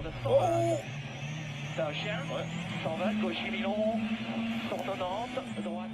de Solberg. C'est un chien. Solberg, gauche Milon, ordonnante, droite.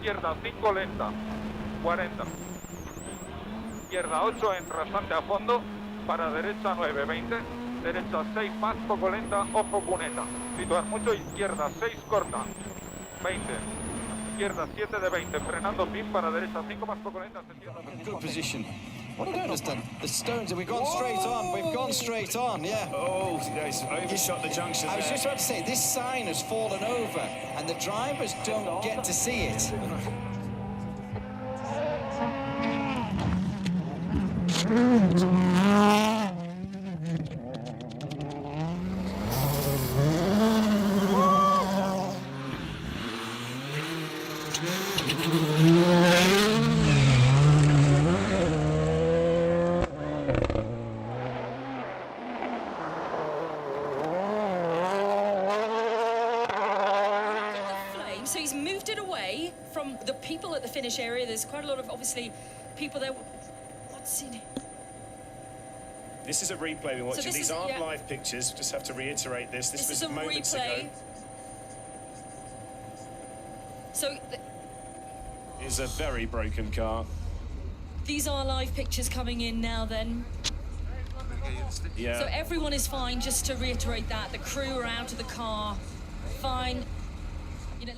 Izquierda 5 lenta, 40. Izquierda 8 en rasante a fondo, para derecha 9, 20. Derecha 6 más, poco lenta, ojo cuneta. Situar mucho, izquierda 6 corta, 20. Izquierda 7 de 20, frenando pin para derecha 5 más, poco lenta. Good position. What I don't understand, the stones, have we gone straight on? We've gone straight on, yeah. Oh, he's overshot the junction I was there. just about to say, this sign has fallen over, and the drivers don't get to see it. So he's moved it away from the people at the finish area. There's quite a lot of, obviously, people there. What's in it? This is a replay we're watching. So These aren't live pictures. Just have to reiterate this. This was is a moments replay. ago. So It's a very broken car. these are live pictures coming in now then. Yeah. So everyone is fine, just to reiterate that. The crew are out of the car. Fine. You know,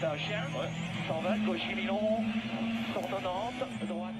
C'est un chien. S'en va, gauche Milon, 190, droite.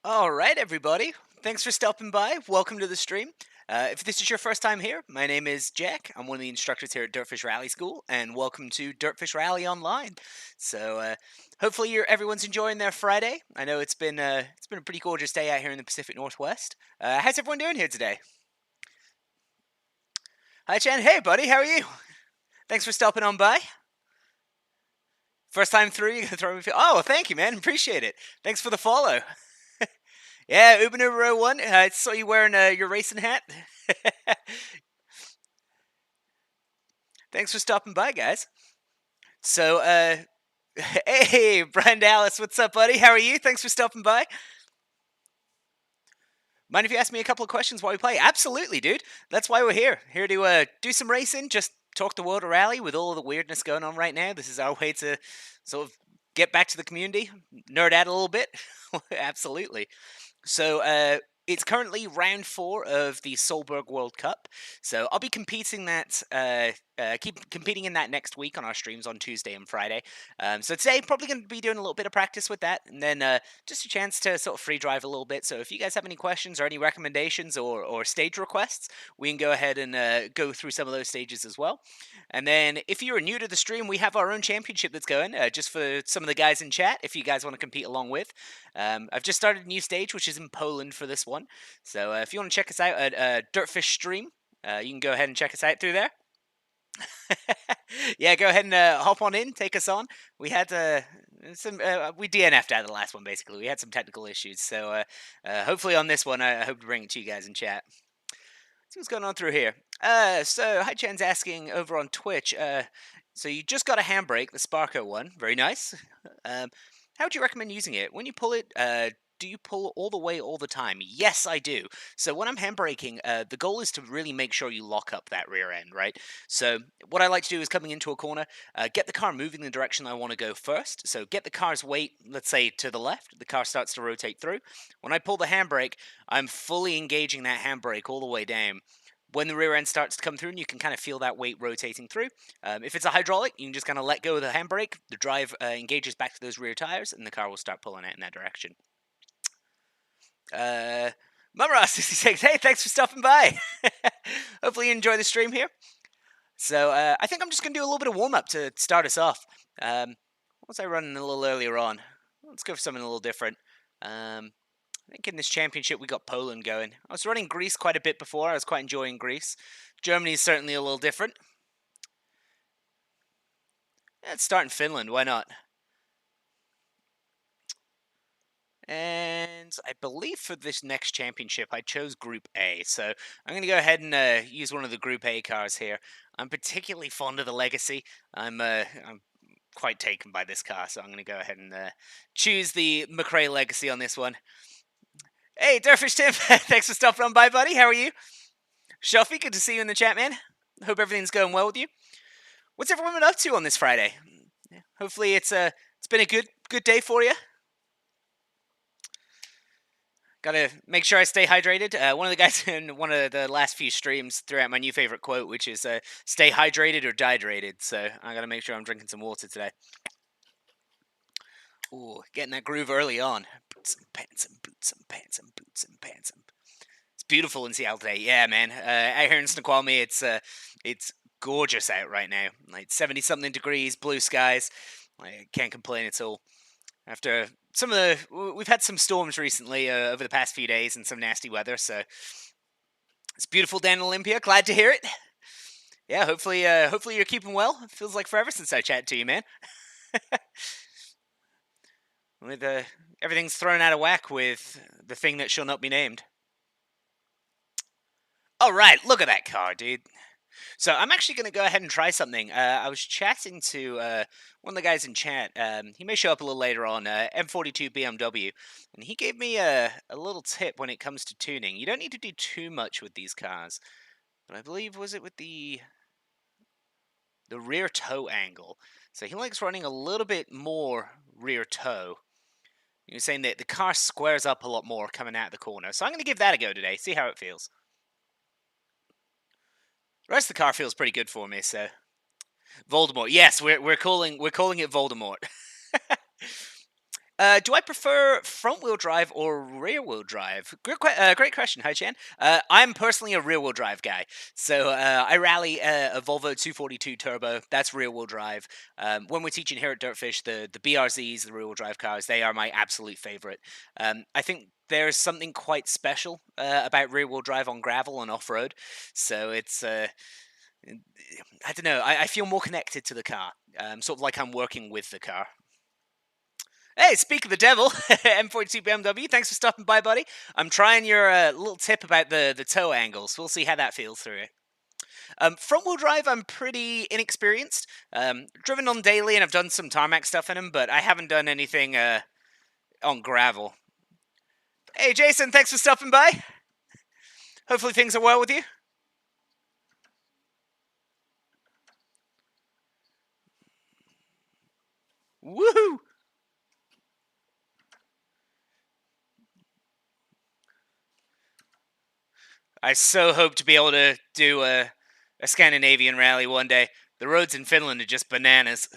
All right, everybody. Thanks for stopping by. Welcome to the stream. If this is your first time here, my name is Jack. I'm one of the instructors here at DirtFish Rally School, and welcome to DirtFish Rally Online. So, hopefully, everyone's enjoying their Friday. I know it's been a pretty gorgeous day out here in the Pacific Northwest. How's everyone doing here today? Hi, Chen. Hey, buddy. How are you? Thanks for stopping on by. First time through, you gonna throw me? Oh, thank you, man. Appreciate it. Thanks for the follow. Yeah, Uber01, I saw you wearing your racing hat. Thanks for stopping by, guys. So, hey, Brian Dallas, what's up, buddy? How are you? Thanks for stopping by. Mind if you ask me a couple of questions while we play? Absolutely, dude. That's why we're here. Here to do some racing, just talk the world of rally with all of the weirdness going on right now. This is our way to sort of get back to the community, nerd out a little bit. Absolutely. So it's currently round 4 of the Solberg World Cup. So I'll be competing in that next week on our streams on Tuesday and Friday. So today, probably going to be doing a little bit of practice with that, and then just a chance to sort of free drive a little bit. So if you guys have any questions or any recommendations or stage requests, we can go ahead and go through some of those stages as well. And then if you're new to the stream, we have our own championship that's going, just for some of the guys in chat, if you guys want to compete along with. I've just started a new stage, which is in Poland for this one. So if you want to check us out at DirtFish stream, you can go ahead and check us out through there. Yeah, go ahead and hop on in, take us on. We had we DNF'd out of the last one, basically. We had some technical issues. So hopefully on this one, I hope to bring it to you guys in chat. See what's going on through here. So Hi Chan's asking over on Twitch. So you just got a handbrake, the Sparko one. Very nice. How would you recommend using it? When you pull it, do you pull all the way all the time? Yes, I do. So when I'm handbraking, the goal is to really make sure you lock up that rear end, right? So what I like to do is coming into a corner, get the car moving the direction I want to go first. So get the car's weight, let's say, to the left. The car starts to rotate through. When I pull the handbrake, I'm fully engaging that handbrake all the way down. When the rear end starts to come through, and you can kind of feel that weight rotating through. If it's a hydraulic, you can just kind of let go of the handbrake. The drive engages back to those rear tires, and the car will start pulling out in that direction. Mumra66, hey, thanks for stopping by. Hopefully you enjoy the stream here. So I think I'm just going to do a little bit of warm-up to start us off. What was I running a little earlier on? Let's go for something a little different. I think in this championship we got Poland going. I was running Greece quite a bit before. I was quite enjoying Greece. Germany is certainly a little different. Let's start in Finland. Why not? And I believe for this next championship I chose Group A. So I'm going to go ahead and use one of the Group A cars here. I'm particularly fond of the Legacy. I'm quite taken by this car, so I'm going to go ahead and choose the McRae Legacy on this one. Hey, DirtFish Tim, thanks for stopping on by, buddy. How are you? Shuffy, good to see you in the chat, man. Hope everything's going well with you. What's everyone been up to on this Friday? Hopefully it's been a good day for you. Gotta make sure I stay hydrated. One of the guys in one of the last few streams threw out my new favorite quote, which is stay hydrated or dehydrated. So I gotta make sure I'm drinking some water today. Ooh, getting that groove early on. Boots and pants and boots and pants and boots and pants and... It's beautiful in Seattle today. Yeah, man. Out here in Snoqualmie, it's gorgeous out right now. Like 70-something degrees, blue skies. I can't complain at all. After we've had some storms recently over the past few days and some nasty weather, so it's beautiful down in Olympia. Glad to hear it. Yeah, hopefully you're keeping well. It feels like forever since I chatted to you, man. With everything's thrown out of whack with the thing that shall not be named. All right, look at that car, dude. So I'm actually going to go ahead and try something. I was chatting to one of the guys in chat. He may show up a little later on, M42 BMW, and he gave me a little tip when it comes to tuning. You don't need to do too much with these cars, but I believe, was it with the rear toe angle? So he likes running a little bit more rear toe. He was saying that the car squares up a lot more coming out of the corner. So I'm going to give that a go today, see how it feels. The rest of the car feels pretty good for me, so... Voldemort. Yes, we're calling it Voldemort. Do I prefer front-wheel drive or rear-wheel drive? Great question. Hi, Chan. I'm personally a rear-wheel drive guy. So I rally a Volvo 242 Turbo. That's rear-wheel drive. When we're teaching here at DirtFish, the BRZs, the rear-wheel drive cars, they are my absolute favorite. I think there's something quite special about rear-wheel drive on gravel and off-road. So it's... I don't know. I feel more connected to the car. Sort of like I'm working with the car. Hey, speak of the devil, M42 BMW, thanks for stopping by, buddy. I'm trying your little tip about the toe angles. We'll see how that feels through it. Front-wheel drive, I'm pretty inexperienced. Driven on daily, and I've done some tarmac stuff in them, but I haven't done anything on gravel. Hey, Jason, thanks for stopping by. Hopefully things are well with you. Woohoo! I so hope to be able to do a Scandinavian rally one day. The roads in Finland are just bananas.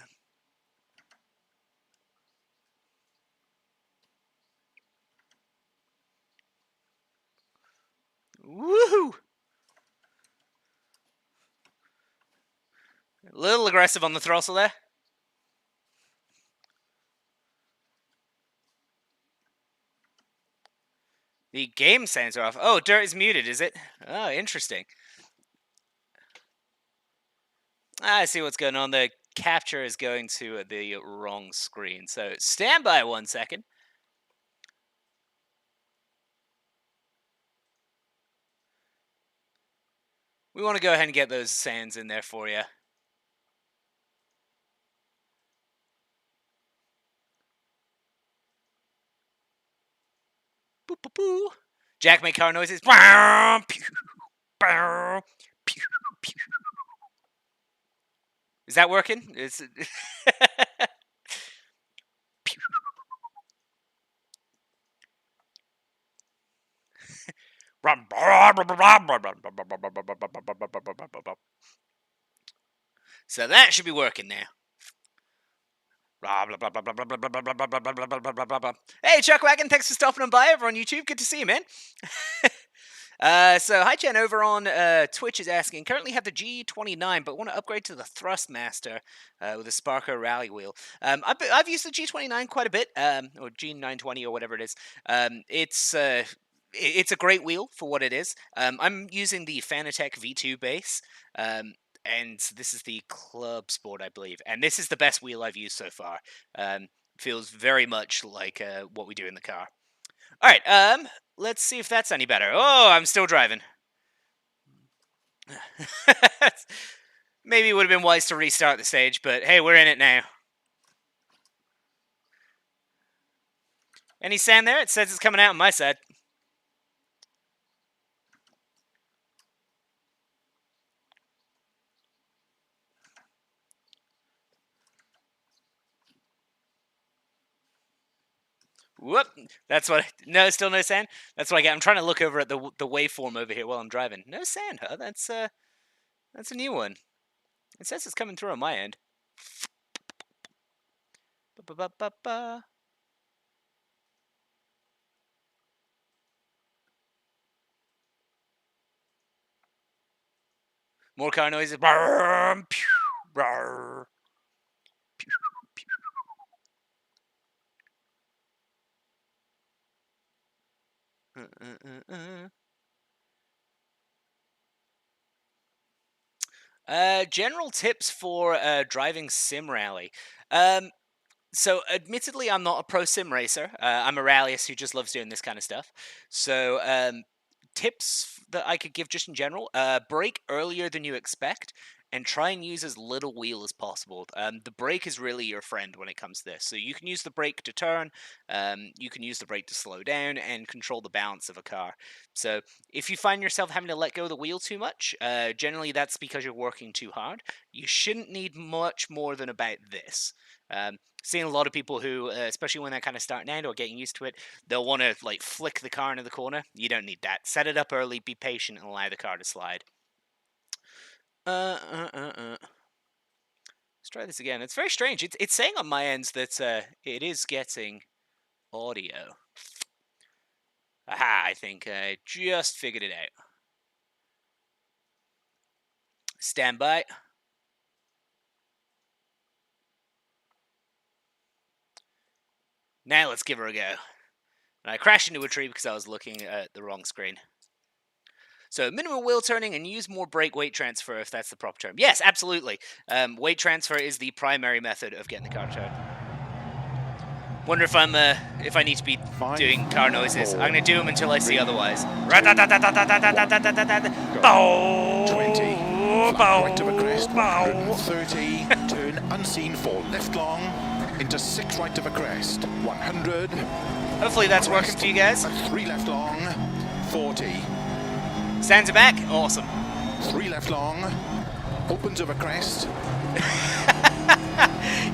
Woohoo! A little aggressive on the throttle there. The game sounds are off. Oh, Dirt is muted, is it? Oh, interesting. I see what's going on. The capture is going to the wrong screen. So stand by 1 second. We want to go ahead and get those sounds in there for you. Jack, make car noises. Is that working? Is So that should be working now. Hey, Chuckwagon, thanks for stopping on by over on YouTube. Good to see you, man. So Hi Chen over on Twitch is asking, currently have the G29, but want to upgrade to the Thrustmaster with a Sparker rally wheel. I've used the G29 quite a bit, or G920 or whatever it is. It's a great wheel for what it is. I'm using the Fanatec V2 base, and this is the Club Sport, I believe. And this is the best wheel I've used so far. Feels very much like what we do in the car. All right, let's see if that's any better. Oh, I'm still driving. Maybe it would have been wise to restart the stage, but hey, we're in it now. Any sand there? It says it's coming out on my side. Whoop! That's what. No, still no sand. That's what I get. I'm trying to look over at the waveform over here while I'm driving. No sand, huh? That's a new one. It says it's coming through on my end. Ba-ba-ba-ba-ba. More car noises. Brrr, pew, brrr. Pew, pew. General tips for driving sim rally. So admittedly, I'm not a pro sim racer. I'm a rallyist who just loves doing this kind of stuff. So tips that I could give just in general: brake earlier than you expect, and try and use as little wheel as possible. The brake is really your friend when it comes to this. So you can use the brake to turn, you can use the brake to slow down, and control the balance of a car. So if you find yourself having to let go of the wheel too much, generally that's because you're working too hard. You shouldn't need much more than about this. Seeing a lot of people who, especially when they're kind of starting out or getting used to it, they'll want to like flick the car into the corner. You don't need that. Set it up early, be patient, and allow the car to slide. Let's try this again. It's very strange. It's saying on my end that it is getting audio. Aha, I think I just figured it out. Stand by. Now let's give her a go. And I crashed into a tree because I was looking at the wrong screen. So minimum wheel turning and use more brake weight transfer if that's the proper term. Yes, absolutely. Weight transfer is the primary method of getting the car to turn. Wonder if if I need to be doing car noises. I'm going to do them until I see otherwise. 20. Right of a crest. 130. Turn unseen for left long. Into 6 right of a crest. 100. Hopefully that's working for you guys. 3 left long. 40. Stands it back. Awesome. 3 left long. Opens of a crest.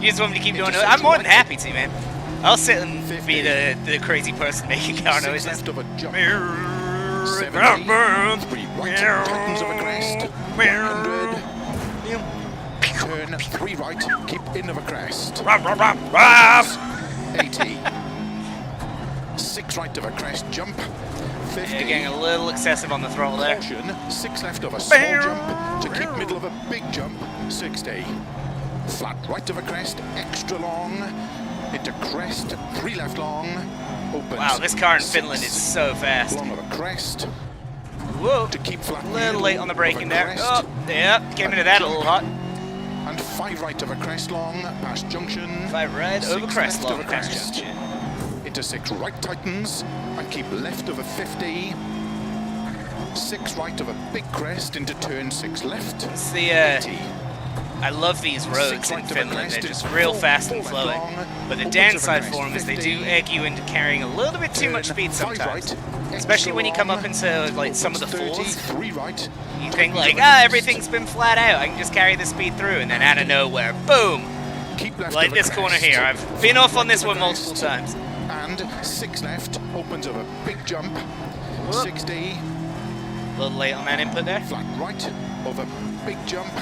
You just want me to keep doing it? I'm more than happy to, man. I'll sit and be the crazy person making car noises. Left of a jump. 70. 3 right. Tightens of a crest. 100. Turn 3 right. Keep in of a crest. 80. 6 right of a crest. Jump. 50. Yeah, getting a little excessive on the throttle there. Caution, 6 left of a small jump to keep middle of a big jump. 60. Flat right of a crest, extra long. Into crest, 3 left long. Opens. Wow, this car in Finland is so fast. Long of a crest. Whoa. To keep flat. A little late on the braking there. Oh, yeah, came into that a little hot. And 5 right of a crest long, past junction. 5 right over crest long, past junction. Into 6 right tightens, and keep left of a 50. 6 right of a big crest into turn 6 left. It's the 80. I love these roads in Finland. They're just real fast and flowing. But the downside for them is they do egg you into carrying a little bit too much speed sometimes. Especially when you come up into like some of the falls. You think like, everything's been flat out. I can just carry the speed through, and then out of nowhere, boom! Like this corner here. I've been off on this one multiple times. And 6 left, opens of a big jump. 60. A little late on that input there. Flat right of a big jump.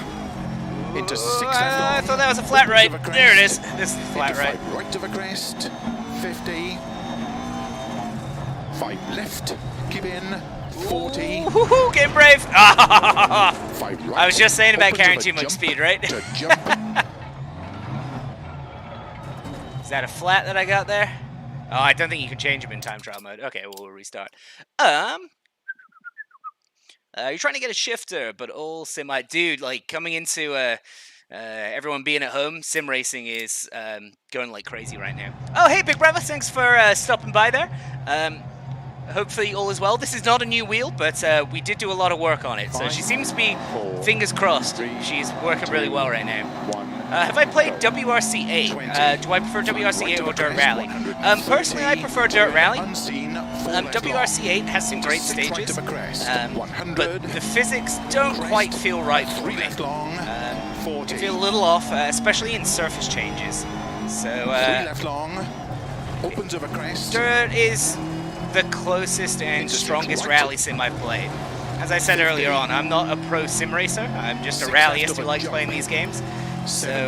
Into 6 left. I thought that was a flat right. There it is. This is flat right. 5 right of a crest. 50. 5 left. Keep in. 40. Woohoo! Getting brave. 5 right. I was just saying about opens carrying of a too much jump speed, right? To jump. Is that a flat that I got there? Oh, I don't think you can change them in time trial mode. Okay, we'll restart. You're trying to get a shifter, but all semi... Dude, like, coming into everyone being at home, sim racing is going like crazy right now. Oh, hey, Big Brother, thanks for stopping by there. Hopefully all is well. This is not a new wheel, but we did do a lot of work on it, so she seems to be, fingers crossed, she's working really well right now. Have I played WRC8? Do I prefer WRC8 or Dirt Rally? Personally, I prefer Dirt Rally. WRC8 has some great stages, but the physics don't quite feel right for me. They feel a little off, especially in surface changes. So, Dirt is the closest and strongest rally sim I've played. As I said earlier on, I'm not a pro sim racer. I'm just a rallyist who likes playing these games. So,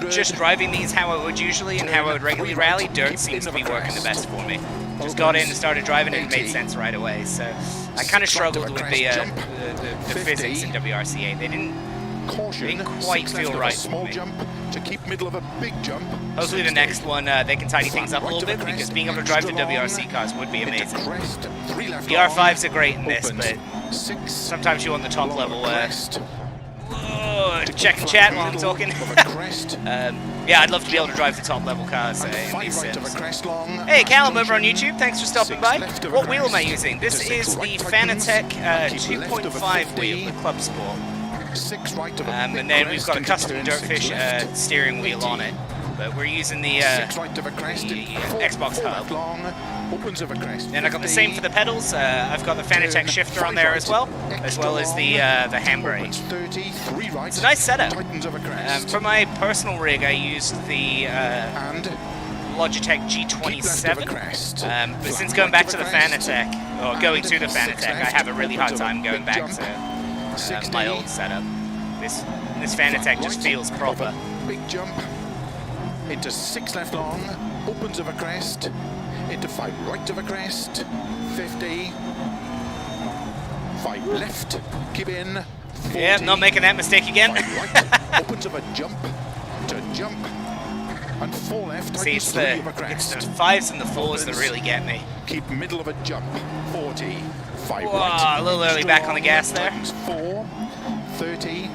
just driving these how I would usually and how I would regularly rally, Dirt seems to be working the best for me. Just got in and started driving and it made sense right away. So I kind of struggled with the physics in WRC8. They didn't quite feel right for me. To keep middle of a big jump. Hopefully the next one they can tidy things up a little bit, because being able to drive the WRC cars would be amazing. The R5s are great in this, but sometimes you want the top level. Checking chat while I'm talking. Yeah, I'd love to be able to drive the top level cars in these sims. Hey, Callum over on YouTube, thanks for stopping by. What wheel am I using? This is the Fanatec 2.5 wheel, the Club Sport. And then we've got a custom DirtFish steering wheel on it, but we're using the Xbox hub. Then I got the same for the pedals. I've got the Fanatec shifter on there as well as the handbrake. It's a nice setup. For my personal rig, I used the Logitech G27, but since going back to the Fanatec, or going to the Fanatec, I have a really hard time going back to my old setup. This Fanatec just feels proper. Big jump into 6 left long, opens of a crest, into 5 right of a crest, 50, 5 left, give in, 40, yeah, not making that mistake again. 5 right, opens of a jump, to jump, and 4 left, see, it's the 5s and the 4s that really get me. Keep middle of a jump, 40, 5 Whoa, right, a little early back on the gas there. 4, 30,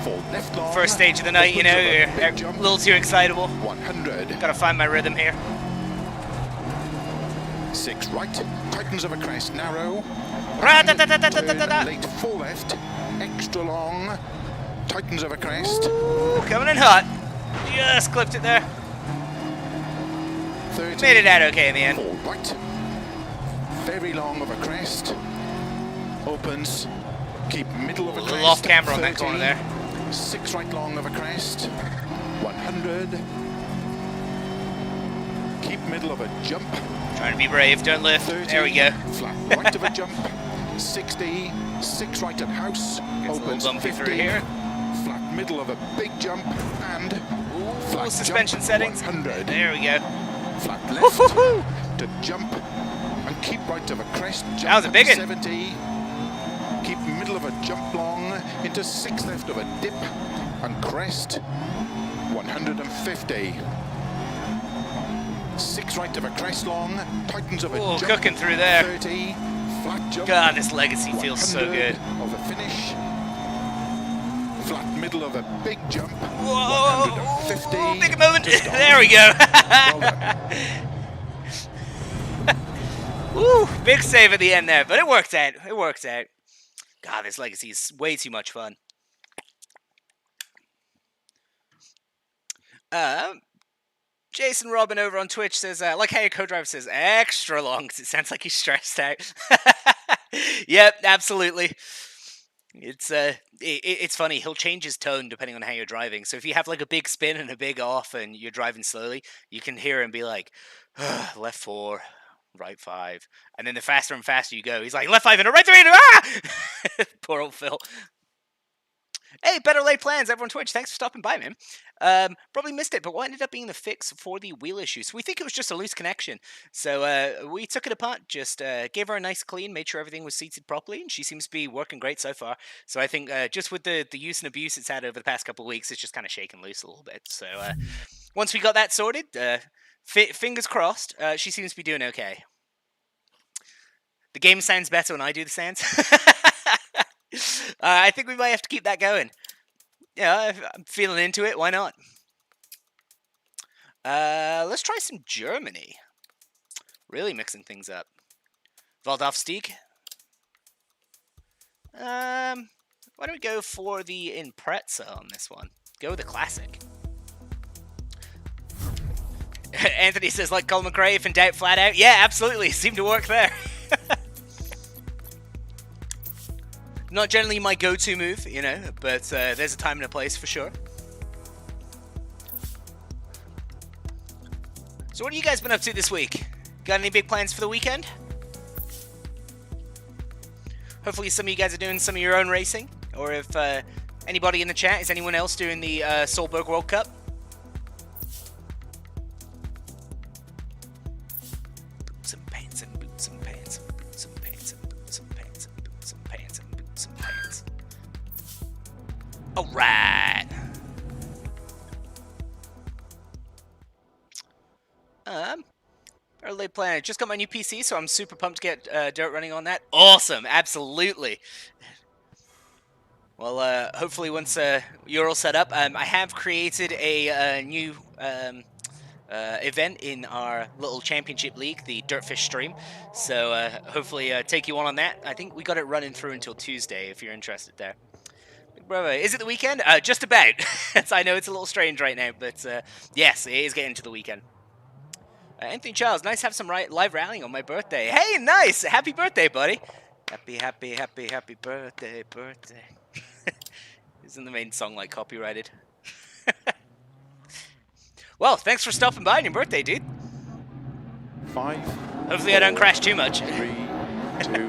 4 left long. First stage of the night, you know, you're a little too excitable. 100. Gotta find my rhythm here. 6 right, tightens of a crest, narrow. Late 4 left, extra long, tightens of a crest. Ooh, coming in hot. Just clipped it there. 30. Made it out okay in the end. 4 right, very long of a crest. Opens, keep middle of a crest. A little off camera on that corner there. 6 right long of a crest, 100. Keep middle of a jump. Trying to be brave, don't lift. 30, there we go. Flat right of a jump, 60, 6 right at house. Gets Opens a little bumpy 50. through here. Flat middle of a big jump and flat suspension jump, settings. 100. There we go. Flat left to jump and keep right of a crest. Jump That was a big one. 70. Keep middle of a jump long into 6 left of a dip and crest. 150. 6 right of a crest long, tightens of a jump. Cooking through there. 30. Flat jump. God, this Legacy feels so good. Of a finish. Flat middle of a big jump. Whoa! 150. Whoa, big moment. There we go. Well done. Woo! Big save at the end there, but it worked out. It worked out. God, this legacy is way too much fun. Jason Robin over on Twitch says, like how your co-driver says, extra long, because it sounds like he's stressed out. Yep, absolutely. It's funny. He'll change his tone depending on how you're driving. So if you have like a big spin and a big off and you're driving slowly, you can hear him be like, left 4, right 5. And then the faster and faster you go, he's like, left 5 and a right 3 and a ah! Poor old Phil. Hey, Better Laid Plans, everyone on Twitch. Thanks for stopping by, man. Probably missed it, but what ended up being the fix for the wheel issues? We think it was just a loose connection. So we took it apart, just gave her a nice clean, made sure everything was seated properly, and she seems to be working great so far. So I think just with the use and abuse it's had over the past couple of weeks, it's just kind of shaken loose a little bit. So once we got that sorted, fingers crossed, she seems to be doing okay. The game sounds better when I do the sounds. I think we might have to keep that going. Yeah, if I'm feeling into it. Why not? Let's try some Germany. Really mixing things up. Waldorfstieg. Why don't we go for the Impreza on this one? Go with the classic. Anthony says, like Colin McRae, if in doubt, flat out. Yeah, absolutely. Seemed to work there. Not generally my go-to move, you know, but there's a time and a place for sure. So what have you guys been up to this week? Got any big plans for the weekend? Hopefully some of you guys are doing some of your own racing. Or if anybody in the chat, is anyone else doing the Solberg World Cup? Boots and pants and boots and pants and boots and pants and boots and pants and boots and pants and boots and pants. Alright. Early Planet. Just got my new PC, so I'm super pumped to get Dirt running on that. Awesome, absolutely. Well, hopefully once you're all set up, I have created a new event in our little championship league, the DirtFish stream. So hopefully take you on that. I think we got it running through until Tuesday, if you're interested there. Big brother, is it the weekend? Just about. I know it's a little strange right now, but yes, it is getting to the weekend. Anthony Charles, nice to have some live rallying on my birthday. Hey, nice! Happy birthday, buddy. Happy, happy, happy, happy birthday, birthday. Isn't the main song like copyrighted? Well, thanks for stopping by on your birthday, dude. 5. Hopefully I don't crash too much. 3, 2,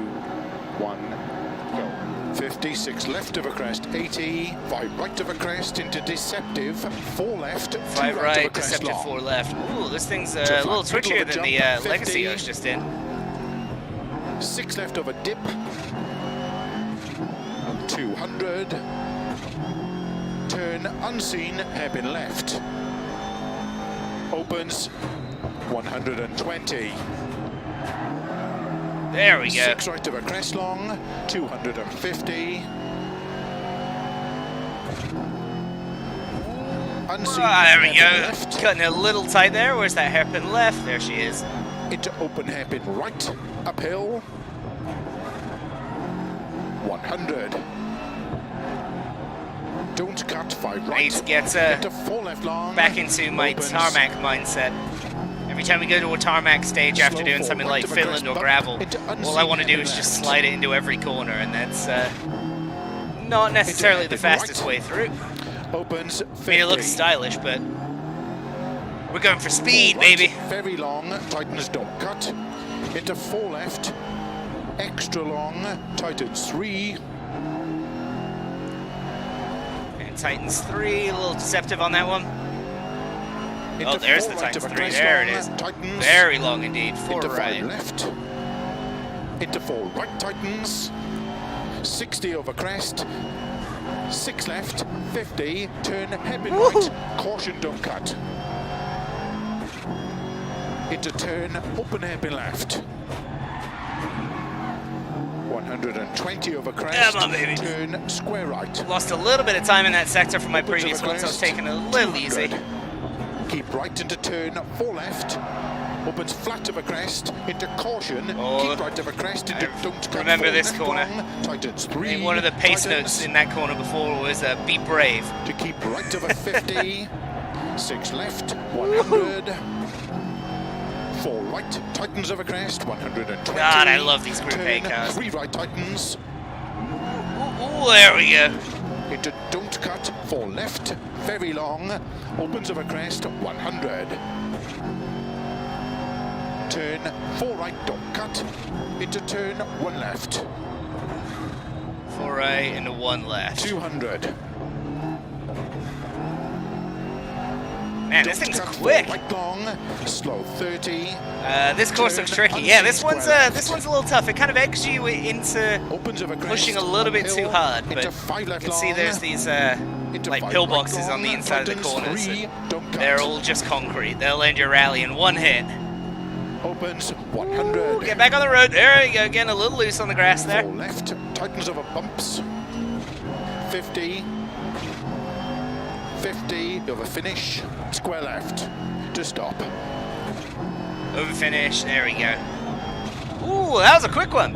1, go. 56 left of a crest, 80. 5 right of a crest into deceptive. 4 left. 5 right, deceptive, 4 left. Ooh, this thing's a little twitchier than the Legacy I was just in. 6 left of a dip. 200. Turn unseen, hairpin left. Opens 120. There we go. 6 right of a crest long, 250. Unseen. There we go. Left. Cutting it a little tight there. Where's that hairpin left? There she is. Into open hairpin right, uphill. 100. Don't cut, 5 right. I need to get into 4 left long. back into my Opens. tarmac mindset. Every time we go to a tarmac stage after Slow doing forward, something right like of a Finland crest or bump gravel, into all I unseen want to do hairpin is just left. slide it into every corner, and that's not necessarily the hairpin fastest right. way through. Opens 50. I mean, it looks stylish, but we're going for speed, 4 right, baby. Very long, tightens, don't cut. Into 4 left, extra long, tightens 3. And tightens 3, a little deceptive on that one. Into Oh, there's 4 the right tightens of a 3, crest there it long, is. Tightens. Very long indeed, 4 Into 5 right. left. Into 4 right, tightens. 60 over crest. 6 left, 50. Turn hairpin right. Caution, don't cut. Into turn, open hairpin left. 120 over crest. Come on, baby. Turn square right. Lost a little bit of time in that sector from my Opens previous over one, so I was crest. taking it a little easy. 200. Keep right into turn, 4 left. opens flat of a crest, into caution, Oh, keep right of a crest, into don't cut. remember 4 this left corner. long, tightens I 3. think one of the pace tightens notes in that corner before was be brave. to keep right of a 50. 6 left, 100. 4 right, tightens of a crest, 120. God, I love these Group A Turn, cars. 3 right tightens, Ooh, there we go. into don't cut, 4 left, very long, opens of a crest, 100. Turn, 4 right, don't cut, into turn, 1 left, 4 right into 1 left. 200. Man, this Don't thing's cut, 4 quick. right long, slow 30. This course looks tricky. Yeah, this one's a little tough. It kind of eggs you into Opens of a crest, pushing a little bit too uphill, hard, but into 5 you left can see long, there's these into like 5 pillboxes right on the long, inside of the tightens corners. 3, don't cut. They're all just concrete. They'll end your rally in one hit. Opens 100. Get back on the road. There you go. Getting a little loose on the grass there. 4 left, tightens over bumps. 50. 50 over finish. Square left to stop. Over finish. There we go. Ooh, that was a quick one.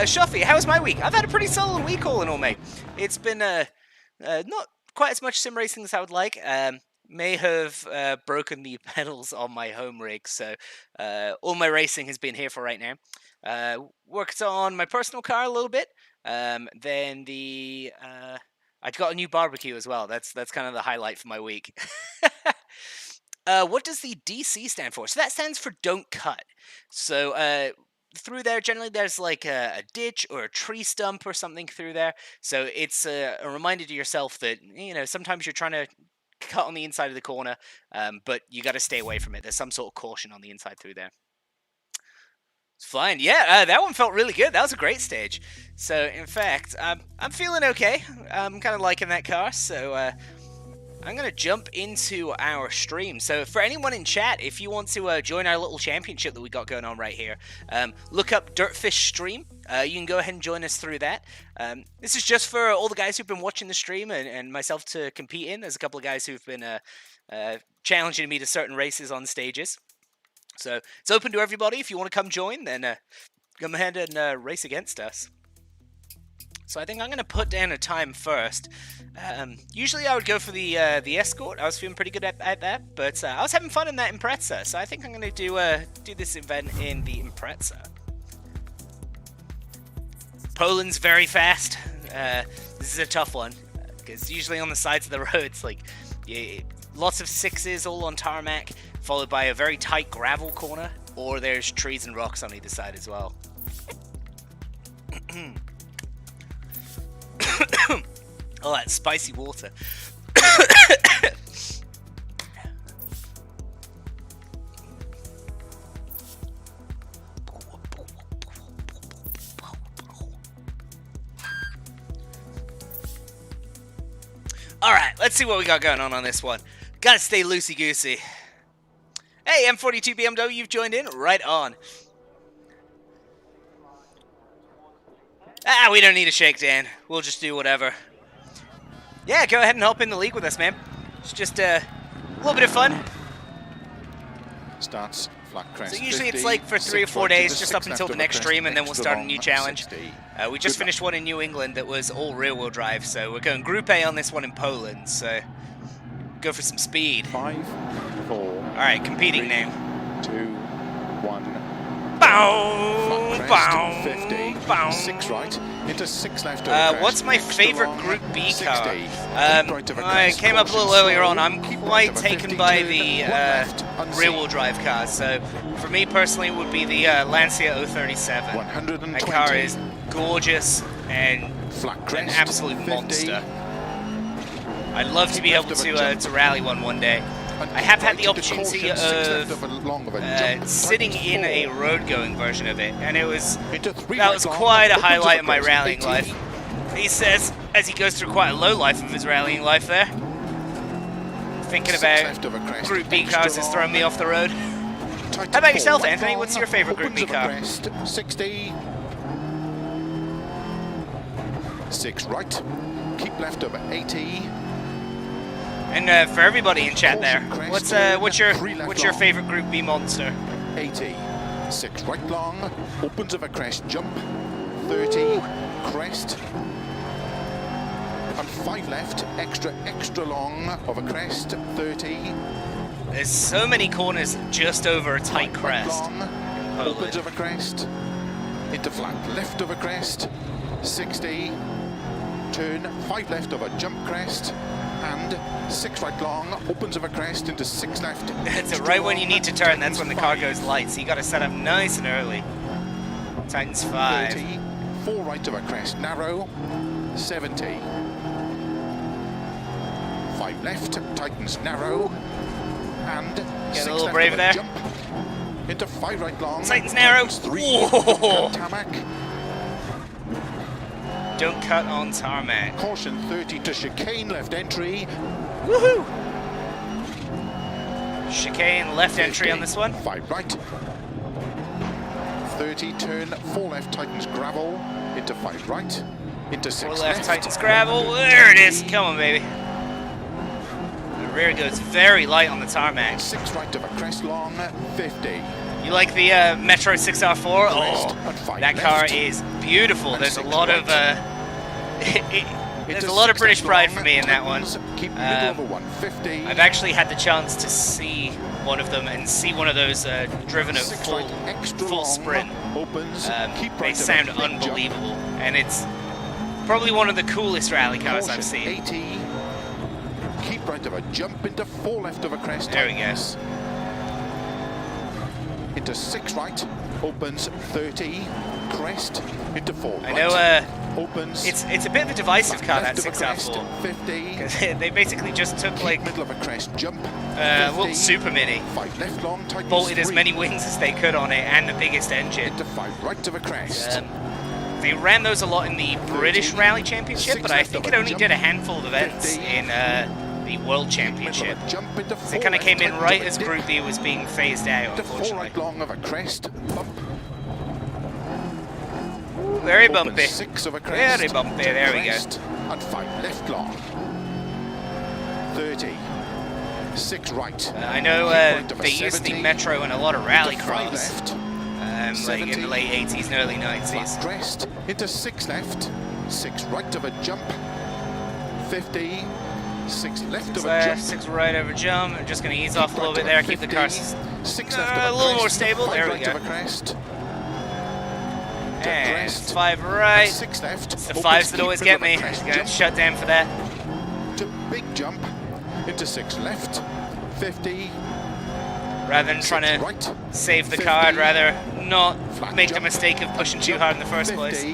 Shuffy, how was my week? I've had a pretty solid week all in all, mate. It's been not quite as much sim racing as I would like. May have broken the pedals on my home rig, so all my racing has been here for right now. Worked on my personal car a little bit. Then the I got a new barbecue as well. That's kind of the highlight for my week. What does the DC stand for? So that stands for don't cut. So through there, generally there's like a ditch or a tree stump or something through there. So it's a reminder to yourself that, you know, sometimes you're trying to cut on the inside of the corner, but you got to stay away from it. There's some sort of caution on the inside through there. It's fine. Yeah, that one felt really good. That was a great stage. So, in fact, I'm feeling okay. I'm kind of liking that car. So, I'm going to jump into our stream. So, for anyone in chat, if you want to join our little championship that we got going on right here, look up DirtFish stream. You can go ahead and join us through that. This is just for all the guys who've been watching the stream and myself to compete in. There's a couple of guys who've been challenging me to certain races on stages. So it's open to everybody. If you want to come join, then come ahead and race against us. So I think I'm going to put down a time first. Usually I would go for the escort. I was feeling pretty good at that, but I was having fun in that Impreza. So I think I'm going to do this event in the Impreza. Poland's very fast. This is a tough one because usually on the sides of the roads, like lots of sixes all on tarmac, followed by a very tight gravel corner, or there's trees and rocks on either side as well. Oh, that spicy water. Alright, let's see what we got going on this one. Gotta stay loosey-goosey. Hey, M42 BMW, you've joined in. Right on. We don't need a shakedown. We'll just do whatever. Yeah, go ahead and hop in the league with us, man. It's just a little bit of fun. Starts flat crest. So usually 50, it's like for 3 or 4 right to days, the just 6 up until left the of next crest, stream, and then we'll extra start a long, new challenge. 60. We just Good finished one in New England that was all rear-wheel drive, so we're going Group A on this one in Poland, so go for some speed. 5, 4. Alright, competing 3, name. 2, 1. Bow, Flat bow, crest, 50. bow. 6 right into 6 left. Over crest, What's my extra favorite long, Group B 60. car? Right of a I crest, came up a little caution earlier on. slow, I'm keep right quite of a taken 50, by turn, the 1 left, unseen. rear-wheel drive cars. So for me personally, it would be the Lancia 037. 120. That car is gorgeous and flat an crest, absolute 50. monster. I'd love to be Left able of a to rally one day. And I have had right the into opportunity caution, 6 left of of a long of a jump, sitting tightens in 4. a road-going version of it, and it was Into 3 that right was long, quite a opens highlight up of my crest, rallying 80. life. He says, as he goes through quite a low life of his rallying life there. Thinking 6 about left of a crest, Group B extra cars has thrown me long. off the road. Tight How about to yourself, 4, Anthony? right What's long, your favourite Group opens B of a car? crest, 60. 6 right, keep left over 80. And for everybody in chat there, what's your favorite Group B monster? 80. 6 right long, opens of a crest jump. 30, crest. And 5 left, extra long of a crest. 30. There's so many corners just over a tight crest. Long, opens of a crest. Into flat left of a crest. 60. Turn 5 left of a jump crest. And 6 right long, opens of a crest into 6 left. So right when you need to turn, that's when the car goes light. So you got to set up nice and early. Tightens 5. 30, 4 right of a crest, narrow. 70. 5 left, tightens narrow. And Get 6 a little left brave of a there. jump. Into 5 right long. Tightens narrow. 3. Whoa. Tarmac. Don't cut on tarmac. Caution 30 to chicane left entry. Woohoo! Chicane left entry on this one. 5 right. 30 turn 4 left tightens gravel into 5 right. Into 6 4 left tightens gravel. There it is. Come on, baby. The rear goes very light on the tarmac. 6 right of a crest long. 50. You like the Metro 6R4? Oh, that car is beautiful. There's a lot of there's a lot of British pride for me in that one. I've actually had the chance to see one of them and see one of those driven at full sprint. They sound unbelievable, and it's probably one of the coolest rally cars I've seen. 80. Keep right of a jump into 4 left of a crest. There we go. Into 6 right, opens 30, crest, into 4 right. I know opens. it's a bit of a divisive car, that 6R4. 50. Because they basically just took like middle of a crest jump. a little super mini, 5 left long, bolted as many wings as they could on it, and the biggest engine. Into 5 right of a crest. They ran those a lot in the British Rally Championship, but I think it only did a handful of events in the World Championship. So it kind of came in right as Group B was being phased out, unfortunately. 4 right long of a crest, bump. Very bumpy. 6 of a crest. Very bumpy, there we go. And 5 left long. 30. 6 right. I know they used the Metro in a lot of rallycross, like in the late 80s and early 90s. Crest into 6 left. 6 right of a jump. 50. 6 left of a jump. 6 right over jump. I'm just going to ease off a little bit there, keep the car 6 left a little more stable. There we go. And 5 right. 6 left. It's the 5s that always get me. Got shut down for that. To big jump into 6 left. 50. Rather than trying to save the car, I'd rather not make the mistake of pushing too hard in the first place.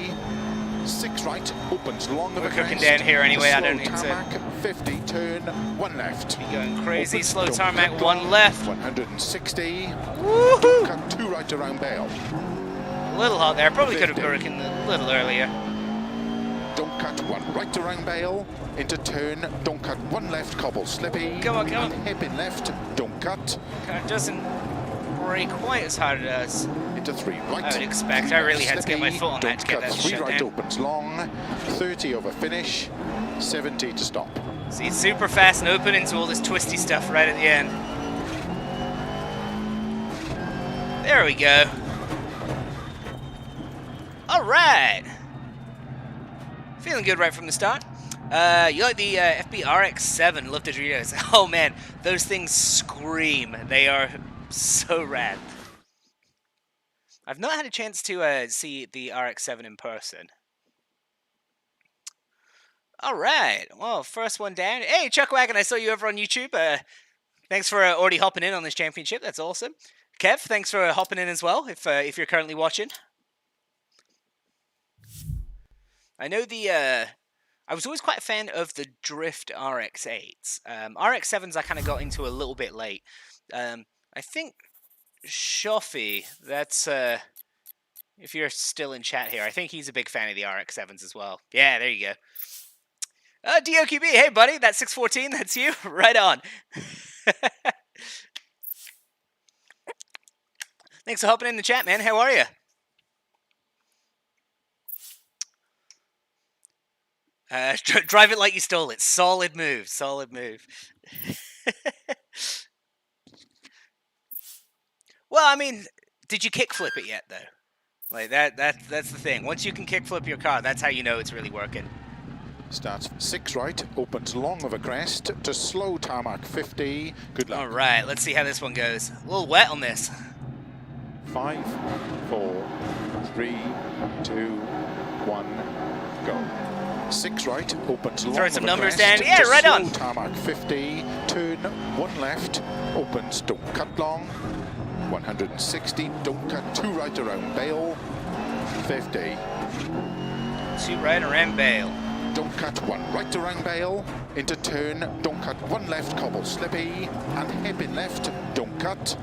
6 right, opens long of a We're cooking crest. down here anyway, I don't need tarmac, to 50, turn 1 left. be going crazy. Opens, Slow don't tarmac, cut 1 left. 160. Woohoo! Cut 2 right around Bale. A little hot there. Probably could have broken a little earlier. Don't cut 1 right around Bale. Into turn, don't cut 1 left, cobble slippy. Come on, come on. And hip in left, don't cut. Car doesn't brake quite as hard as Into 3 right. I would expect. I really had to get my foot on that to get that 3 shut right down. opens long. 30 over finish. 70 to stop. See, it's super fast and open into all this twisty stuff right at the end. There we go. All right. Feeling good right from the start. You like the FB RX-7? Love the Doritos. Oh man, those things scream. They are so rad. I've not had a chance to see the RX-7 in person. All right. Well, first one down. Hey, Chuckwagon, I saw you over on YouTube. Thanks for already hopping in on this championship. That's awesome. Kev, thanks for hopping in as well, if you're currently watching. I know I was always quite a fan of the Drift RX-8s. RX-7s I kind of got into a little bit late. I think Shoffy, that's, if you're still in chat here, I think he's a big fan of the RX-7s as well. Yeah, there you go. DOQB, hey buddy, that's 614, that's you? Right on. Thanks for hopping in the chat, man. How are you? Drive it like you stole it. Solid move. Solid move. Well, I mean, did you kickflip it yet, though? Like that's the thing. Once you can kickflip your car, that's how you know it's really working. Starts 6 right, opens long of a crest to slow tarmac 50. Good luck. All right, let's see how this one goes. A little wet on this. 5, 4, 3, 2, 1, go. 6 right, opens long Throw of some a numbers crest down. Yeah, to right slow on. tarmac 50. Turn 1 left, opens, don't cut long. 160, don't cut 2 right around Bale. 50. 2 right around Bale. Don't cut 1 right around Bale. Into turn, don't cut 1 left, cobble slippy. And hairpin left, don't cut.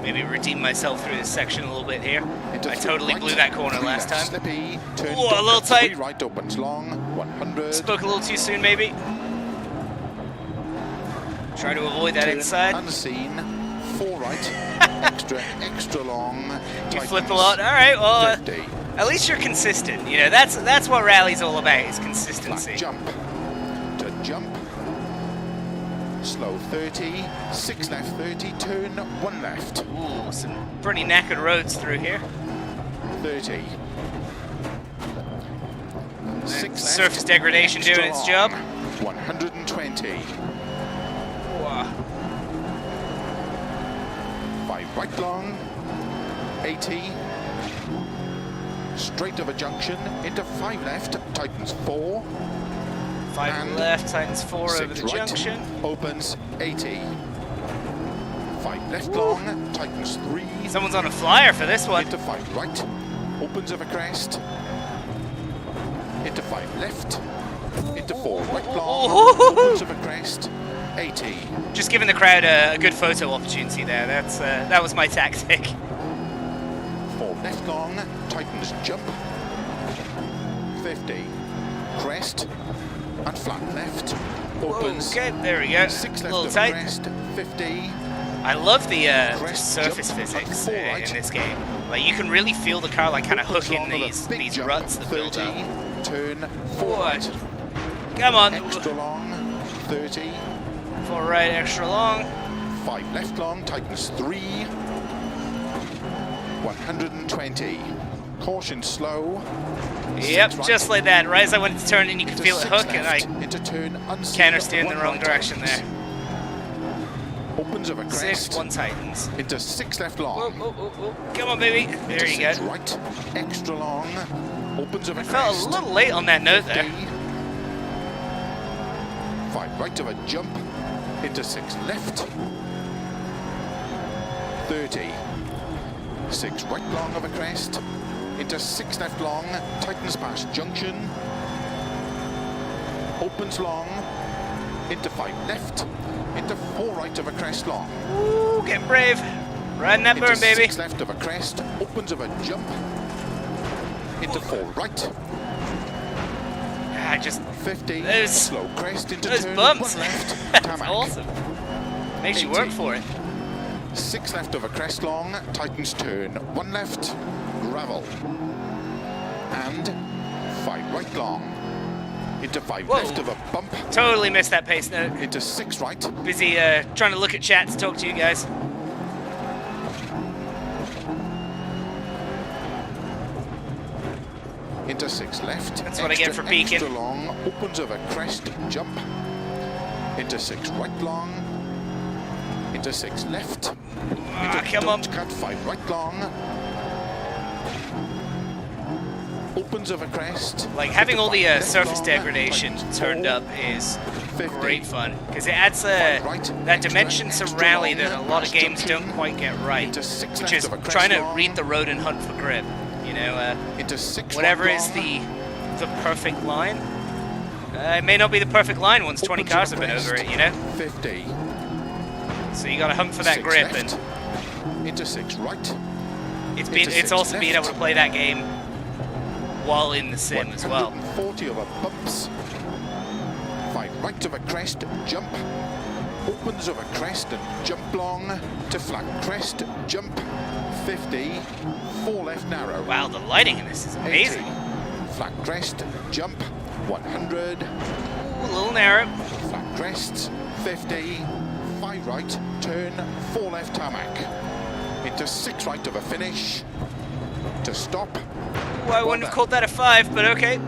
Maybe redeem myself through this section a little bit here. Into I 3 totally right, blew that corner 3 last left, time. Slippy. Turn, Ooh, a don't little cut, tight. 3 right opens long. 100. Spoke a little too soon, maybe. Try to avoid that Turn inside. Unseen. 4 right. extra long. You Tightens flip a lot. All right, well, 50. at least you're consistent. You know, that's what rally's all about, is consistency. Flat jump. To jump. Slow 30. 6 left 30. Turn 1 left. Ooh, some pretty knackered roads through here. 30. 6 left. Surface degradation Extra doing its long. job. 120. Wow. 5 right long. 80. Straight of a junction. Into 5 left. Tightens 4. 5 And left, tightens 4 6 over the right, junction. Opens 80. 5 left long. Tightens 3. Someone's on a flyer for this one. Into 5 right. Opens of a crest. Into 5 left. Into 4 right long. Opens of a crest. 80. Just giving the crowd a good photo opportunity there. That was my tactic. 4 left long. Tightens jump. 50. Crest. And flat left. Opens. Okay, there we go. 6 A left little of tight. a crest. 50. I love the Crest, surface jump, physics 4 right. in this game. Like, you can really feel the car like kind of Opens hooking long of a these big jump, ruts that build 30. up. Turn 4 right. Come on. Extra long. 30. 4 right, extra long. 5 left long, tightens 3. 120. Caution slow. Yep, 6 right. just like that. Right as I went to turn in, you could Into feel it 6 hook, and I left. Into turn unseen. countersteered in the 1 wrong right direction tightens. there. Opens of a 6, crest. 1 tightens. Into 6 left Oh, long. oh, oh, oh. Come on, baby. There Into you go. 6 right. Extra long. Opens of a I felt crest. a little late on that note there. 5 right of a jump. Into 6 left. 30. 6 right long of a crest. Into 6 left long. Tightens past junction. Opens long. Into 5 left. Into 4 right of a crest long. Ooh, getting brave. Riding that Into burn, baby. 6 left of a crest. Opens of a jump. Into 4 right. I just 50. Those- Slow crest into those turn. bumps. 1 left. That's Tarmac. awesome. Makes you work 80. for it. 6 left of a crest long, tightens turn, 1 left, gravel. And 5 right long. Into 5 Whoa. left of a bump. Totally missed that pace note. Into 6 right. Busy trying to look at chat to talk to you guys. Into 6 left. That's what I get for peeking. Extra long, opens of a crest, jump. Into 6 right long. Into 6 left. Ah, Into come on. don't cut 5 right long. Opens of a crest. Like, having Into all the 5 left surface long, degradation tightens turned 4, up is 50. great fun. Because it adds Right, that extra, dimension to extra rally long, that a lot of past games junction. don't quite get right. Into 6 Which left is of a crest trying to long. read the road and hunt for grip. You know, Into 6 whatever right is long. the perfect line. It may not be the perfect line once 20 Opens cars of have a been over crest, it, you know? 50. So you gotta hunt for that 6 grip, left. and Into 6 right. it's into 6 also being able left. to play that game while in the sim as well. 140 over bumps. 5 right of a crest, jump. Opens of a crest and jump long. To flat crest, jump. 50. 4 left narrow. Wow, the lighting in this is 80. amazing. Flat crest, jump. 100. Ooh, a little narrow. Flat crest. 50, 5 right, turn, 4 left tarmac. Into 6 right of a finish. To stop. Well, I wouldn't have called that a 5, but okay.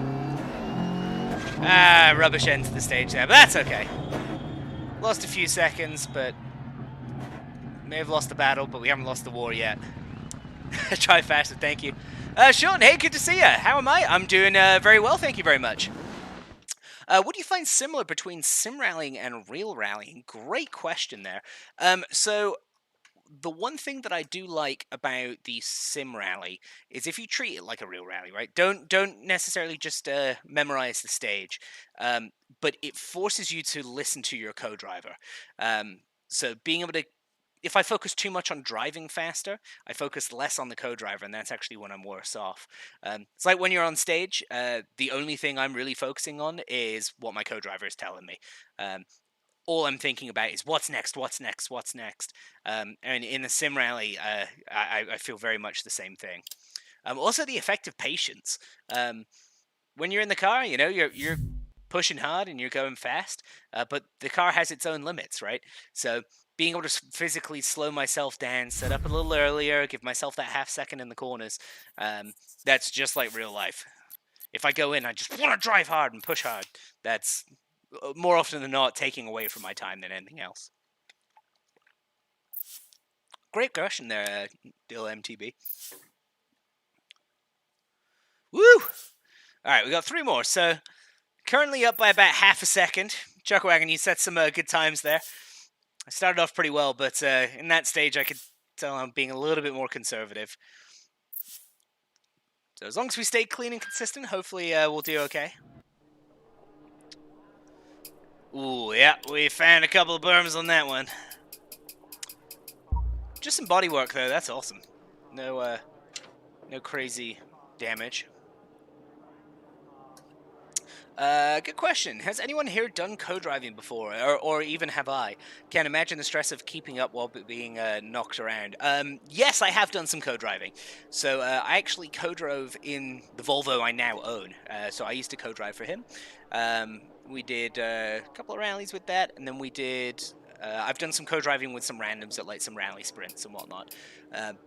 Ah, rubbish end to the stage there, but that's okay. Lost a few seconds, but may have lost the battle, but we haven't lost the war yet. Try faster, thank you. Sean, hey, good to see you. How am I? I'm doing very well, thank you very much. What do you find similar between sim rallying and real rallying? Great question there. So the one thing that I do like about the sim rally is if you treat it like a real rally, right? Don't necessarily just memorize the stage, but it forces you to listen to your co-driver. So being able to, if I focus too much on driving faster, I focus less on the co-driver, and that's actually when I'm worse off. It's like when you're on stage, the only thing I'm really focusing on is what my co-driver is telling me. All I'm thinking about is what's next, what's next, what's next. And in the sim rally, I feel very much the same thing. Also, the effect of patience. When you're in the car, you know, you're pushing hard and you're going fast, but the car has its own limits, right? So being able to physically slow myself down, set up a little earlier, give myself that half second in the corners, that's just like real life. If I go in, I just want to drive hard and push hard. That's more often than not taking away from my time than anything else. Great question there, Dill MTB. Woo! Alright, we got 3 more. So, currently up by about half a second. Chuckwagon, you set some good times there. I started off pretty well, but in that stage I could tell I'm being a little bit more conservative. So as long as we stay clean and consistent, hopefully we'll do okay. Ooh, yeah, we found a couple of berms on that one. Just some body work though, that's awesome. No crazy damage. Good question. Has anyone here done co-driving before, or even have I? Can't imagine the stress of keeping up while being knocked around. Yes, I have done some co-driving. So I actually co-drove in the Volvo I now own. So I used to co-drive for him. We did a couple of rallies with that, and then we did... I've done some co-driving with some randoms at like some rally sprints and whatnot.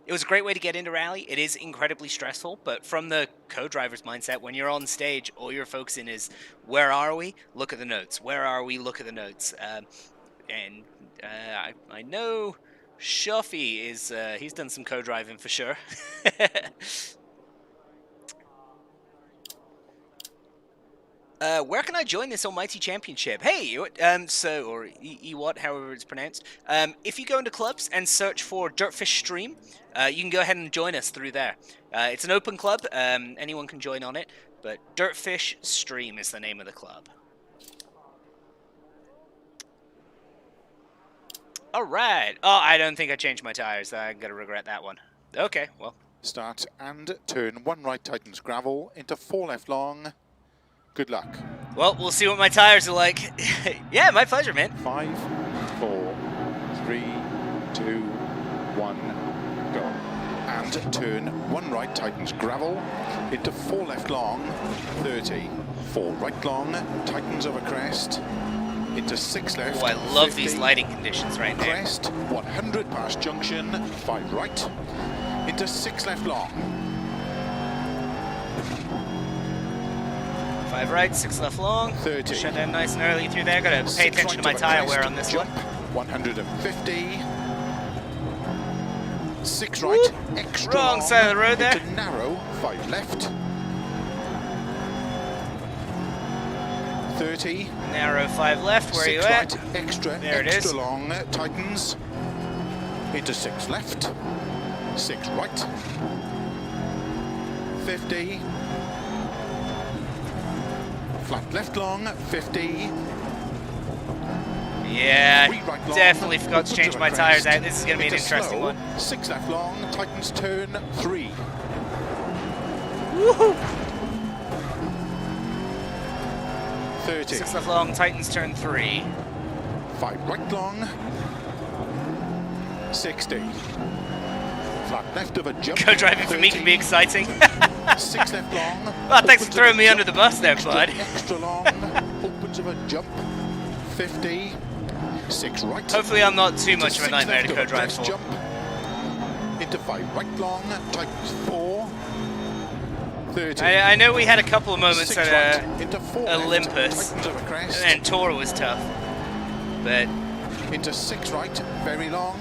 It was a great way to get into rally. It is incredibly stressful, but from the co-driver's mindset, when you're on stage, all you're focusing is, where are we? Look at the notes. Where are we? Look at the notes. I know Shuffy is, he's done some co-driving for sure. Where can I join this almighty championship? Hey, or Ewat, however it's pronounced. If you go into clubs and search for DirtFish Stream, you can go ahead and join us through there. It's an open club. Anyone can join on it, but DirtFish Stream is the name of the club. All right. Oh, I don't think I changed my tires. I'm gonna regret that one. Okay, well. Start and turn 1 right tightens gravel into 4 left long. Good luck. Well, we'll see what my tires are like. Yeah, my pleasure, man. 5, 4, 3, 2, 1, go. And turn 1 right tightens gravel into 4 left long, 30. 4 right long, tightens over crest, into 6 left. Oh, I love 50, these lighting conditions right now. Crest, 100 past junction, 5 right, into 6 left long. 5 right, 6 left long. 30. Shut down nice and early through there. Gotta pay attention to my tire wear on this jump, one. 150. 6 right, extra Wrong long, side of the road there. into narrow, 5 left. 30. Narrow 5 left, where are you at? Right, extra, there it extra is. long, tightens. Into 6 left. 6 right. 50. Flat left long, 50. Yeah, Right long, definitely forgot to opens change of a my tires crest. out. This is going to be an Into interesting slow, one. 6 left long, tightens turn 3. Woohoo! 30. 6 left long, Titans turn 3. 5 right long. 60. Flat left of a jump. Co-driving for me 30. can be exciting. 6 left long. Well, thanks for opens of throwing a me under jump, the bus there, extra, bud. Extra long. Opens of a jump. 50. 6 right. Hopefully I'm not too Into much of a 6 nightmare left to over co-drive crest for. jump. Into 5 right long, tightens 4. 30. I know we had a couple of moments 6 at right, into 4 left, Olympus, tightens over crest. and then Toro was tough, but Into 6 right, very long,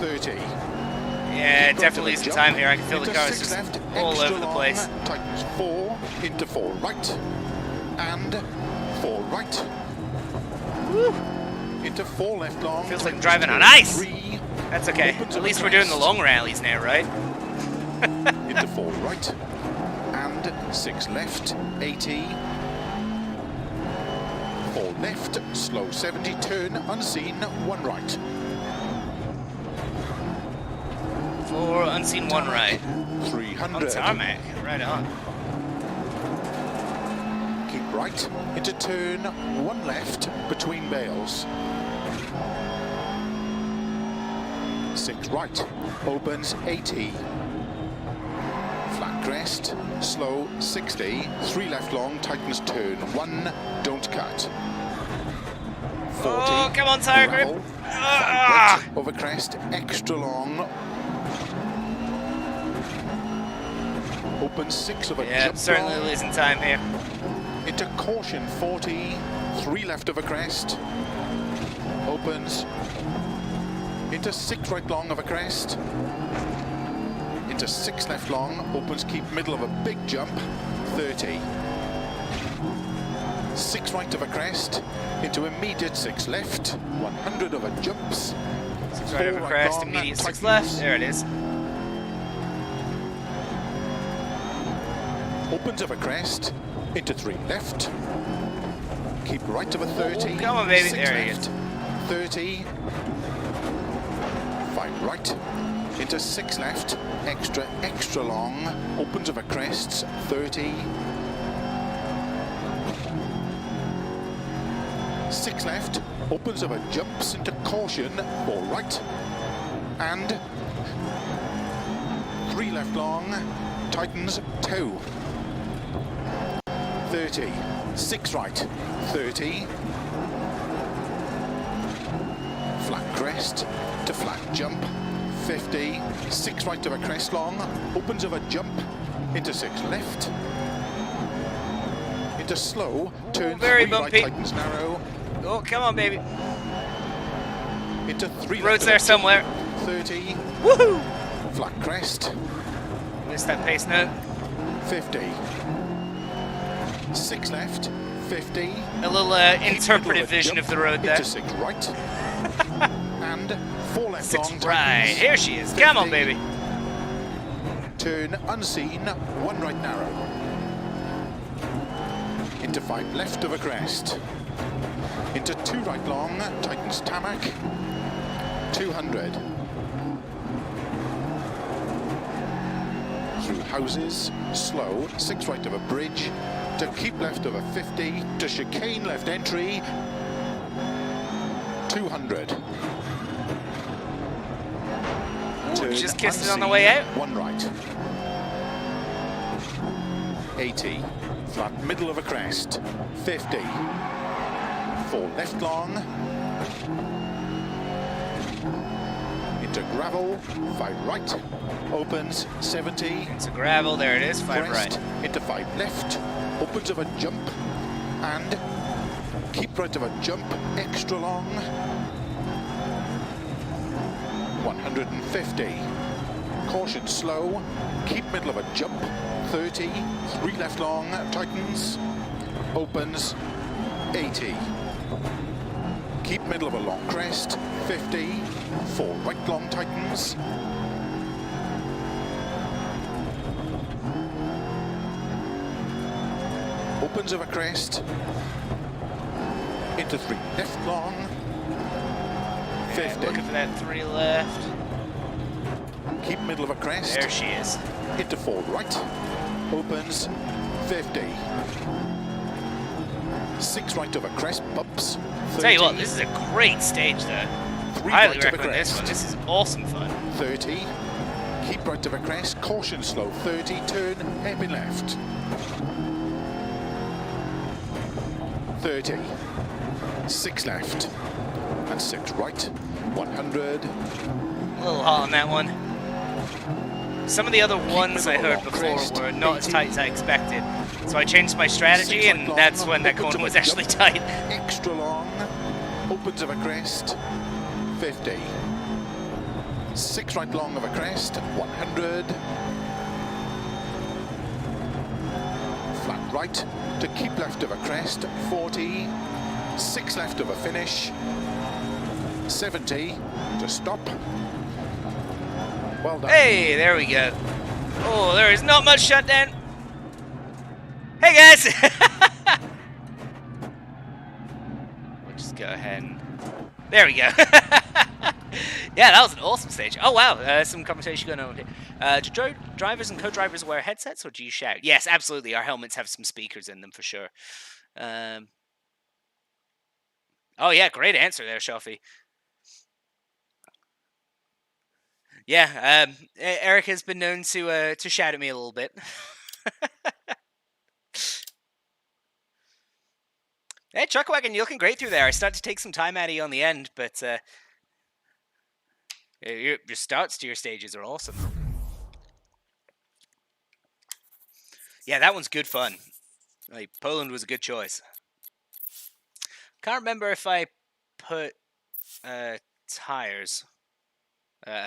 30. yeah, Keep definitely right some to the time jump. here. I can feel the Into cars 6 just left, all extra over the long, place. Tightens 4, into 4 right, and 4 right. Woo. Into 4 left long. Feels like I'm tightens driving on 2, ice. 3, That's okay. opens At over least we're doing the crest. long rallies now, right? Into 4 right, and 6 left, 80. 4 left, slow 70, turn, unseen, 1 right. 4 unseen, 1 right. 300. On tarmac, right on. Keep right, into turn, 1 left, between bales. 6 right, opens 80. Flat crest, slow 60, 3 left long, tightens turn 1, don't cut. 40. Oh, come on, tire grip. gravel, Ah! 5 right, over crest, extra long. Open 6 of a Yeah, jump certainly long. losing time here. Into caution 40, 3 left of a crest. Opens. Into 6 right long of a crest. Into 6 left long, opens, keep middle of a big jump, 30. 6 right of a crest, into immediate 6 left, 100 of a jumps. 6 right over Four crest, long, immediate 6 tightens. left. There it is. Opens of a crest, into 3 left. Keep right of a 30. Come on, baby. 6 There he left, is. 30. 5 right, into 6 left, extra long, opens of a crest, 30. 6 left, opens of a jumps into caution, 4 right, and 3 left long, tightens 2. 30, 6 right, 30. Flat crest to flat jump, 50. 6 right of a crest long, opens of a jump, into 6 left. Into slow, turn very 3 right, bumpy. tightens narrow. Oh, come on, baby. Into 3 Road's left there of a somewhere. jump, 30. Woohoo! Flat crest, Missed that pace note. 50. 6 left, 50. A little interpretive vision of the road there. Into 6 right. And 4 left 6 long, right. tightens. Here she is. Come on, 50. baby. Turn unseen, 1 right narrow. Into 5 left of a crest. Into 2 right long, tightens tarmac. 200. Through houses, slow, 6 right of a bridge. To keep left of a 50. To chicane left entry. 200. Turn just kissed it on the unseen, way out. 1 right. 80. Flat middle of a crest. 50. 4 left long. Into gravel. 5 right. Opens 70. It's a gravel. There it is. 5 Crest. right. Into 5 left. Opens of a jump. And keep right of a jump. Extra long. 150. Caution slow. Keep middle of a jump. 30. 3 left long. Tightens. Opens. 80. Keep middle of a long crest. 50. 4 right long tightens. Opens of a crest. Into 3 left long. 50. Looking for that 3 left. Keep middle of a crest. There she is. Into 4 right. Opens 50. 6 right of a crest. Bumps. 30. Tell you what, this is a great stage there. 3 Highly right of a recommend this one. crest. This is awesome fun. 30. Keep right of a crest. Caution slow. 30. Turn. Hairpin left. 30. 6 left. and 6 right, 100. A little hot on that one. Some of the other ones I heard before were not as tight as I expected. So I changed my strategy, and that's when that corner was actually tight. Extra long, opens of a crest, 50. 6 right long of a crest, 100. Flat right to keep left of a crest, 40. 6 left of a finish, 70 to stop. Well done. Hey, there we go. Oh, there is not much shutdown. Hey guys! We'll just go ahead and... There we go. Yeah, that was an awesome stage. Oh wow, some conversation going on here. Do drivers and co-drivers wear headsets, or do you shout? Yes, absolutely. Our helmets have some speakers in them for sure. Oh yeah, great answer there, Shafi. Yeah, Eric has been known to shout at me a little bit. Hey, Chuckwagon, you're looking great through there. I started to take some time out of you on the end, but your starts to your stages are awesome. Yeah, that one's good fun. Like, Poland was a good choice. Can't remember if I put tires.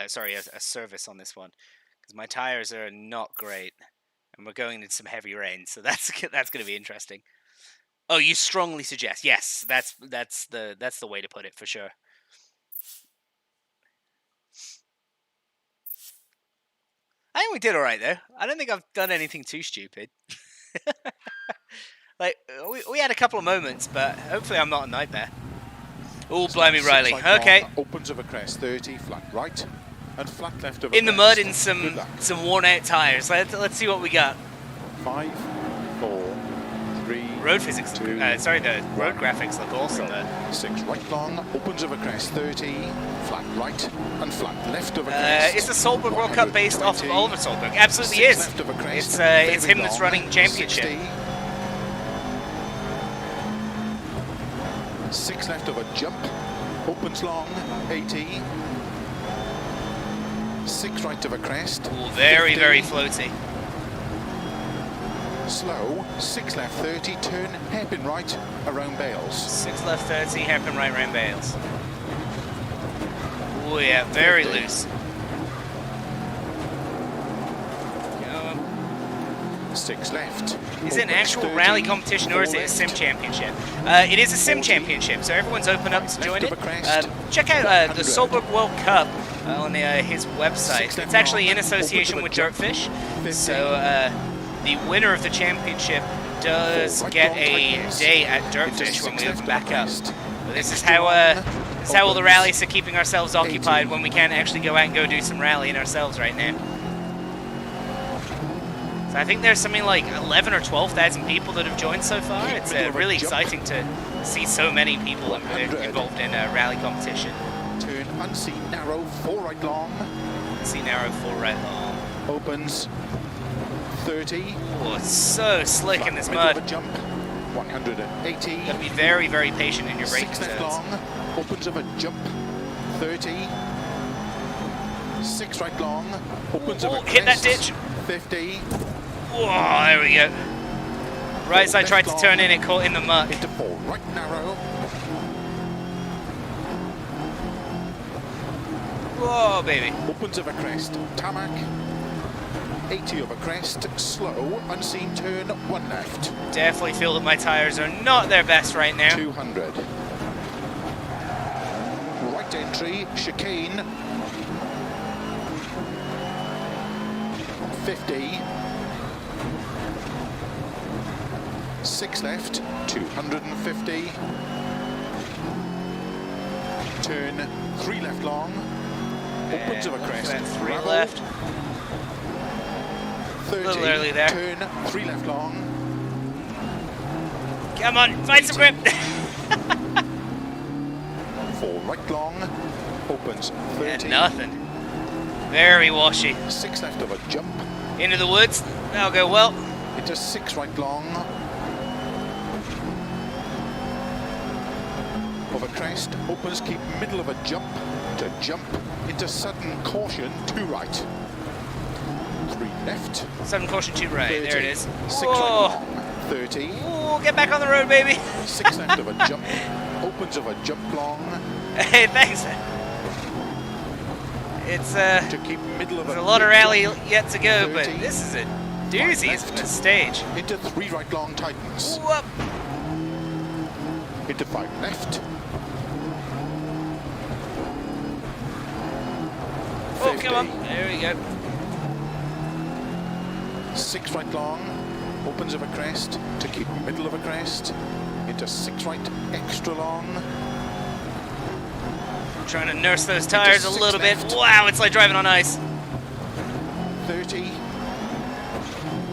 Sorry, a service on this one, because my tires are not great, and we're going into some heavy rain, so that's going to be interesting. Oh, you strongly suggest? Yes, that's the way to put it for sure. I think we did all right there. I don't think I've done anything too stupid. Like we had a couple of moments, but hopefully I'm not a nightmare. Oh, blimey, Riley. Okay. Opens of a crest, 30, flat right, and flat left of a in the crest. mud in some worn out tires. Let's see what we got. 5, 4, 3. Road physics. Sorry, the road graphics look awesome there. 6 right long, opens of a crest, 30, flat right, and flat left of a crest. Is the Solberg World Cup based off of Oliver Solberg? Absolutely is. Left of a crest, It's him very that's long, running championship. 60. 6 left of a jump, opens long, 80. 6 right of a crest. Ooh, very, 50. very floaty. Slow, 6 left 30, turn hairpin right around Bales. 6 left 30, hairpin right round Bales. Oh yeah, very 50. loose. 6 left. Is it an Opens actual 30, rally competition, or is it a 4 sim left. championship? It is a sim 40. championship, so everyone's open up to Left join of it. a crest. Check out the 100. Solberg World Cup on his website. 6 left It's actually long, in association open with to the DirtFish, 50. so the winner of the championship does 4 right get long, a tightens. day at Into DirtFish 6 when we left open of back a up. crest. But this is Extra how long, this is how all the opens. rallies are keeping ourselves occupied 80. when we can't actually go out and go do some rallying ourselves right now. So I think there's something like 11 or 12,000 people that have joined so far. It's really exciting to see so many people involved in a rally competition. Turn unseen narrow, 4 right long, See narrow 4 right long. opens 30. Oh, it's so slick in Flat this right mud. of a jump, 180. Got to be very, very patient in your braking 6 left zones. long, opens of a jump, 30. 6 right long, opens of a Oh, hit that crest, ditch. 50. Whoa, there we go. Right as I Left tried to long, turn in, it caught in the muck. Into 4 right narrow, Whoa, baby. opens of a crest, tarmac. 80 of a crest, slow, unseen turn, 1 left. Definitely feel that my tires are not their best right now. 200. Right entry, chicane. 50. 6 left, 250. Turn 3 left long. Opens of a crest. That 3 gravel, left. 30. little early there. Turn 3 left long. Come on, find some grip. 4 right long. Opens Yeah, 30. nothing. Very washy. 6 left of a jump. Into the woods. That'll go well. Into 6 right long. of a crest, opens, keep middle of a jump, to jump, into sudden caution, 2 right. 3 left. Sudden caution 2 right. 30, There it is. 6 Whoa. right long, 30. Ooh, get back on the road, baby. 6 left of a jump, opens of a jump long. Hey, thanks. It's To keep middle of there's a a lot of big rally jump, yet to go, but 30, this is a doozy, left. isn't it, stage? into 3 right long tightens. Whoop. Into 5 left. Oh, come on. There we go. 6 right long, opens of a crest, to keep middle of a crest, into 6 right extra long, Trying to nurse those tires a 6 little bit. left. Wow, it's like driving on ice. 30,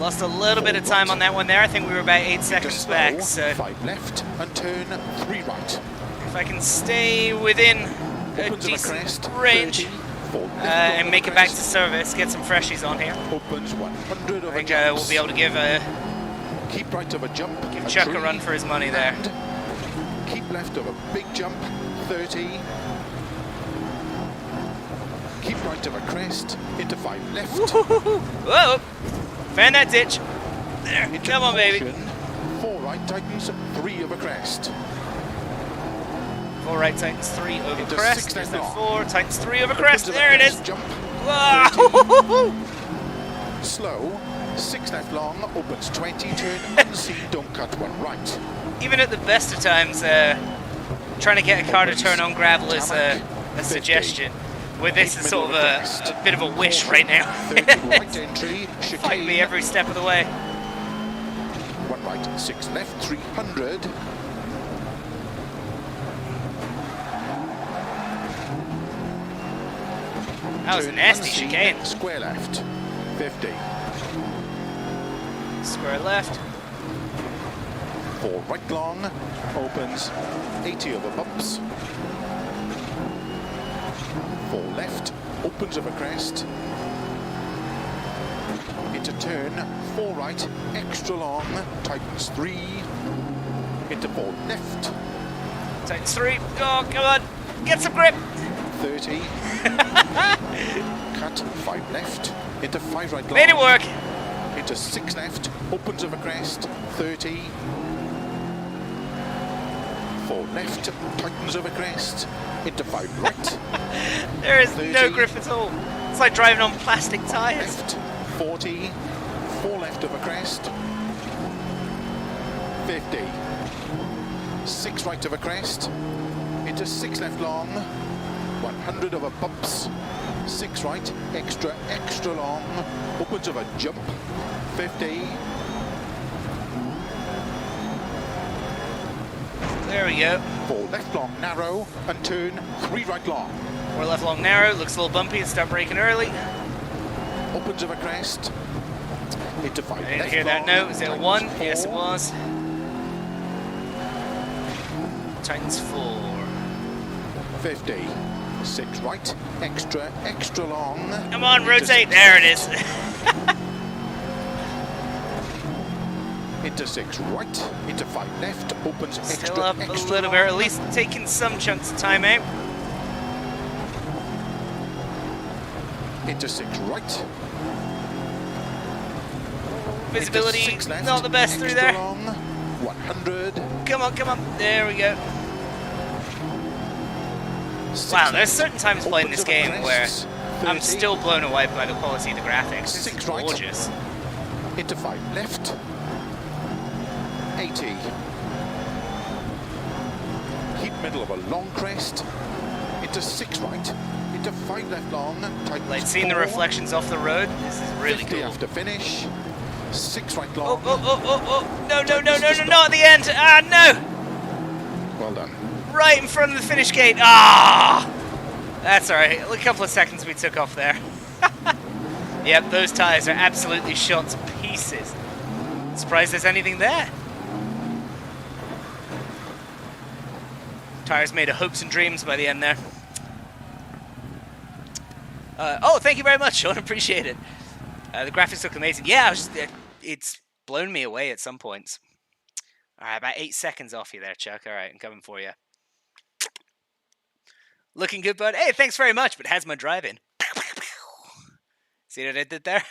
Lost a little bit of time on that one there. I think we were about 8 into seconds slow, back. So 5 left, and turn 3 right. if I can stay within a Opens of a decent crest, range 30, 4 left and of make a it back to crest, service, get some freshies on here, opens 100 of I a think jump. we'll be able to give Keep right of a jump, Chuck a tree, run for his money there. and keep left of a big jump, 30. Keep right of a crest, into 5 left. Whoa! Found that ditch. There, Into come on, baby. caution, 4 right tightens, 3 of a crest. 4 right, tightens 3 over Into crest. 6 There's left that long. 4, tightens 3 over crest. Opens of a There it is. crest, Jump, Wow! slow, 6 left long, opens 20, turn unseen, don't cut 1 right. Even at the best of times, trying to get a car to turn on gravel is a 50. suggestion. With this, Keep it's sort of middle of the crest. a bit of a wish right now. 30 right entry, Fight chicane, me every step of the way. 1 right, 6 left, 300. That was a Turn nasty unseen, chicane. Square left, 50. Square left. 4 right long, opens 80 over bumps. 4 left, opens of a crest. Into turn, 4 right, extra long, tightens 3. Into 4 left, Tightens 3. Oh, come on. Get some grip. 30. Cut, 5 left, into 5 right long. Made it work. Into 6 left, opens of a crest, 30. 4 left, tightens of a crest, into 5 right. There is 30. no grip at all. It's like driving on plastic tires. Left, 40, 4 left of a crest, 50, 6 right of a crest, into 6 left long, 100 of a bumps, 6 right, extra, extra long, opens of a jump, 50, There we go. 4 left long, narrow, and turn 3 right long, 4 left long narrow. Looks a little bumpy. Start braking early. opens of a crest, into 5 I didn't left hear that long, note. Is it a tightens 1? 4, Yes, it was. Tightens 4. 50, 6 right, extra, extra long. Come on, into rotate. 6 There it left, is. Into 6 right, into 5 left, opens extra, Still up a extra little long. bit, or at least taking some chunks of time out. Into 6 right. Visibility into 6 left, not the best through extra there. long, 100. Come on, come on. There we go. 6 Wow, left, there's certain times playing this opens of a game where crest, I'm 30, still blown away by the quality of the graphics. This is 6 right. gorgeous. Into 5 left. 80. Keep middle of a long crest. Into 6 right. Into 5 left long. Tightens Like seeing the 4, reflections off the road. This is really 50 cool. after finish. 6 right Oh, long. oh, oh, oh, oh. No, no, no, no, no, not at the end. Ah, no. Well done. Right in front of the finish gate. Ah! That's all right. A couple of seconds we took off there. Yep, those tires are absolutely shot to pieces. Surprised there's anything there. Tires made of hopes and dreams by the end there. Oh, thank you very much, Sean. Appreciate it. The graphics look amazing. Yeah, it's blown me away at some points. All right, about 8 seconds off you there, Chuck. All right, I'm coming for you. Looking good, bud. Hey, thanks very much, but how's my driving? See what I did there?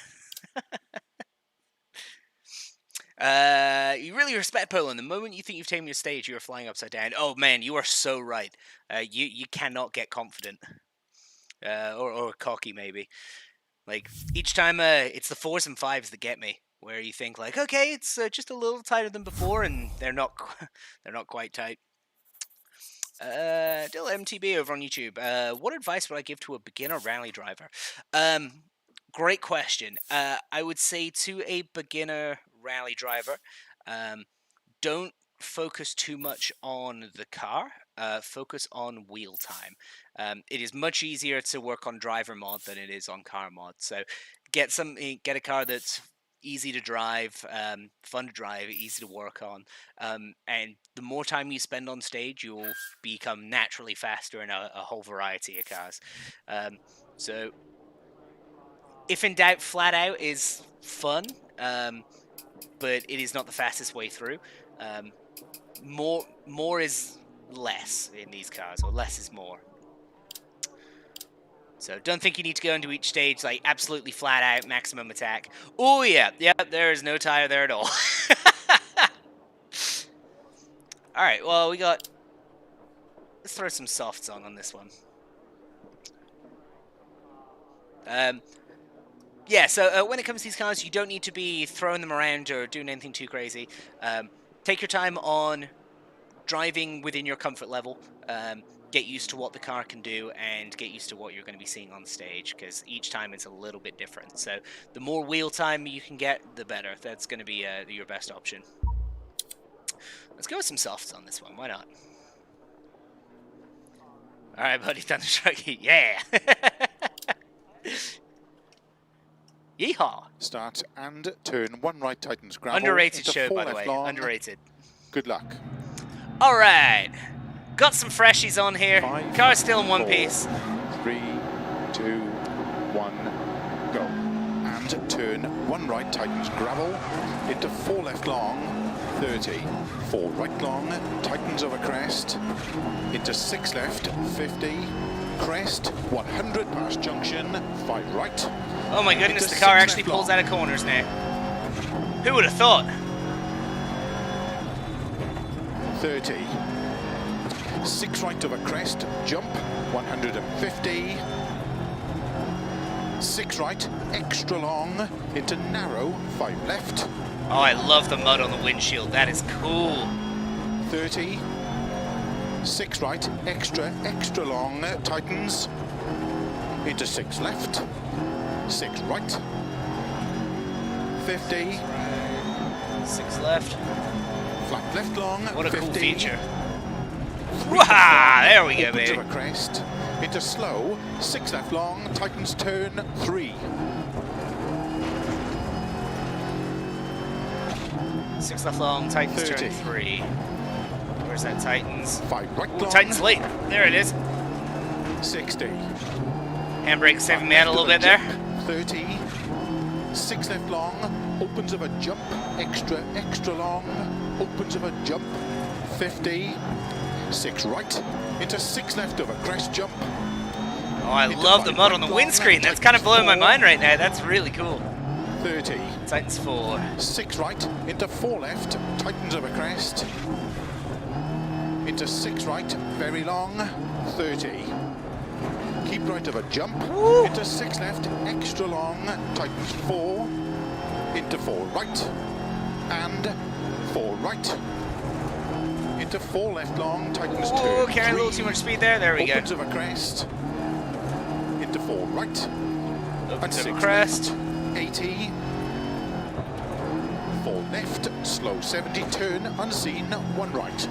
You really respect Poland. The moment you think you've taken your stage, you're flying upside down. Oh man, you are so right. You cannot get confident. Or cocky, maybe. Like, each time, it's the 4s and 5s that get me. Where you think, like, okay, it's just a little tighter than before, and they're not quite tight. Dill MTB over on YouTube. What advice would I give to a beginner rally driver? Great question. I would say to a beginner rally driver, don't focus too much on the car. Focus on wheel time. It is much easier to work on driver mod than it is on car mod. So get a car that's easy to drive, fun to drive, easy to work on, and the more time you spend on stage, you'll become naturally faster in a whole variety of cars. So if in doubt, flat out is fun, but it is not the fastest way through. More is less in these cars, or less is more. So don't think you need to go into each stage like absolutely flat out maximum attack. Oh yeah, there is no tire there at all. All right, well let's throw some softs on this one. Yeah, so when it comes to these cars, you don't need to be throwing them around or doing anything too crazy. Take your time on driving within your comfort level. Get used to what the car can do and get used to what you're going to be seeing on stage, because each time it's a little bit different. So the more wheel time you can get, the better. That's going to be your best option. Let's go with some softs on this one. Why not? All right, buddy. Thunderstruck. Yeah. Yeehaw. Start and turn 1 right, tightens gravel. Underrated show, by the way. Long. Underrated. Good luck. All right. Got some freshies on here. 5, Car's still in one 4, piece. 3, 2, 1, go. And turn 1 right, tightens gravel. Into 4 left long, 30. 4 right long, tightens over crest. Into 6 left, 50. Crest, 100 past junction, 5 right. Oh my goodness, the car actually pulls out of corners now. Who would have thought? 30. 6 right over crest, jump, 150. 6 right, extra long, into narrow, 5 left. Oh, I love the mud on the windshield. That is cool. 30. 6 right, extra long, tightens. Into 6 left. 6 right. 50. 6 left. Flat left long. What a 50. cool feature. Wow, there we go, baby. Over crest. Into slow. 6 left long, tightens turn 3. 6 left long, tightens 30. turn 3. Where's that tightens? 5 right Ooh, long. tightens late. There it is. 60. Handbrake saving me out a little bit there. 30. 6 left long, opens of a jump, extra long, opens of a jump, 50. 6 right, into 6 left of a crest jump. Oh, I love the mud on the windscreen. That's kind of blowing my mind right now. That's really cool. 30. Tightens 4. 6 right, into 4 left, tightens of a crest. Into 6 right, very long, 30. Keep right of a jump. Woo. Into 6 left, extra long, tightens 4. Into 4 right, and 4 right. Into 4 left long, tightens 2. Carrying a little too much speed there. There we go. Opens of a crest. Into 4 right. Opens and of a 6 crest. left, 80. 4 left, slow 70, turn, unseen, 1 right.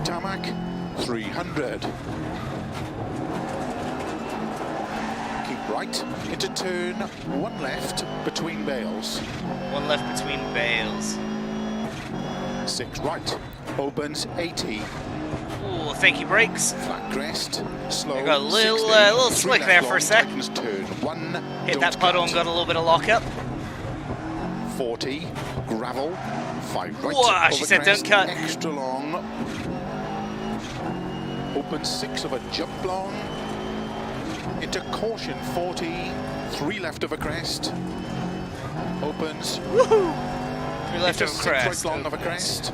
Tarmac, 300. Keep right, into turn, 1 left, between bales. 1 left between bales. 6 right, opens 80. Ooh, thank you, brakes. Flat crest, slow. I got a little 60, little 3 slick left there for long, a sec. tightens turn 1. Hit don't that puddle cut. and got a little bit of lockup. 40, gravel, 5 right. Whoa, she over said don't crest, cut. Extra long, opens 6 of a jump long, into caution 40, 3 left of a crest, opens, Woohoo! 3 left into of a 6 crest. right long of a crest,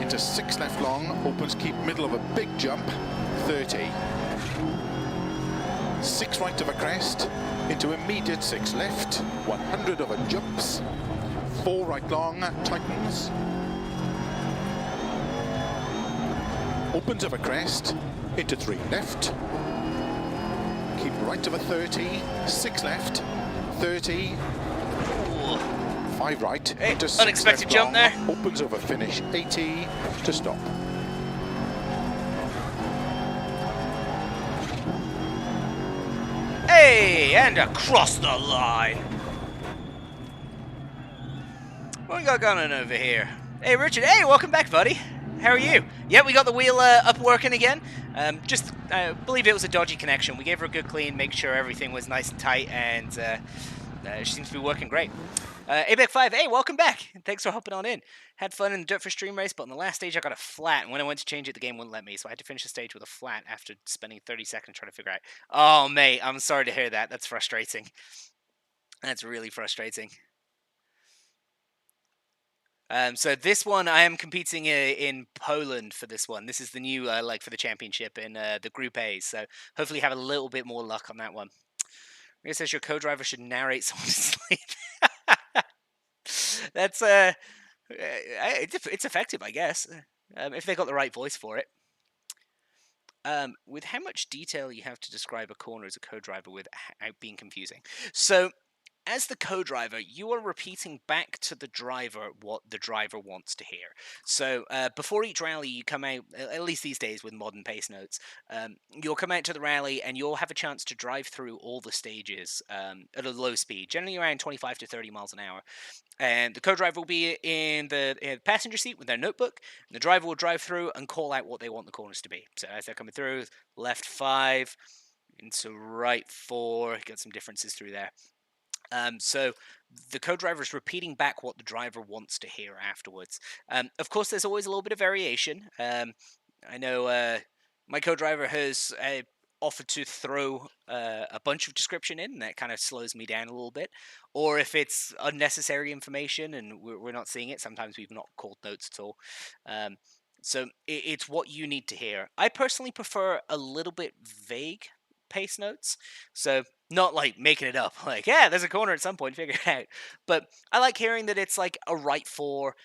into 6 left long, opens keep middle of a big jump, 30, 6 right of a crest, into immediate 6 left, 100 of a jumps, 4 right long, tightens, opens of a crest, into 3 left, keep right of a 30, 6 left, 30, 5 right, Hey, into 6 unexpected left jump long, there. opens over finish, 80, to stop. Hey, and across the line. What we got going on over here? Hey, Richard. Hey, welcome back, buddy. How are you? Yeah, we got the wheel up working again. Just, I believe it was a dodgy connection. We gave her a good clean, make sure everything was nice and tight, and she seems to be working great. ABEC5, hey, welcome back. Thanks for hopping on in. Had fun in the DirtFish stream race, but on the last stage I got a flat, and when I went to change it, the game wouldn't let me, so I had to finish the stage with a flat after spending 30 seconds trying to figure out. Oh, mate, I'm sorry to hear that. That's frustrating. That's really frustrating. So this one, I am competing in Poland for this one. This is the new, for the championship in the Group A, so hopefully have a little bit more luck on that one. It says your co-driver should narrate someone to sleep. That's it's effective, I guess, if they got the right voice for it. With how much detail you have to describe a corner as a co-driver without being confusing. So, as the co-driver, you are repeating back to the driver what the driver wants to hear. So, before each rally, you come out, at least these days with modern pace notes, you'll come out to the rally and you'll have a chance to drive through all the stages at a low speed, generally around 25 to 30 miles an hour. And the co-driver will be in the passenger seat with their notebook, and the driver will drive through and call out what they want the corners to be. So, as they're coming through, left 5, into right 4, got some differences through there. So the co-driver is repeating back what the driver wants to hear afterwards. Of course, there's always a little bit of variation. I know my co-driver has offered to throw a bunch of description in, and that kind of slows me down a little bit. Or if it's unnecessary information and we're not seeing it, sometimes we've not called notes at all. So it's what you need to hear. I personally prefer a little bit vague pace notes. So not like making it up, like, yeah, there's a corner at some point, figure it out. But I like hearing that it's like a right 4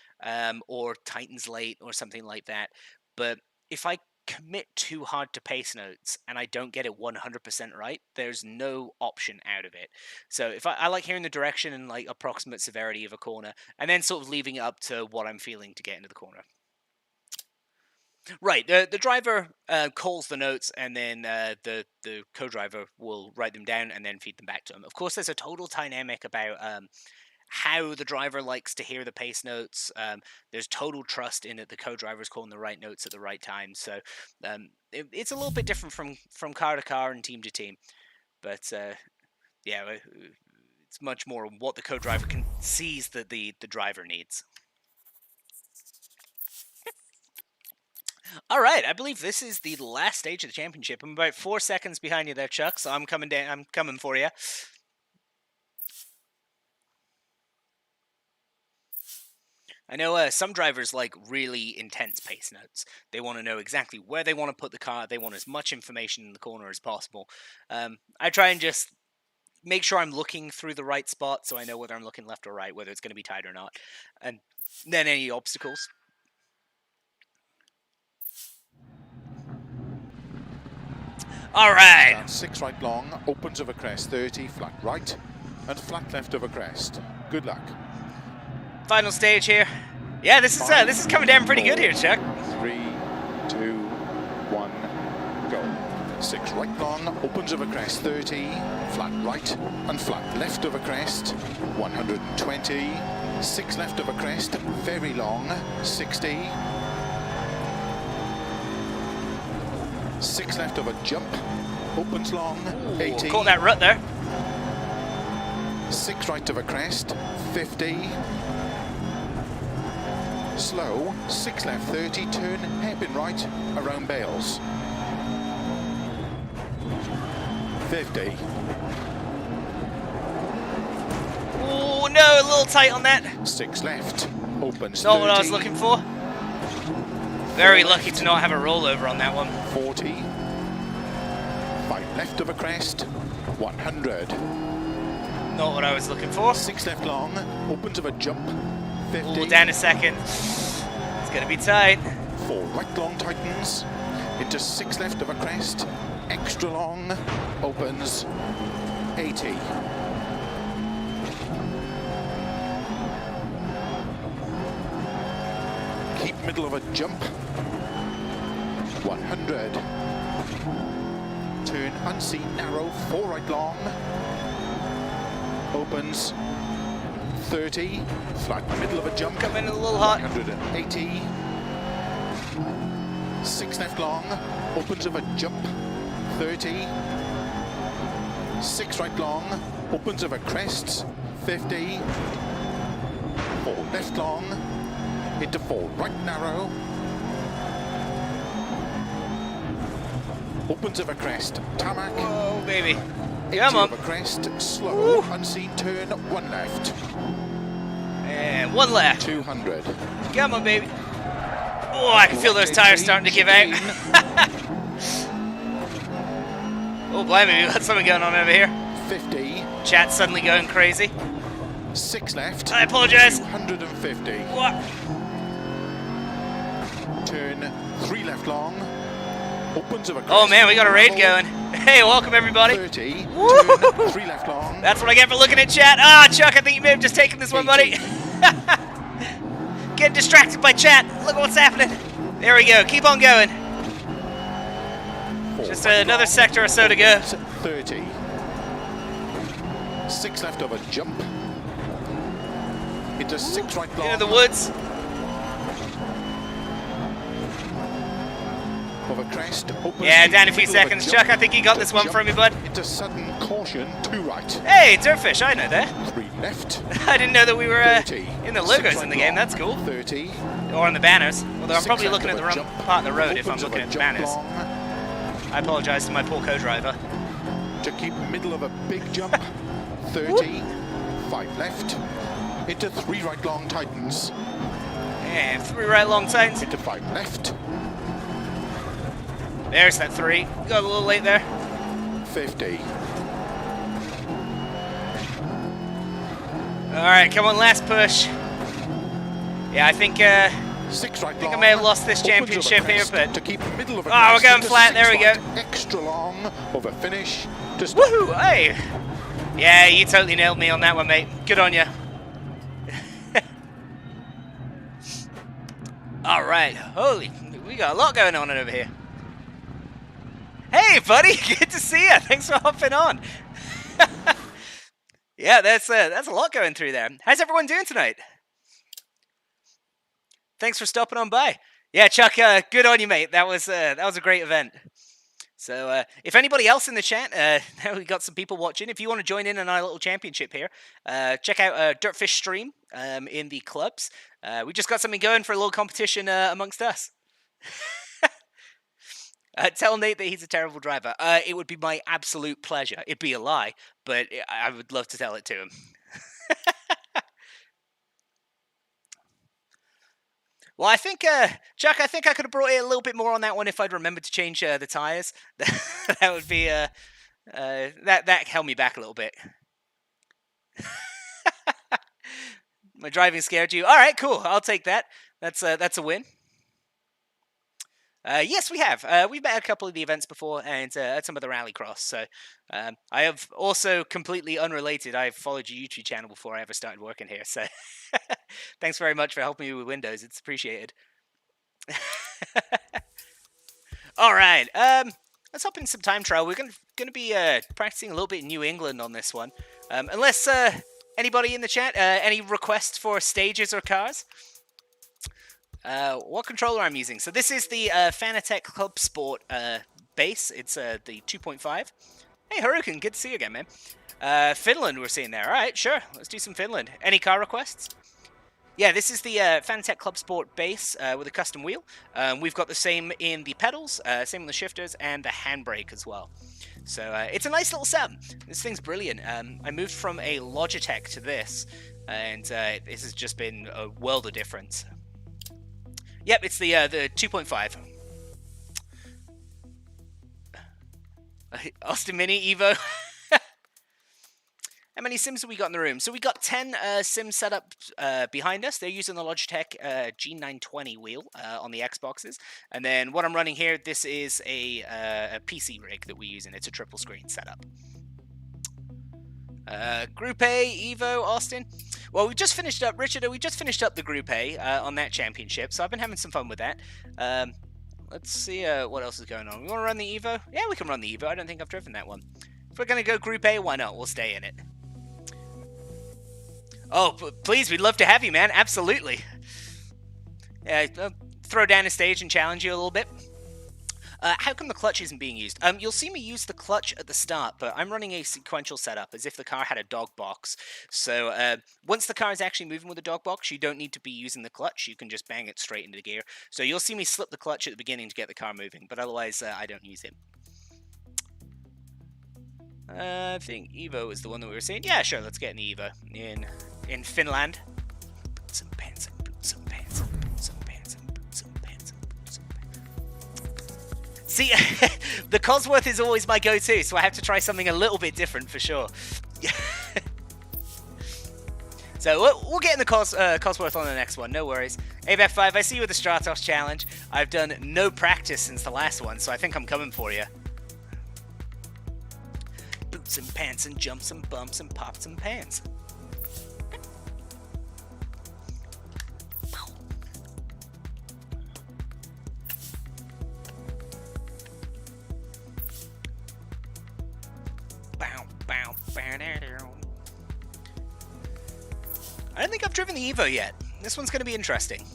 or tightens late or something like that. But if I commit too hard to pace notes and I don't get it 100% right, there's no option out of it. So if I like hearing the direction and like approximate severity of a corner, and then sort of leaving it up to what I'm feeling to get into the corner. Right, the driver calls the notes, and then the co-driver will write them down and then feed them back to him. Of course, there's a total dynamic about how the driver likes to hear the pace notes. There's total trust in it. The co-driver's calling the right notes at the right time. So it's a little bit different from car to car and team to team. But yeah, it's much more what the co-driver sees that the driver needs. All right, I believe this is the last stage of the championship. I'm about 4 seconds behind you there, Chuck, so I'm coming down. I'm coming for you. I know some drivers like really intense pace notes. They want to know exactly where they want to put the car. They want as much information in the corner as possible. I try and just make sure I'm looking through the right spot so I know whether I'm looking left or right, whether it's going to be tight or not. And then any obstacles. All right. Down 6 right long, opens over crest, 30, flat right, and flat left over crest. Good luck. Final stage here. Yeah, this is coming down pretty good here, Chuck. 3, 2, 1, go. 6 right long, opens over crest, 30, flat right, and flat left over crest, 120, 6 left over crest, very long, 60, 6 left of a jump, opens long, 80. Caught that rut there. 6 right of a crest, 50. slow, 6 left 30, turn hairpin right around Bales. 50. Oh no, a little tight on that. 6 left, opens Not what I was 30, looking for. Very lucky to not have a rollover on that one. 40. 5 left of a crest, 100. Not what I was looking for. 6 left long, opens of a jump, 50. Ooh, down a second. It's gonna be tight. 4 right long tightens, into 6 left of a crest, extra long, opens, 80. Keep middle of a jump, 100. Turn unseen narrow, 4 right long, opens, 30. Flat middle of a jump, Come in a little hot. 180. 6 left long, opens of a jump, 30. 6 right long, opens of a crest, 50. 4 left long, into 4 right narrow, opens of a crest, tarmac. Oh, baby. 80 Come on. of a crest, slow, unseen turn, 1 left, And 1 left. 200. Come on, baby. Oh, I can feel those tires starting to give out. Oh, blimey, we got something going on over here. 50. Chat's suddenly going crazy. 6 left. I apologize. 250. What? Turn 3 left long. Opens of a crest. Oh man, we got a raid going. Hey, welcome everybody. 30. Woo! Turn 3 left long. That's what I get for looking at chat. Ah, Chuck, I think you may have just taken this one, buddy. Getting distracted by chat. Look at what's happening. There we go. Keep on going. 4 Just right another long. sector or so to go. 30. 6 left of a jump. Into 6 right long. Into the woods. Of a crest. Opens Yeah, the down a few middle of seconds. jump. Chuck, I think you got Into this one jump. from me, bud. Into sudden caution. 2 right. Hey, DirtFish, I know that. 3 left. I didn't know that we were 30. in the 6 logos right in the game. long. That's cool. 30. Or on the banners. Although I'm 6 probably left looking at of the a wrong jump. part of the road if I'm Opens of looking a at the jump banners. long. I apologize to my poor co-driver. To keep middle of a big jump, 30, 5 left, into 3 right long tightens, And 3 right long titans. into 5 left, There's that 3. Got a little late there. 50, Alright, come on, last push. Yeah, I think 6 right I long. may have lost this opens of a championship here, crest but... to keep middle of a Oh, we're crest going into flat, 6 there we go. right, extra long, over finish, to stop. Woohoo! Hey! Yeah, you totally nailed me on that one, mate. Good on you. Alright, holy, we got a lot going on over here. Hey, buddy, good to see you. Thanks for hopping on. Yeah, that's a lot going through there. How's everyone doing tonight? Thanks for stopping on by. Yeah, Chuck, good on you, mate. That was a great event. So, if anybody else in the chat, we got some people watching. If you want to join in on our little championship here, check out DirtFish stream in the clubs. We just got something going for a little competition amongst us. Tell Nate that he's a terrible driver. It would be my absolute pleasure. It'd be a lie, but I would love to tell it to him. Well, I think, Chuck, I think I could have brought it a little bit more on that one if I'd remembered to change the tyres. That would be, that held me back a little bit. My driving scared you. All right, cool. I'll take that. That's a win. Yes, we have. We've met at a couple of the events before and at some of the rallycross. So I have also completely unrelated. I've followed your YouTube channel before I ever started working here. So thanks very much for helping me with Windows. It's appreciated. All right. Let's hop in some time trial. We're going to be practicing a little bit in New England on this one. Unless anybody in the chat, any requests for stages or cars? What controller I'm using. So this is the Fanatec Club Sport base. It's the 2.5. Hey, Harukin, good to see you again, man. Finland we're seeing there. All right, sure. Let's do some Finland. Any car requests? Yeah, this is the Fanatec Club Sport base with a custom wheel. We've got the same in the pedals, same on the shifters, and the handbrake as well. So it's a nice little setup. This thing's brilliant. I moved from a Logitech to this, and this has just been a world of difference. Yep, it's the 2.5. Austin Mini Evo. How many sims have we got in the room? So we got 10 sims set up behind us. They're using the Logitech G920 wheel on the Xboxes. And then what I'm running here, this is a PC rig that we're using. It's a triple screen setup. Group A, Evo, Austin. Well, we just finished up, Richard, we just finished up the Group A on that championship. So I've been having some fun with that. Let's see what else is going on. We want to run the Evo? Yeah, we can run the Evo. I don't think I've driven that one. If we're going to go Group A, why not? We'll stay in it. Oh, please, we'd love to have you, man. Absolutely. Yeah, I'll throw down a stage and challenge you a little bit. How come the clutch isn't being used? You'll see me use the clutch at the start, but I'm running a sequential setup as if the car had a dog box. So once the car is actually moving with a dog box, you don't need to be using the clutch. You can just bang it straight into gear. So you'll see me slip the clutch at the beginning to get the car moving, but otherwise I don't use it. I think Evo is the one that we were saying. Yeah, sure, let's get an Evo in Finland. Boots and pants and boots and pants and boots and pants and boots and pants and boots and pants. See, the Cosworth is always my go-to, so I have to try something a little bit different for sure. So we'll get in the Cosworth on the next one, no worries. ABF5, I see you with the Stratos challenge. I've done no practice since the last one, so I think I'm coming for you. Boots and pants and jumps and bumps and pops and pants. I don't think I've driven the Evo yet. This one's going to be interesting.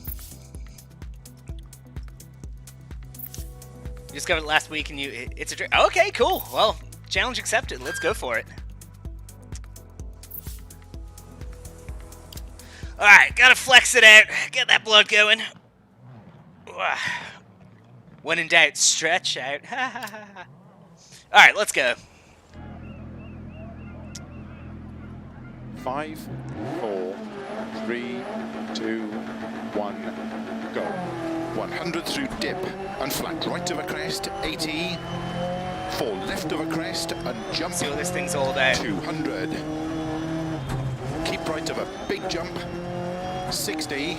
You just got it last week and it's a okay, cool. Well, challenge accepted. Let's go for it. Alright, gotta flex it out. Get that blood going. When in doubt, stretch out. Alright, let's go. 5, 4, 3, 2, 1, go. 100 through dip and flat right of a crest, 80. 4 left of a crest and jump. See what this thing's all about. 200. Keep right of a big jump, 60.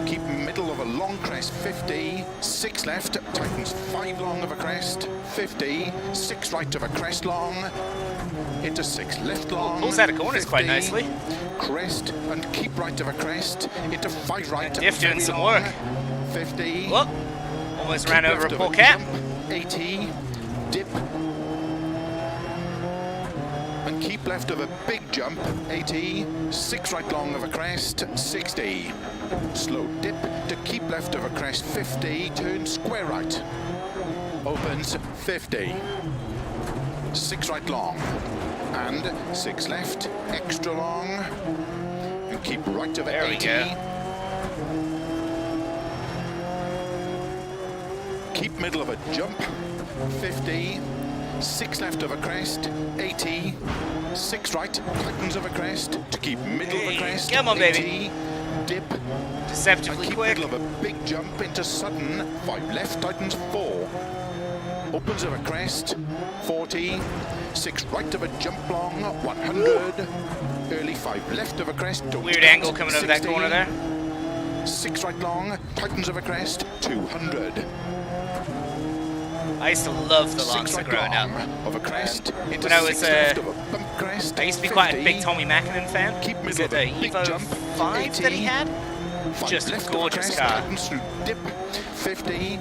Keep middle of a long crest, 50. 6 left, tightens 5 long of a crest, 50. 6 right of a crest long, into 6 left long. Pulls out of corners 50. quite nicely. Crest and keep right of a crest, into 5 right. Diff doing some work. 50. Whoop. Almost ran over a poor cat. 80. Dip. And keep left of a big jump, 80. 6 right long of a crest, 60. Slow dip to keep left of a crest, 50. Turn square right. Opens, 50. 6 right long. And 6 left, extra long. And keep right of 80. There we go. Keep middle of a jump, 50. 6 left of a crest, 80. 6 right, tightens of a crest to keep middle of a crest. Come on, 80, baby. Dip. Deceptively Keep quick. middle of a big jump into sudden. 5 left, tightens 4. Opens of a crest, 40. 6 right of a jump long, 100. Early 5 left of a crest. Weird angle coming over that 60. corner there. 6 right long, tightens of a crest, 200. I used to love the 6 Lancer right growing up. long of a crest, into When I was 6 left of a bump crest, I used to be quite a 50. big Tommy Mackinnon fan. Keep Was middle it of the a big Evo jump, 5 that he 80. had? 5 Just a left of gorgeous crest, car. tightens through dip, 50.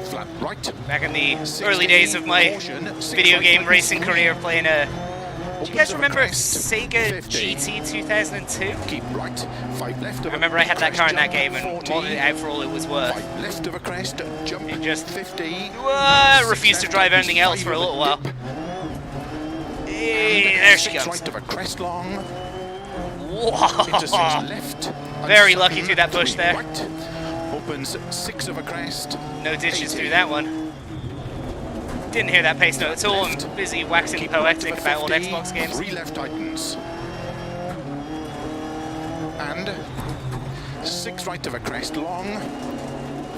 Flat right. Back in the 60, early days of my caution, 6 video right, game tightens racing 3. career playing a... Do you guys Opens of a remember crest, Sega 50. GT 2002? Keep right. 5 left of I remember I had that car in that game and 40. modded it out for all it was worth. 5 left of a crest, jump, It just 50. refused to drive anything else for a little while. Hey, there she 6 goes. right of a crest long. Whoa! Into 6 left. Very lucky through that bush there. Right. Opens 6 over crest. No ditches through that one. Didn't hear that pace note at all. I'm busy waxing poetic about old Xbox games. 3 left tightens. And 6 right of a crest long.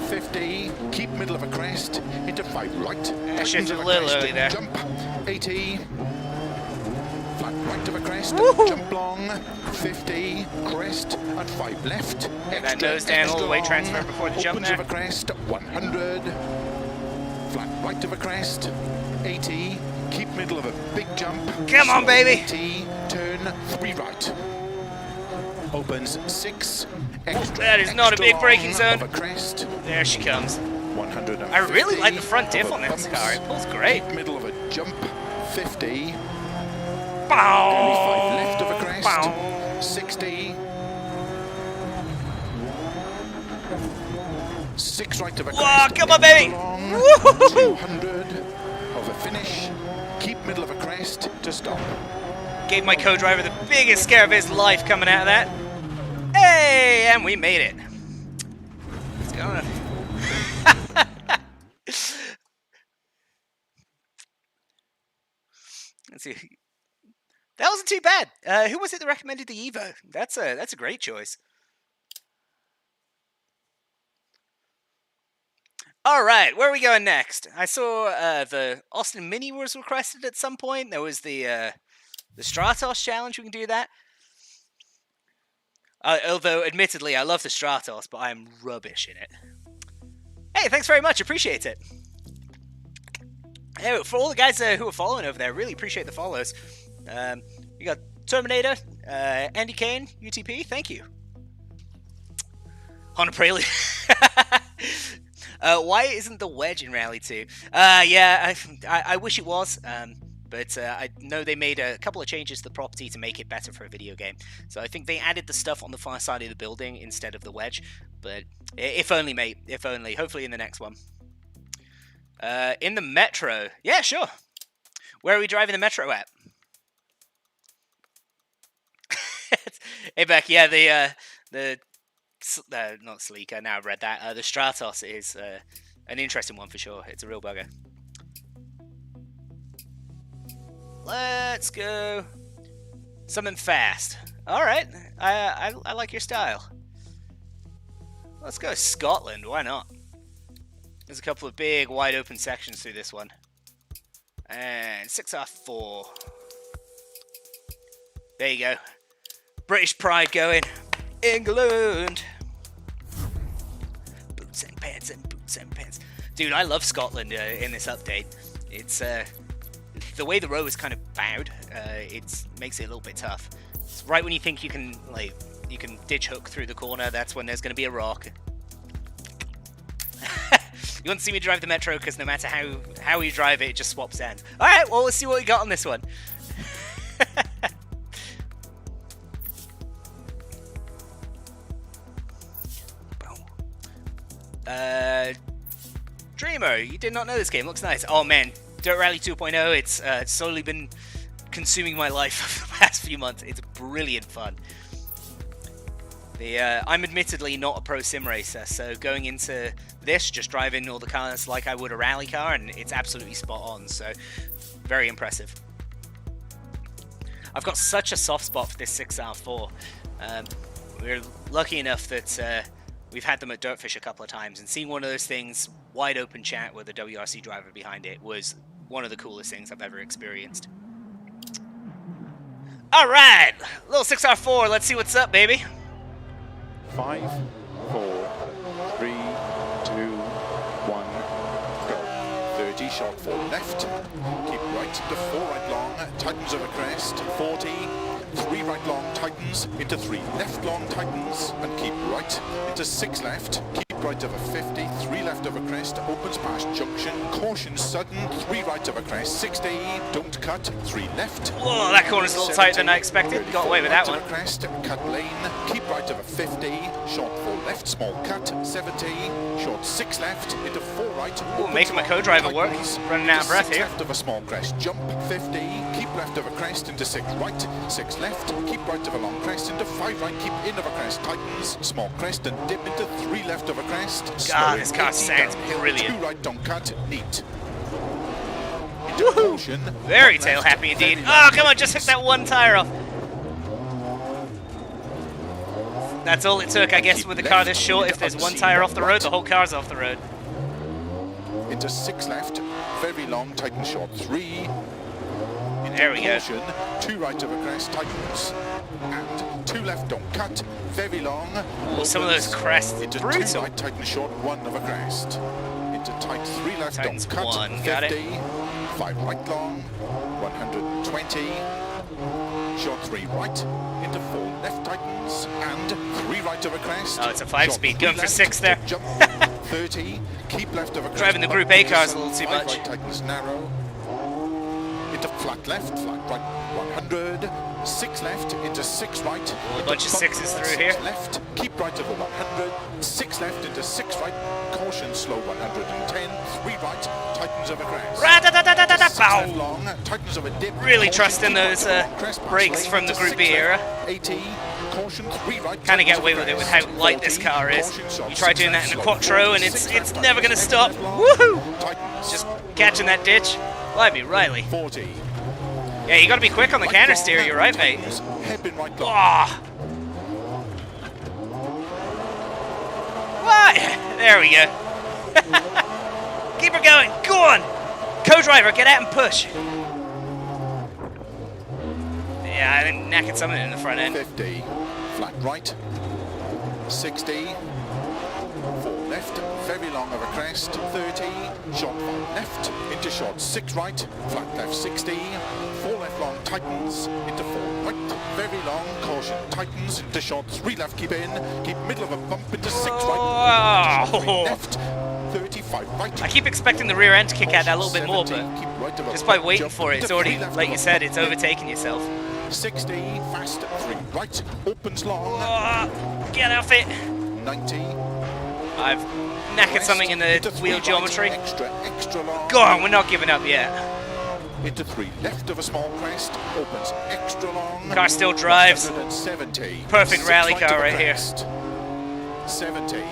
50, keep middle of a crest, into 5 right. Shifted a little early there. Jump, 80. Flat right of a crest, jump long, 50, crest, and 5 left. That nose down all the way transfer before the jump there. Opens of a crest, 100. Flat right of a crest, 80. Keep middle of a big jump. Come on, baby. 80, turn 3 right. Opens 6. Extra, that is not a big braking zone. Of a crest. There she comes. 150. I really like the front diff on this car. It pulls great. Keep middle of a jump. 50. Bow. Only 5 left of a crest. Bow. 60. 6 right of a crest. Whoa, come on, baby. 200 of a finish. Keep middle of a crest to stop. Gave my co-driver the biggest scare of his life coming out of that. Hey, and we made it. What's going on? Let's see. That wasn't too bad. Who was it that recommended the Evo? That's a great choice. All right, where are we going next? I saw the Austin Mini was requested at some point. There was the Stratos challenge. We can do that. Although, admittedly, I love the Stratos, but I am rubbish in it. Hey, thanks very much. Appreciate it. Hey, for all the guys who are following over there, really appreciate the follows. We got Terminator, Andy Kane, UTP. Thank you. Honda Prelude. Why isn't the wedge in Rally 2? Yeah, I wish it was. But I know they made a couple of changes to the property to make it better for a video game. So I think they added the stuff on the far side of the building instead of the wedge. But if only, mate. If only. Hopefully in the next one. In the Metro. Yeah, sure. Where are we driving the Metro at? Hey, Beck. Yeah, the not Sleeker. Now I've read that. The Stratos is an interesting one for sure. It's a real bugger. Let's go something fast. All right, I like your style. Let's go Scotland. Why not? There's a couple of big, wide open sections through this one, and 6R4. There you go. British pride going. England. Boots and pants and boots and pants. Dude, I love Scotland in this update. It's the way the road is kind of bowed, it makes it a little bit tough. It's right when you think you can ditch hook through the corner, that's when there's going to be a rock. You want to see me drive the Metro because no matter how you drive it, it just swaps hands. All right, well, let's see what we got on this one. Dreamer, you did not know this game. Looks nice. Oh man. Dirt Rally 2.0, it's slowly been consuming my life for the past few months. It's brilliant fun. I'm admittedly not a pro sim racer, so going into this, just driving all the cars like I would a rally car, and it's absolutely spot on, so very impressive. I've got such a soft spot for this 6R4. We're lucky enough that we've had them at DirtFish a couple of times, and seeing one of those things, wide open chat with a WRC driver behind it, was one of the coolest things I've ever experienced. All right, little 6R4. Let's see what's up, baby. 5, 4, 3, 2, 1, go. 30, short 4 left. Keep right to 4 right long. Tightens over crest. 40. 3 right long tightens into 3 left long tightens and keep right into 6 left. Keep right over 50. 3 left over crest. Opens past junction. Caution sudden. 3 right over crest. 60. Don't cut. 3 left. Whoa, that corner's a little tighter than I expected. Got away with that one. Crest. Cut lane. Keep right right of a 50, short 4 left, small cut, 70, short 6 left, into 4 right. Ooh, making my co-driver work. Running out of breath here. Left of a small crest, jump, 50, keep left of a crest, into 6 right, 6 left, keep right of a long crest, into 5 right, keep in of a crest, tightens, small crest, and dip into 3 left of a crest. God, this car sounds brilliant. 2 right, don't cut, neat. Woohoo! Very tail happy indeed. Oh, come on, just hit that one tire off. That's all it took, I guess, with the car this short. If there's one tire off the road, the whole car's off the road. Into 6 left, very long, tighten short 3. There we go. 2 right of a crest, tightens. And 2 left, don't cut, very long. Ooh, some of those crests, into brutal. 2 right, tighten short 1 of a crest. Into tight 3 left, Tightens don't cut, 1, 50. got it. 5 right long, 120. Short 3 right, into 4 left tightens, and 3 right of a crest. Oh, it's a 5-speed, Short going 3 for left, 6 there. Jump, 30, keep left of a crest. Driving the Group A cars a little too 5 much. right tightens narrow, into flat left, flat right, 100, 6 left, into 6 right. A bunch of 6s through here. 6 left, keep right over 100, 6 left into 6 right, caution slow 110, 3 right, tightens of a crest. Ra-da-da-da-da-da-da, 6 bow. left long, tightens of a dip. Really caution, trusting keep right those over long crest, brakes lane from the into Group 6 B era. left, 80, caution 3 right. Kind of get tightens away of a with it with crest, how light this 40, car is. caution short, You try 6 doing that left, in a slow, quattro and 6 it's left, never going to tightens stop. left long, Woohoo! tightens, Just catching that ditch. Blimey, Riley. 40. Yeah, you got to be quick on the counter steer, you're right, mate. Hairpin right long. Ah. What? There we go. Keep her going. Go on. Co-driver, get out and push. Yeah, I think knackered something in the front end. 50, flat right, 60, 4 left, very long of a crest, 30, short 5 left, into short 6 right, flat left 60, 4 left long tightens, into 4 right, very long, caution tightens, into short 3 left, keep in, keep middle of a bump, into 6 right, short 3 Oh. left, 35 right. I keep expecting the rear end to kick out that little bit more, but 70, keep right of a just by bump, waiting jump, for it, it's into already, 3 left like of you a said, bump, it's overtaking yourself. 60, fast, 3 right, opens long, Oh, get off it. 90. I've knackered something in the Into 3 wheel right, geometry. Extra long. Go on, we're not giving up yet. Into 3 left of a small crest, opens extra long. Car still drives. 170. Perfect 6 rally right car of a right here. crest. 70.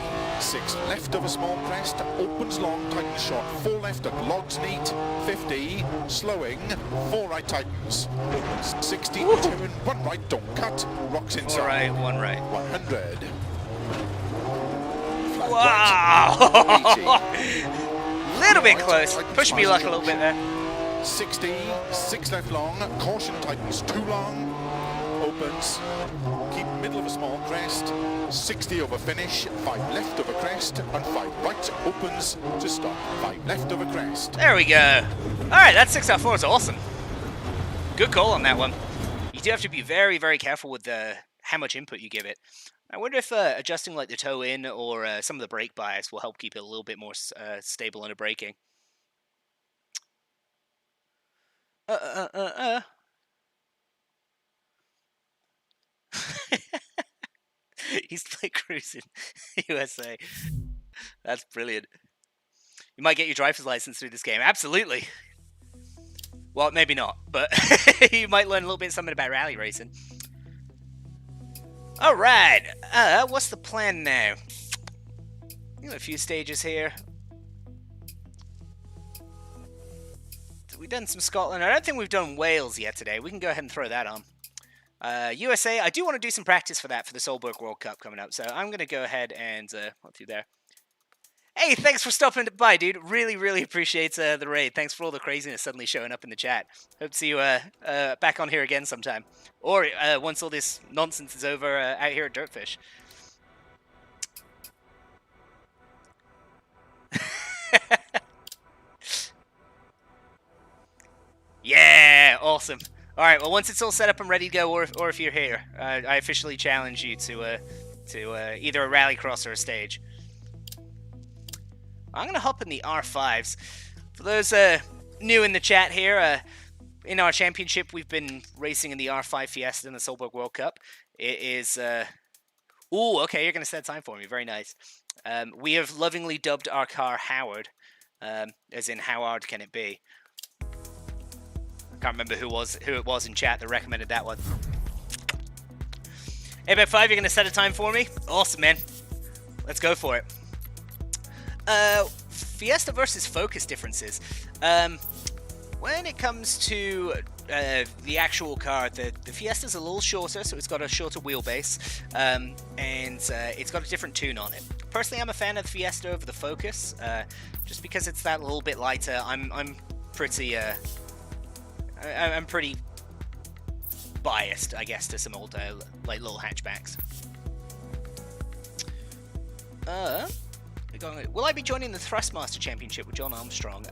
6 left of a small crest, opens long, tightens short. 4 left at logs neat. 50. Slowing. 4 right tightens. Opens 60. Turn 1 right, don't cut. Rocks inside. All right, 1 right. 100. Flat Wow! right, 80. Little bit Right, close. tightens Push me my luck a little bit there. 60, 6 left long, caution tightens 2 long, opens, keep middle of a small crest, 60 over finish, 5 left of a crest, and 5 right, opens to stop, 5 left of a crest. There we go. All right, that 6 out of 4 is awesome. Good call on that one. You do have to be very, very careful with how much input you give it. I wonder if adjusting like the toe in or some of the brake bias will help keep it a little bit more stable under braking. He's like cruising USA. That's brilliant. You might get your driver's license through this game. Absolutely. Well, maybe not, but you might learn a little bit something about rally racing. All right. What's the plan now? A few stages here. We've done some Scotland. I don't think we've done Wales yet today. We can go ahead and throw that on. USA, I do want to do some practice for that for the Solberg World Cup coming up. So I'm going to go ahead and what through there. Hey, thanks for stopping by, dude. Really, really appreciate the raid. Thanks for all the craziness suddenly showing up in the chat. Hope to see you back on here again sometime. Or once all this nonsense is over out here at DirtFish. Yeah, awesome. All right, well, once it's all set up and ready to go, or if you're here, I officially challenge you to either a rallycross or a stage. I'm going to hop in the R5s. For those new in the chat here, in our championship, we've been racing in the R5 Fiesta in the Solberg World Cup. It is Ooh, okay, you're going to set time for me. Very nice. We have lovingly dubbed our car Howard, as in how hard can it be? I can't remember who it was in chat that recommended that one. Hey, 5, you're going to set a time for me? Awesome, man. Let's go for it. Fiesta versus Focus differences. When it comes to the actual car, the Fiesta's a little shorter, so it's got a shorter wheelbase, and it's got a different tune on it. Personally, I'm a fan of the Fiesta over the Focus, just because it's that little bit lighter. I'm pretty biased, I guess, to some old like little hatchbacks. Will I be joining the Thrustmaster Championship with John Armstrong?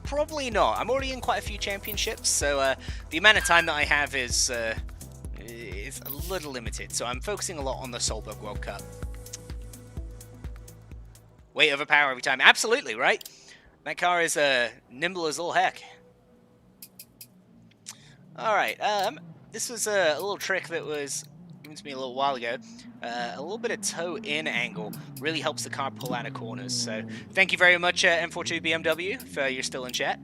Probably not. I'm already in quite a few championships, so the amount of time that I have is a little limited. So I'm focusing a lot on the Solberg World Cup. Weight over power every time. Absolutely, right? That car is nimble as all heck. Alright, this was a little trick that was given to me a little while ago. A little bit of toe-in angle really helps the car pull out of corners. So thank you very much, M42 BMW, if you're still in chat.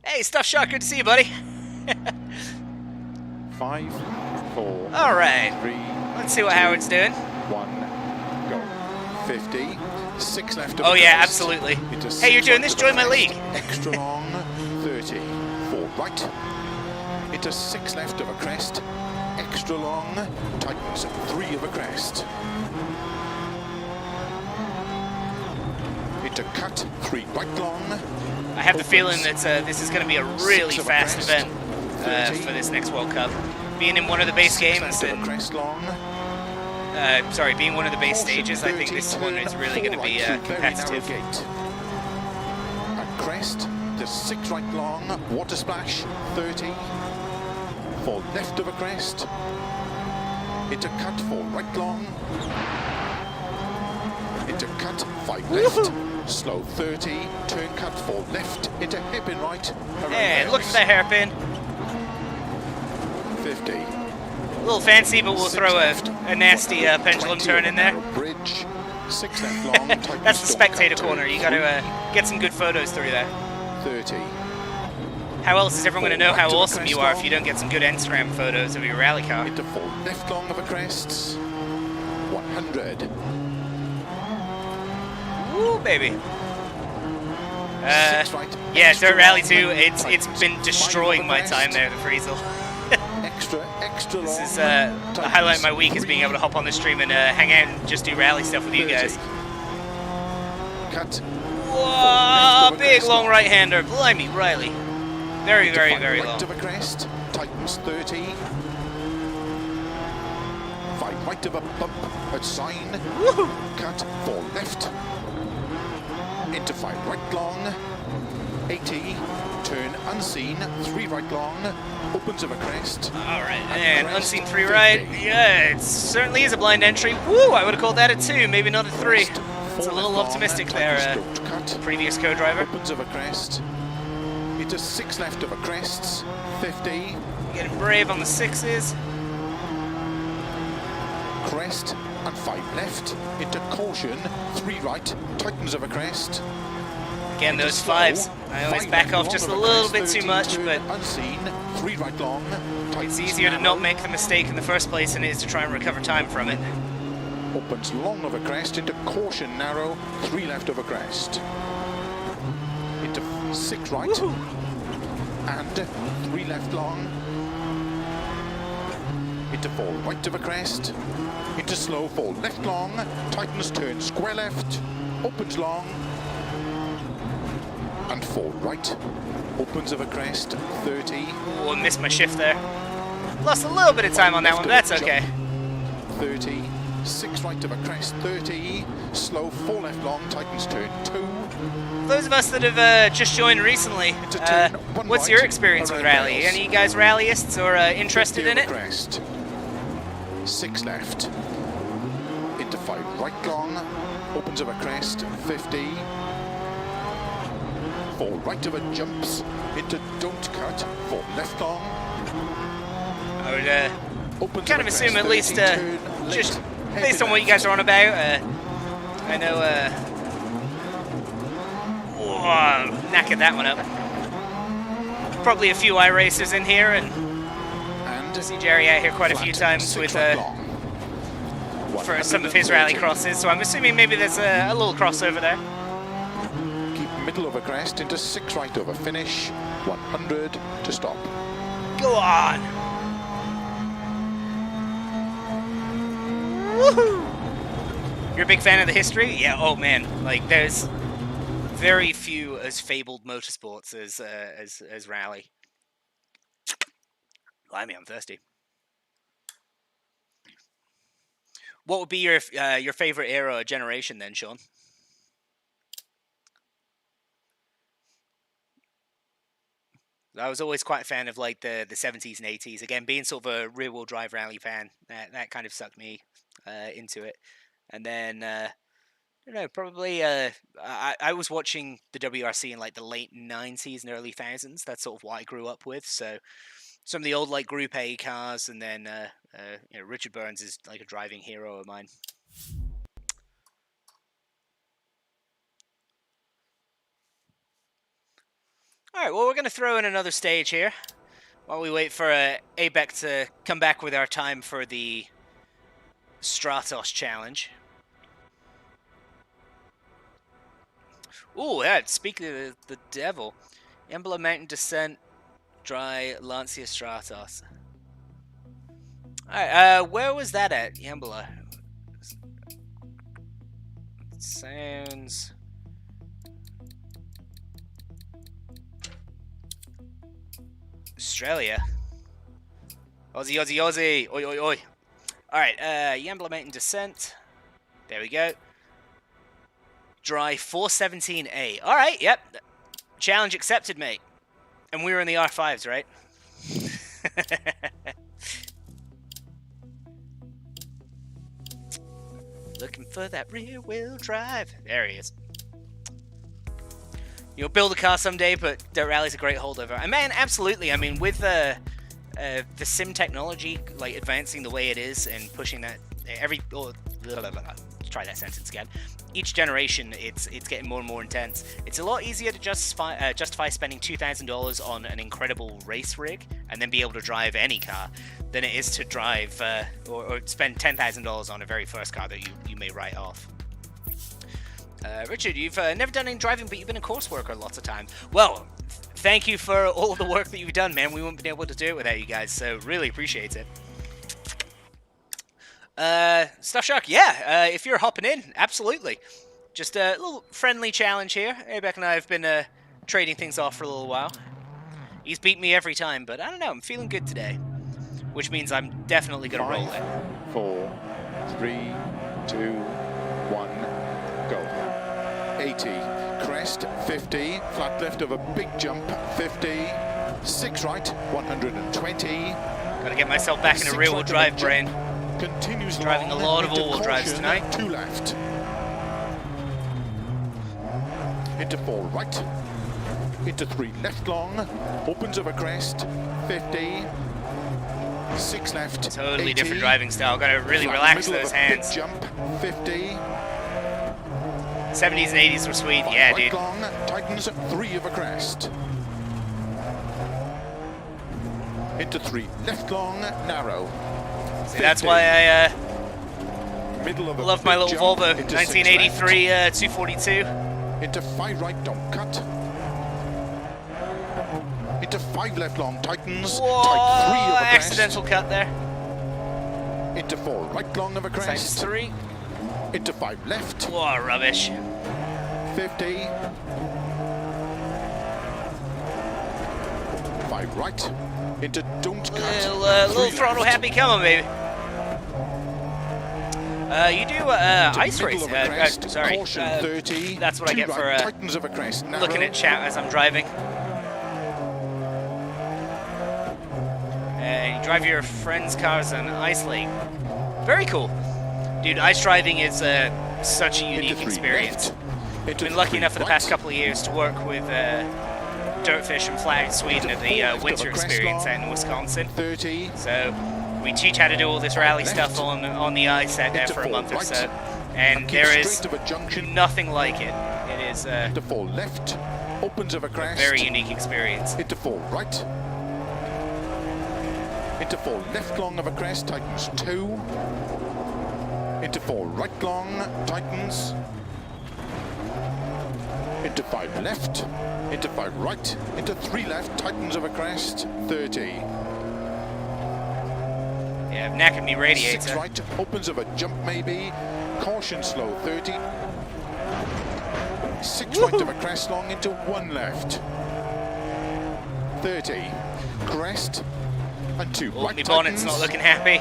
Hey, Stuff Shark, good to see you, buddy. 5, 4, all right. 3, let's see what Howard's doing. 1, go. 50, 6 left of Oh yeah, crest. absolutely. Hey, you're doing this? Join my league. Extra long, 30, 4 right. Into 6 left of a crest. Extra long, tightens 3 of a crest. Into cut, 3 right long. I have the feeling that this is going to be a really fast event for this next World Cup. Being in one of the base games and sorry, being one of the base stages, I think this one is really going to be competitive. At crest, to 6 right long, water splash, 30. 4 left of a crest. Into cut, 4 right long. Into cut, 5 left. Slow 30, turn cut 4 left. Into hairpin right. Hey, look at that hairpin. 50. A little fancy, but we'll throw a nasty pendulum turn in there. Bridge, 6 left long. That's the spectator corner. You got to get some good photos through there. 30. How else is everyone going to know how awesome you are if you don't get some good Instagram photos of your rally car? Into 4 left long of a crest. 100. Woo, baby. 6 right. Yeah, Dirt Rally 2, it's been destroying my time there, the Friesel. extra long. This is the highlight of my week is being able to hop on the stream and hang out and just do rally stuff with you guys. Cut. Whoa, big long right-hander. Blimey, Riley. Very, very, very long. Right of a crest, tightens 30. 5 right of a bump, at sign. Woohoo! Cut, 4 left. Into 5 right long. 80, turn unseen, 3 right long. Opens of a crest. Alright, and unseen 3 right. Yeah, it certainly is a blind entry. Woo, I would have called that a 2, maybe not a 3. It's a little optimistic there, previous co-driver. Opens of a crest. Into 6 left of a crest, 50. Getting brave on the 6s. Crest and 5 left. Into caution, 3 right, tightens of a crest. Again, those 5s. I always back off just a little bit too much, but unseen, 3 right long. It's easier to not make the mistake in the first place than it is to try and recover time from it. Opens long of a crest into caution narrow, 3 left of a crest. Into 6 right. Woohoo. And 3 left long. Into 4 right of a crest. Into slow 4 left long. Tightens turn square left. Opens long. And 4 right. Opens of a crest, 30. Oh, I missed my shift there. Lost a little bit of time on that one, but that's okay. 30. 6 right of a crest, 30. Slow 4 left long. Tightens turn 2. Those of us that have just joined recently, what's your experience with rally? Any of you guys rallyists or interested in it? Crest. 6 left. Into 5 right long. Opens of a crest, 50. 4 right of a jumps. Into don't cut. 4 left long. I would kind of assume at least just based on what you guys are on about, I know, whoa, knackered that one up. Probably a few iRacers in here, and I see Jerry out here quite a few times with, for some of his rally crosses, so I'm assuming maybe there's a little crossover there. Keep middle of a crest into 6 right over finish, 100 to stop. Go on! Woohoo! You're a big fan of the history? Yeah, oh man, like there's very few as fabled motorsports as rally. Blimey, I'm thirsty. What would be your favorite era or generation then, Sean? I was always quite a fan of like the 70s and 80s. Again, being sort of a rear-wheel drive rally fan, that kind of sucked me into it. And then I don't know, probably I was watching the WRC in like the late 90s and early thousands. That's sort of what I grew up with. So some of the old like Group A cars, and then you know, Richard Burns is like a driving hero of mine. All right, well, we're going to throw in another stage here while we wait for ABEC to come back with our time for the Stratos challenge. Ooh, yeah, speaking of the devil, Embla Mountain Descent, Dry, Lancia Stratos. Alright, where was that at, Embla? Sounds... Australia. Aussie, Aussie, Aussie. Oi, oi, oi. Alright, Yambla Mountain Descent. There we go. Dry 417A. Alright, yep. Challenge accepted, mate. And we were in the R5s, right? Looking for that rear wheel drive. There he is. You'll build a car someday, but Dirt Rally's a great holdover. And man, absolutely. I mean, with the sim technology like advancing the way it is and pushing that try that sentence again. Each generation, it's getting more and more intense. It's a lot easier to justify spending $2,000 on an incredible race rig and then be able to drive any car than it is to drive or spend $10,000 on a very first car that you may write off. Richard, you've never done any driving, but you've been a course worker lots of time. Well, thank you for all the work that you've done, man. We wouldn't have been able to do it without you guys, so really appreciate it. Stuff Shark, yeah, if you're hopping in, absolutely. Just a little friendly challenge here. ABEC and I have been trading things off for a little while. He's beat me every time, but I don't know, I'm feeling good today. Which means I'm definitely going to roll it. 4, 3, 2, 1, go. 80, crest, 50, flat left of a big jump, 50, 6 right, 120. Gotta get myself back in a rear-wheel drive brain. Continues driving a lot of all-wheel drives tonight. 2 left. Into 4 right. Into 3 left long. Opens of a crest, 50. 6 left. Totally 80, different driving style. Gotta really relax those hands. Jump, 50. 70s and 80s were sweet, yeah, dude. Long, tightens 3 of a crest. Into 3 left long, narrow. See, that's why I middle of love my little Volvo 1983 242. Into 5 right, don't cut. Into 5 left long, tightens. Whoa, tight 3 of a crest. Accidental cut there. Into 4 right long of a crest. 3. Into 5 left. Whoa, rubbish. 50. 5 right. Into don't cut. Little throttle happy, come on, baby. You do ice race. Sorry. Caution 30. That's what I get for tightens of a crest. Narrow. Looking at chat as I'm driving. And you drive your friends' cars on ice lake. Very cool. Dude, ice driving is such a unique experience. I've been lucky enough for the past couple of years to work with DirtFish and Flag Sweden at the winter experience out in Wisconsin. 30. So We teach how to do all this rally Left. stuff on the ice out there Into for a four month or right. so, and Keep there is straight of a junction. nothing like it. It is Into 4 left. Opens of a crest. very unique experience. Into 4 right. Into 4 left long of a crest, tightens 2. Into 4 right long, tightens. Into 5 left. Into 5 right. Into 3 left, tightens of a crest, 30. Yeah, I've knackered me 6 radiator. right, opens of a jump maybe. Caution slow, 30. 6 right of a crest long into 1 left. 30. Crest. And 2 Oh, right my bonnet's tightens. not looking happy.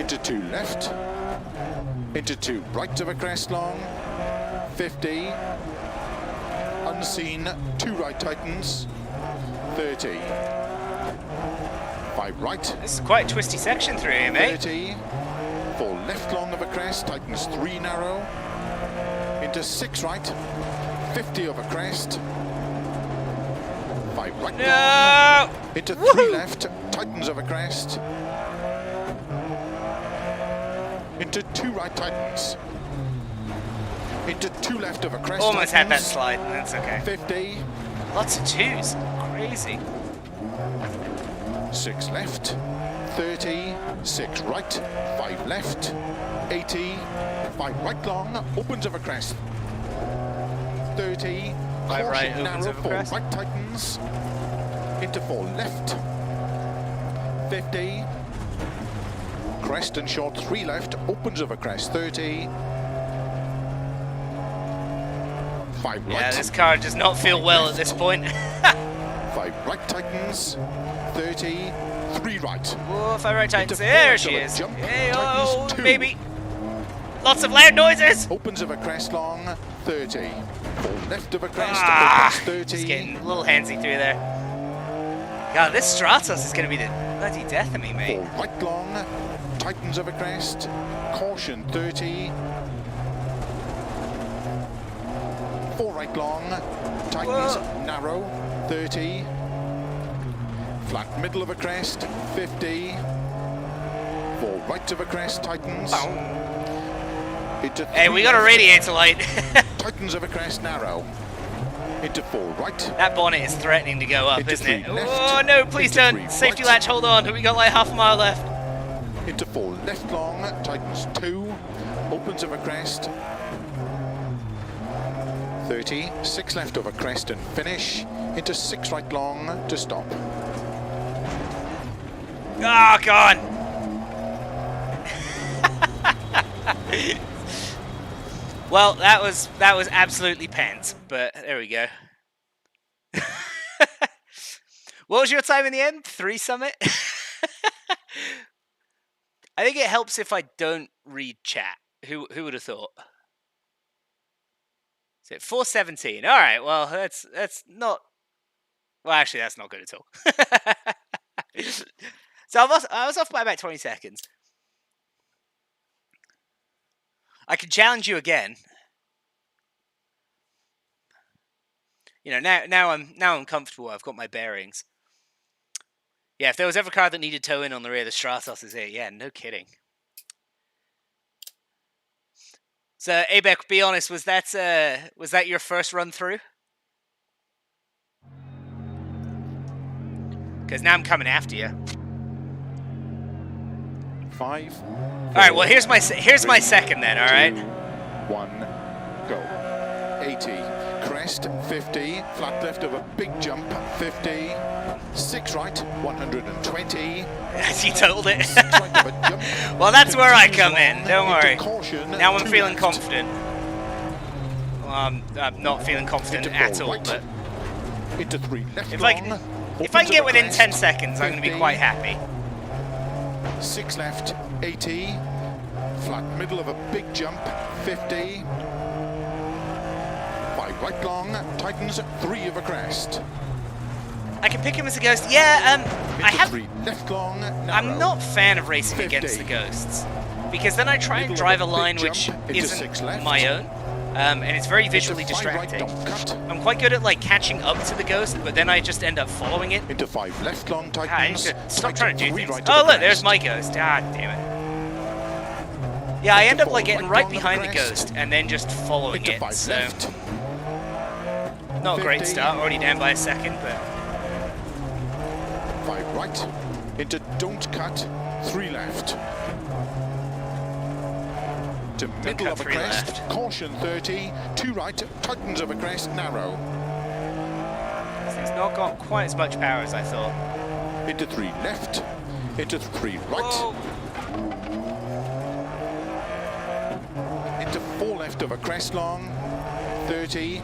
Into 2 left. Into 2 right of a crest long. 50. Unseen. 2 right tightens. 30. 5 right. This is quite a twisty section through here, mate. 30. 4 left long of a crest, tightens 3 narrow. Into 6 right. 50 of a crest. 5 right No! long. Into 3 left, tightens of a crest. Into 2 right tightens. Into 2 left of a crest. Almost had that tightens. slide, and that's okay. 50. Lots of twos. Crazy. 6 left, 30, 6 right, 5 left, 80, 5 right long, opens of a crest, 30, 5 right, caution opens narrow, of a 4 crest. right tightens, into 4 left, 50, crest and short, 3 left, opens of a crest, 30, 5 right, Yeah, this car does not feel well at this point. 5 right tightens, 30, 3 right. Oh, 5 right tightens. Into There 4 she right of a is. jump, Hey, tightens oh, 2. maybe. Lots of loud noises. Opens of a crest long, 30. 4 left of a crest, Ah, opens 30. just getting a little handsy through there. God, this Stratos is going to be the bloody death of me, 4 mate. right long, tightens of a crest, caution 30. 4 right long, tightens narrow, 30. Flat middle of a crest, 50. 4 right of a crest, tightens. Into Hey, 3 we got a left, radiator light. tightens of a crest, narrow. Into 4 right. That bonnet is threatening to go up, Into isn't it? 3 left, Oh, no, please into don't. 3 Safety right. latch, hold on. We got like half a mile left. Into 4 left long, tightens 2, opens of a crest. 30, 6 left of a crest and finish. Into 6 right long to stop. Oh, God. Well, that was absolutely pants, but there we go. What was your time in the end? 3 summit? I think it helps if I don't read chat. Who would have thought? Is it 4:17? All right. Well, that's not. Well, actually, that's not good at all. So I was off by about 20 seconds. I can challenge you again. You know, now I'm comfortable. I've got my bearings. Yeah, if there was ever a car that needed towing on the rear, the Stratos is it. Yeah, no kidding. So, Abek, be honest, was that your first run through? Because now I'm coming after you. 5. All right. Well, here's my second then. All right. 1, go. 80, crest, 50, flat left of a big jump, 50, 6 right, 120. As you told it. 6 right of a jump. Well, that's where I 50 come in. long, Don't into worry. Caution, Now I'm 2 feeling left. confident. Well, I'm not feeling confident Into at 4 all. right. But Into 3 left if long. I can opens get of a within crest, 10 seconds, I'm going to be 50, quite happy. 6 left, 80, flat middle of a big jump, 50, 5 right long, tightens 3 of a crest. I can pick him as a ghost. Yeah. I Into have. 3 left long, narrow. I'm not a fan of racing 50. against the ghosts because then I try and Middle of drive a a line big which jump into 6 isn't left. my own. and it's very visually Into 5 right, distracting. don't cut. I'm quite good at like catching up to the ghost, but then I just end up following it. Into 5 left long God, I need tightens. to stop trying to do 3 things. right Oh of the look, there's crest. my ghost. Ah, damn it. Yeah, I end up like getting right behind the ghost and then just following Into it. 5 So left. not a great 50. start. Already down by a second, but 5 right. Into don't cut. 3 left. To middle cut, of a 3 crest. left. Caution 30. 2 right. Tightens of a crest. Narrow. it's not got quite as much power as I thought. Into 3 left. Into 3 right. Whoa. Into 4 left of a crest long. 30.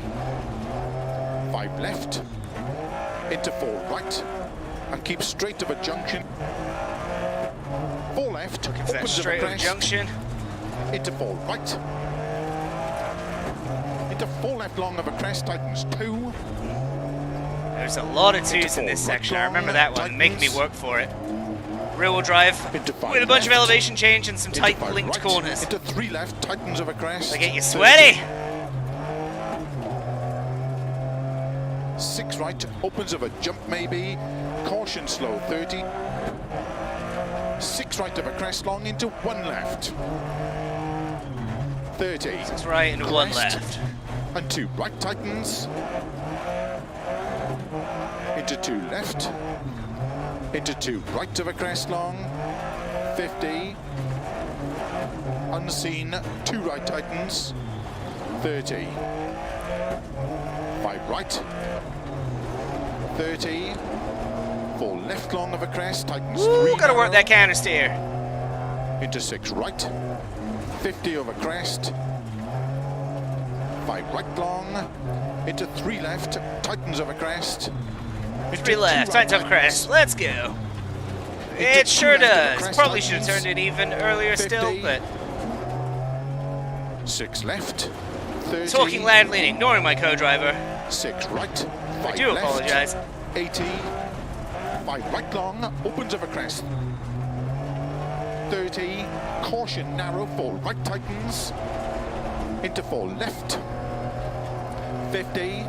5 left. Into 4 right. And keep straight of a junction. 4 left. Looking for that Opens of a straight over crest. junction. Into 4 right. Into 4 left long of a crest. Tightens 2. There's a lot of twos in this section. I remember that one, making me work for it. Rear-wheel drive Into 5 with a bunch of left. elevation change and some Into tight 5 linked right. corners. Into 3 left. Tightens of a crest. They get you 30. sweaty. 6 right. Opens of a jump maybe. Caution slow 30. 6 right of a crest long into 1 left. 30. It's right and 1 Crest. left. And 2 right tightens. Into 2 left. Into 2 right of a crest long. 50. Unseen. 2 right tightens. 30. 5 right. 30. 4 left long of a crest. Tightens. Ooh, 3 gotta work narrow. that counter steer. Into 6 right. 50 over crest. 5 right long. Into 3 left. Tightens over crest. Into 3 2 left, right tight top crest. Let's go. It sure does. Probably should have turned it even earlier still, 50. but 6 left. 30. talking loudly and ignoring my co-driver. 6 right. I 5 do left. apologize. 80. 5 right long. Opens of a crest. 30. Caution narrow. 4 right tightens. Into 4 left. 50.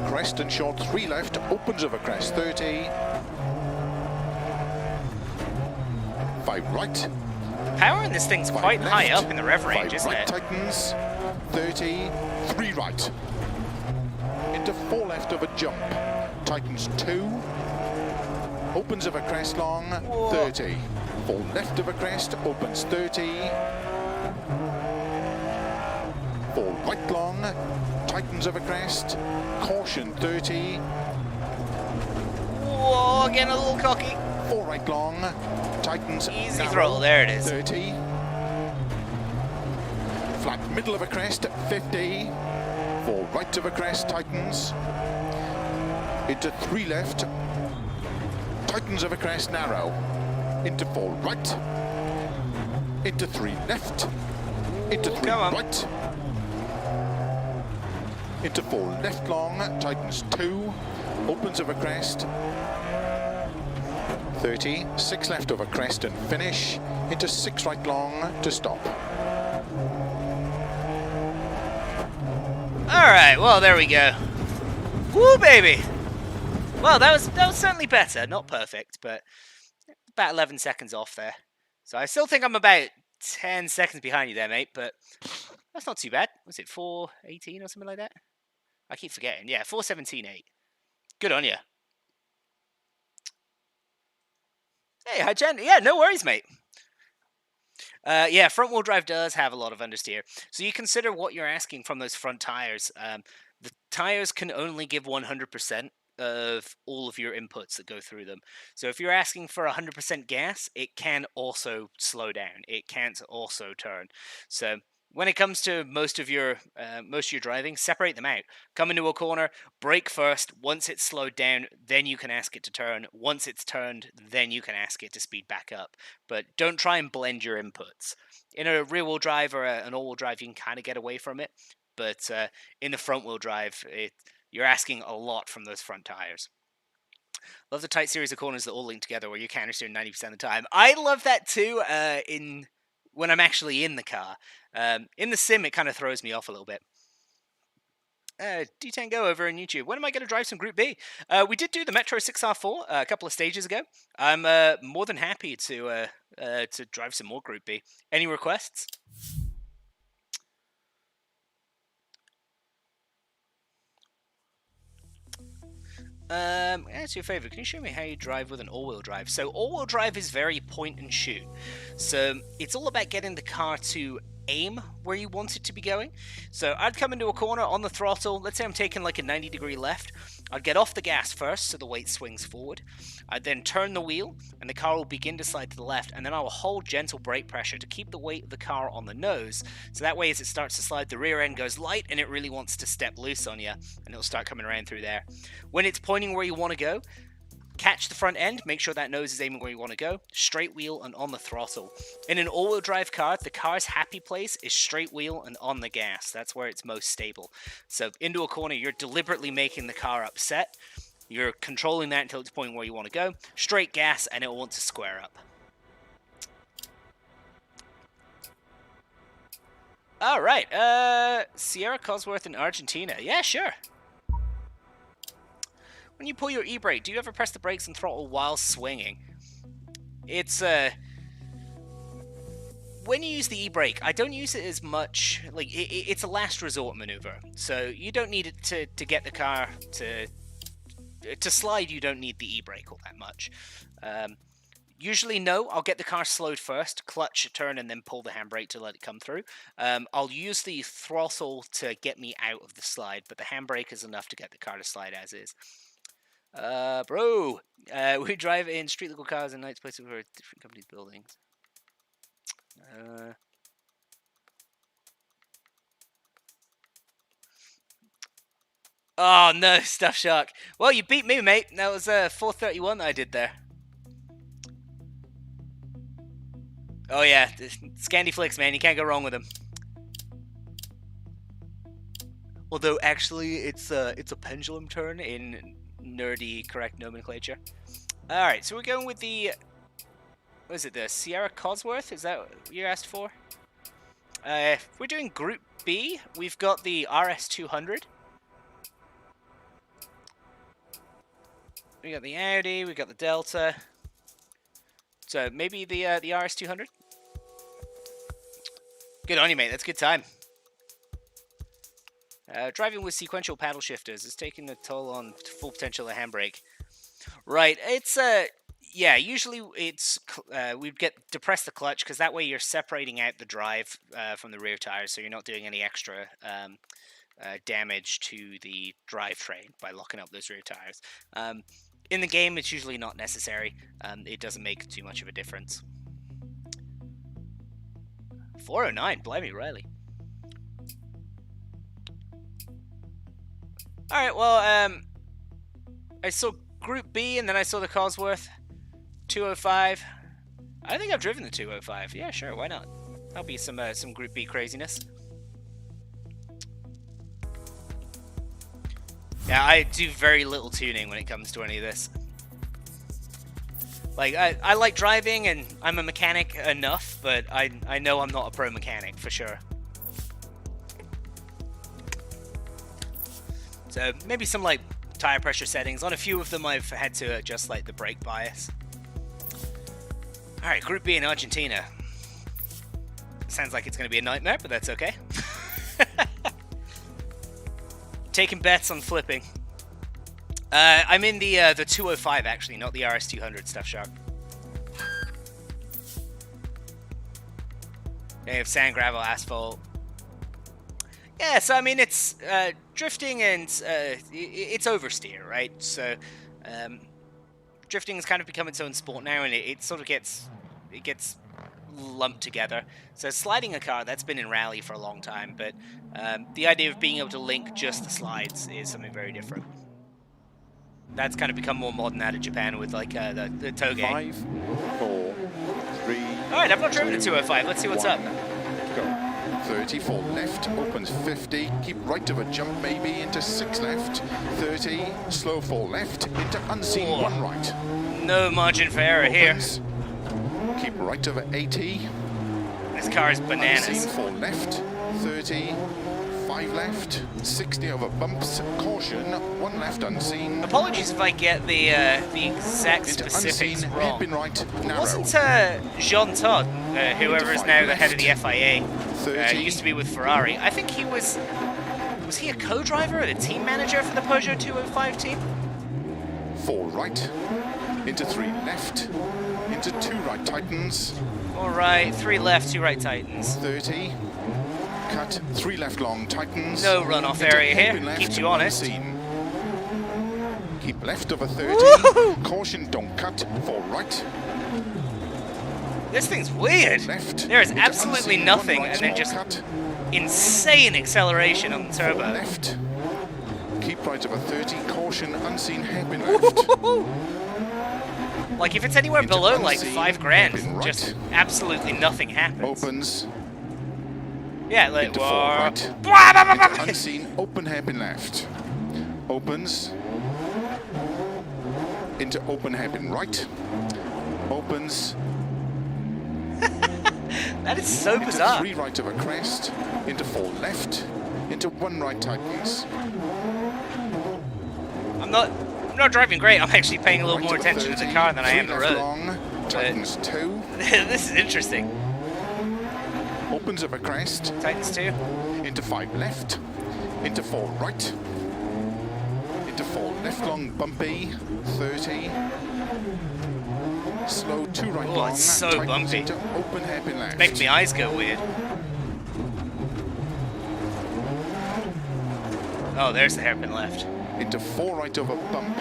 Crest and short 3 left. Opens of a crest. 30. 5 right. Power in this thing's 5 quite high left. up in the rev 5 range, isn't right it? tightens. 30. 3 right. Into 4 left of a jump. Tightens 2. Opens of a crest long. Whoa. 30. 4 left of a crest. Opens 30. 4 right long. Tightens of a crest. Caution 30. Whoa, getting a little cocky. 4 right long. Tightens. Easy narrow, throttle, there it is. 30. Flat middle of a crest. 50. 4 right of a crest. Tightens. Into 3 left. Tightens of a crest. Narrow. Into 4 right. Into 3 left. Into 3 come on. right. Into 4 left long. Tightens 2. Opens of a crest. 30. 6 left of a crest and finish. Into 6 right long to stop. Alright, well there we go. Woo, baby! Well, that was certainly better. Not perfect, but about 11 seconds off there. So I still think I'm about 10 seconds behind you there, mate, but that's not too bad. Was it 4:18 or something like that? I keep forgetting. Yeah, 4:17.8. Good on you. Hey, hi, Jen. Yeah, no worries, mate. Yeah, front-wheel drive does have a lot of understeer. So you consider what you're asking from those front tires. The tires can only give 100% of all of your inputs that go through them. So if you're asking for 100% gas, it can also slow down. It can't also turn. So when it comes to most of your driving, separate them out. Come into a corner, brake first. Once it's slowed down, then you can ask it to turn. Once it's turned, then you can ask it to speed back up. But don't try and blend your inputs. In a rear-wheel drive or an all-wheel drive, you can kind of get away from it. But in the front-wheel drive, you're asking a lot from those front tires. Love the tight series of corners that all link together where you countersteer 90% of the time. I love that too when I'm actually in the car. In the sim, it kind of throws me off a little bit. D10 Go over on YouTube. When am I going to drive some Group B? We did do the Metro 6R4 a couple of stages ago. I'm more than happy to drive some more Group B. Any requests? That's your favorite. Can you show me how you drive with an all-wheel drive? So all-wheel drive is very point and shoot. So it's all about getting the car to aim where you want it to be going. So I'd come into a corner on the throttle. Let's say I'm taking like a 90-degree left. I'd get off the gas first so the weight swings forward. I'd then turn the wheel and the car will begin to slide to the left, and then I will hold gentle brake pressure to keep the weight of the car on the nose. So that way as it starts to slide, the rear end goes light and it really wants to step loose on you, and it'll start coming around through there. When it's pointing where you want to go, catch the front end, make sure that nose is aiming where you want to go, straight wheel and on the throttle. In an all-wheel drive car, the car's happy place is straight wheel and on the gas. That's where it's most stable. So into a corner, you're deliberately making the car upset. You're controlling that until it's pointing where you want to go. Straight gas and it'll want to square up. Alright, Sierra Cosworth in Argentina. Yeah, sure. When you pull your e-brake, do you ever press the brakes and throttle while swinging? It's, when you use the e-brake, I don't use it as much. Like, it's a last resort maneuver. So you don't need it to get the car to slide. You don't need the e-brake all that much. Usually, no. I'll get the car slowed first, clutch a turn, and then pull the handbrake to let it come through. I'll use the throttle to get me out of the slide, but the handbrake is enough to get the car to slide as is. Bro, we drive in street legal cars and nights places where different companies' buildings. Oh no, Stuff Shark. Well, you beat me, mate. That was 431 that I did there. Oh yeah, Scandy Flicks, man. You can't go wrong with them. Although actually, it's a pendulum turn in nerdy correct nomenclature. All right, so we're going with the, what is it, the Sierra Cosworth? Is that what you asked for? We're doing Group B. We've got the RS200. We got the Audi. We got the Delta. So maybe the RS200. Good on you, mate. That's a good time. Driving with sequential paddle shifters is taking a toll on full potential of handbrake. Right, it's yeah. Usually it's we'd depress the clutch because that way you're separating out the drive from the rear tires, so you're not doing any extra damage to the drivetrain by locking up those rear tires. In the game, it's usually not necessary. It doesn't make too much of a difference. 409, blimey, Riley. Alright, well, I saw Group B, and then I saw the Cosworth 205. I think I've driven the 205. Yeah, sure, why not? That'll be some Group B craziness. Yeah, I do very little tuning when it comes to any of this. Like, I like driving, and I'm a mechanic enough, but I know I'm not a pro mechanic, for sure. So maybe some like tire pressure settings. On a few of them I've had to adjust like the brake bias. Alright, Group B in Argentina. Sounds like it's going to be a nightmare, but that's okay. Taking bets on flipping. I'm in the 205 actually, not the RS200, Stuff Shark. They have sand, gravel, asphalt. Yeah, so I mean it's drifting and it's oversteer, right? So drifting has kind of become its own sport now, and it sort of gets lumped together. So sliding a car, that's been in rally for a long time, but the idea of being able to link just the slides is something very different. That's kind of become more modern out of Japan with like the toge. 5, 4, 3. All right, I've not driven a 205. Let's see what's up. Go. 30 for left, opens 50, keep right of a jump maybe into 6 left, 30, slow for left, into unseen 1 right. No margin for error here. Keep right of 80, This car is Unseen bananas. 4 left, 30, 5 left, 60 over bumps, caution, 1 left unseen. Apologies if I get the exact Into specifics unseen, wrong. hairpin right, narrow. Wasn't Jean Todt, whoever is now the head of the FIA, 30. used to be with Ferrari? I think he was he a co-driver and a team manager for the Peugeot 205 team? 4 right, into 3 left, into 2 right tightens, All right, 3 left, 2 right tightens. 30, cut 3 left long tightens. No runoff into area here, hairpin left, keeps you honest. unseen. Keep left over 30, Woohoo! caution don't cut, 4 right, This thing's weird. left. There is into absolutely unseen, nothing, 1 right, and then small just cut, insane acceleration on the 4 turbo. left. Keep right over 30, caution unseen hairpin left. Like if it's anywhere Into below like unseen, 5 grand, hairpin right. just absolutely nothing happens. Opens Yeah, like into 4 whoa. right. Blah, blah, blah, blah. Into unseen, open hairpin left. Opens. Into open hairpin right. Opens. That is so Into bizarre. 3 right over crest. Into 4 left. Into 1 right tightens. I'm not driving great. I'm actually paying a little Right more over attention to the 30, car than I 3 am the left road. long. Tightens 2. This is interesting. Opens over crest. Titans 2. Into 5 left. Into 4 right. Into 4 left long bumpy. 30. Slow 2 right Oh, long. it's so tightens bumpy. Into open hairpin left. Making my eyes go weird. Oh, there's the hairpin left. Into 4 right over bump.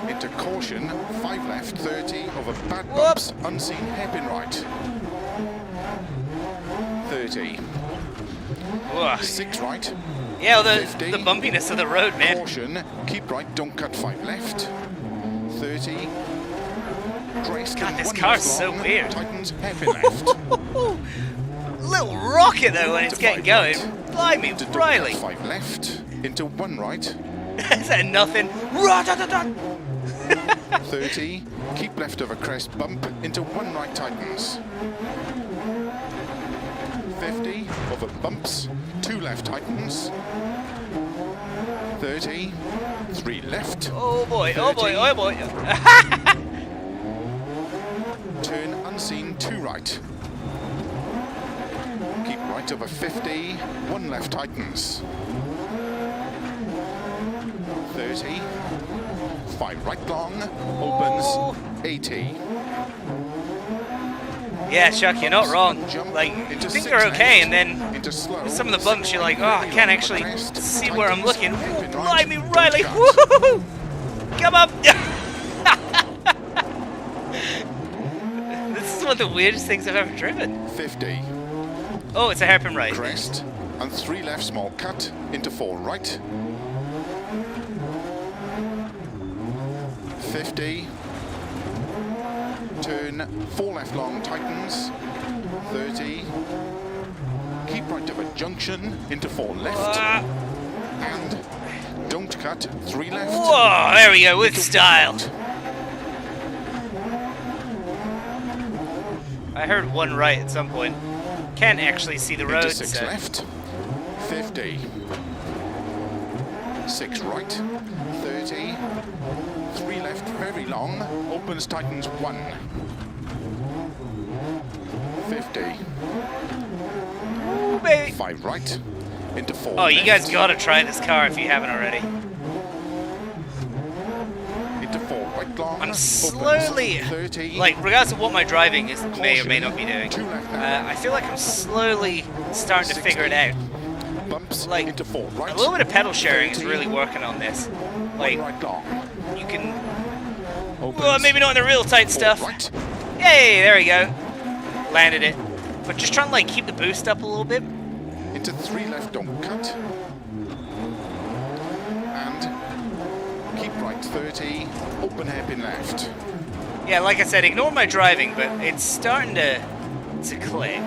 Into caution, 5 left, 30 over bad bumps, unseen hairpin right. 30, Ugh. 6 right, Yeah, well, 50. the bumpiness of the road, man. caution, keep right, don't cut 5 left. 30, crest God, and this 1 car's left so long, weird. tightens hairpin left. Little rocket though when it's Into getting 5 going. right. Blimey, Into don't Riley. cut 5 left, into 1 right, Is that nothing? Ra-da-da-da. 30, keep left over crest, bump, into 1 right tightens. 50, over bumps, 2 left tightens. 30, 3 left, Oh boy, oh boy, 30. oh boy. turn unseen, 2 right. Keep right over 50, 1 left tightens. 30, 5 right long, Oh. opens, 80. Yeah, Chuck, you're not wrong. Jump Like, you into think 6 they're okay, left, and then into slow, with some of the bumps, you're like, oh, I can't actually see where I'm looking. Hairpin Oh, right, blimey, don't Riley, cut. woohoo! Come up! This is one of the weirdest things I've ever driven. 50, Oh, it's a hairpin right. crest, and 3 left small cut, into 4 right. 50, turn 4 left long tightens, 30, keep right of a junction, into 4 left, Ah, and don't cut, 3 left. whoa, there we go, with into style. 1 right. I heard 1 right at some point. Can't actually see the road, Into 6 so. left, 50, 6 right, 30, 3 left very long, opens tightens 1, 50, Ooh, baby. 5 right, into 4 Oh, you guys left, gotta try this car if you haven't already. into 4 right long, I'm opens slowly, 30, like, regardless of what my driving is, may or may not be doing, 2 left now, I feel like I'm slowly starting to figure it out. bumps like, into 4 right, A little bit of pedal sharing is really working on this. 1 Like, right long, you can, opens well, maybe not in the real tight 4 stuff. right, Yay, there we go. Landed it. But just trying to, like, keep the boost up a little bit. into 3 left, don't cut, and keep right 30, open hairpin left. Yeah, like I said, ignore my driving, but it's starting to click.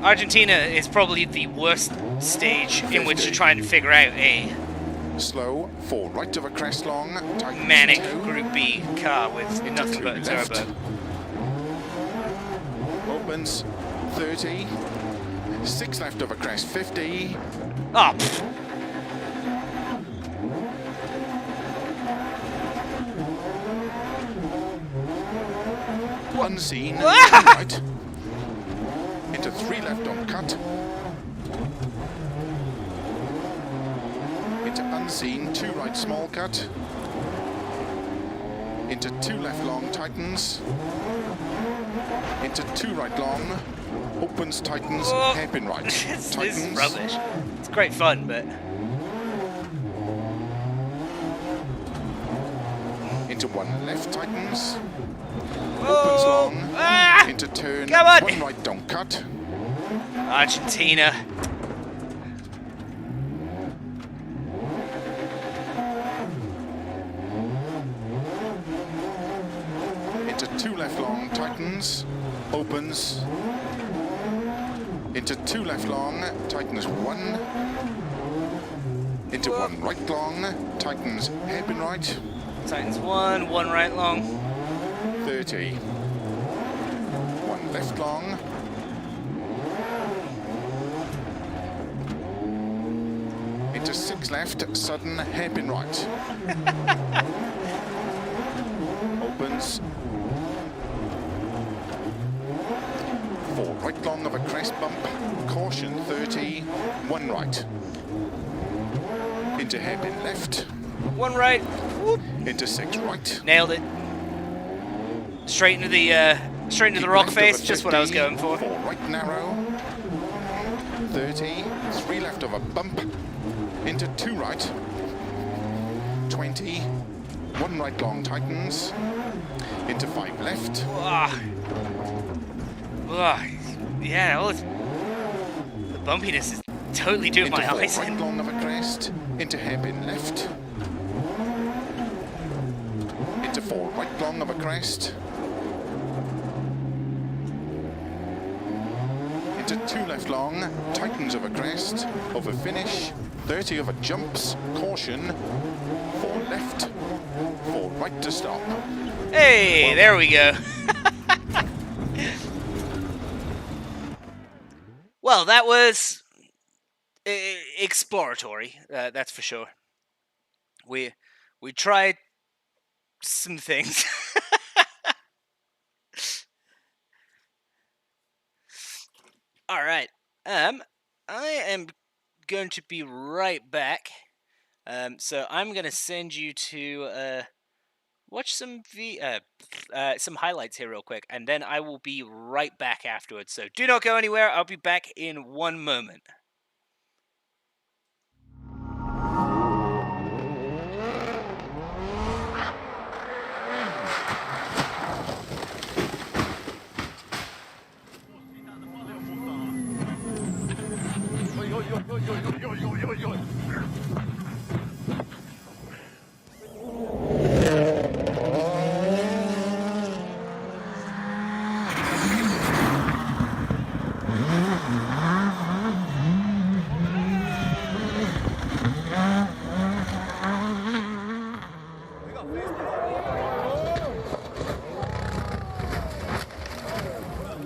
Argentina is probably the worst stage in which to try and figure out a Slow, 4 right of a crest long, tightens manic 2, Group B car with into nothing 2 but a left, turbo. opens 30, 6 left over crest 50, Oh, unseen, right, into 3 left on cut, into unseen, 2 right small cut, into 2 left long tightens, into 2 right long, opens tightens, Oh. hairpin right, this tightens, is rubbish. It's great fun, but into 1 left tightens, opens oh, long, ah, into turn, come on. 1 right don't cut, Argentina. into 2 left long tightens, opens, into 2 left long, tightens 1, into 1 right long, tightens hairpin right, Titans 1 right long. 30, 1 left long, into 6 left, sudden hairpin right, opens, 4 right long of a crest bump, caution 30, 1 right, into hairpin left, 1 right. Whoop. into 6 right, Nailed it. Straight into the rock left face, over just what I was 50, going for. 4 right narrow, 30, 3 left of a bump, into 2 right, 20, 1 right long tightens, into 5 left, Ah. Ah. Yeah, well, the bumpiness is totally doing into my 4 eyes right in. long of a crest, into hairpin left, into 4 right long of a crest, into 2 left long, tightens of a crest, over finish, 30 over jumps, caution, 4 left, 4 right to stop. Hey, there we go. Well, that was exploratory, that's for sure. We tried some things. All right. I am going to be right back. So I'm gonna send you to watch some some highlights here real quick, and then I will be right back afterwards. So do not go anywhere. I'll be back in 1 moment.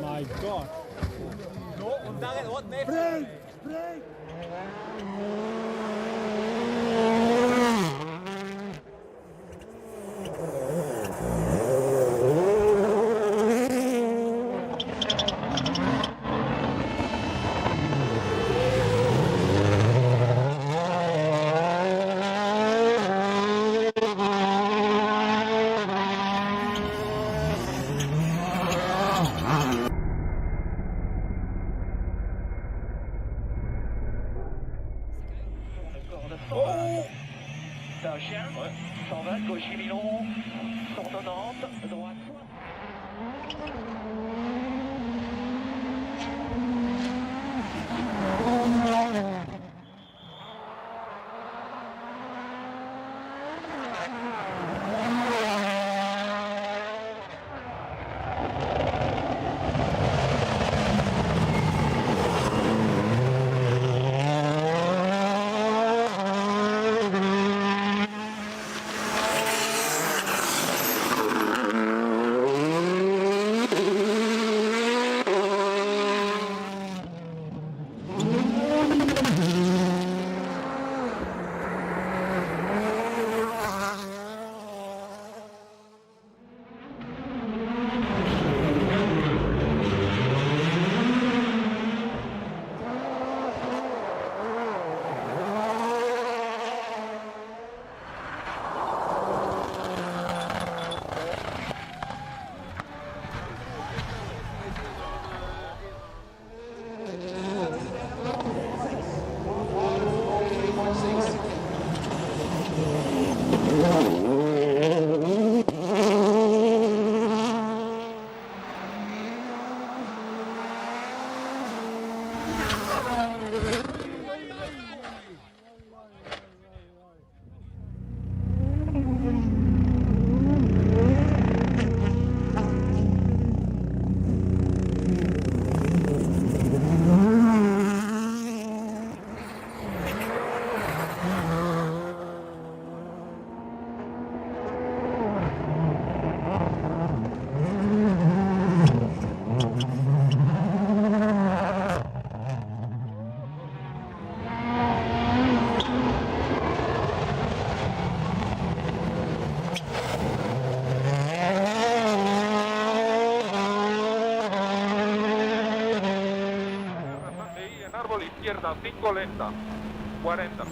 My God. No, und da unten Break! Break! C'est un chien, 120, gauche Milon, 190, droite. Izquierda 5 lenta, 40.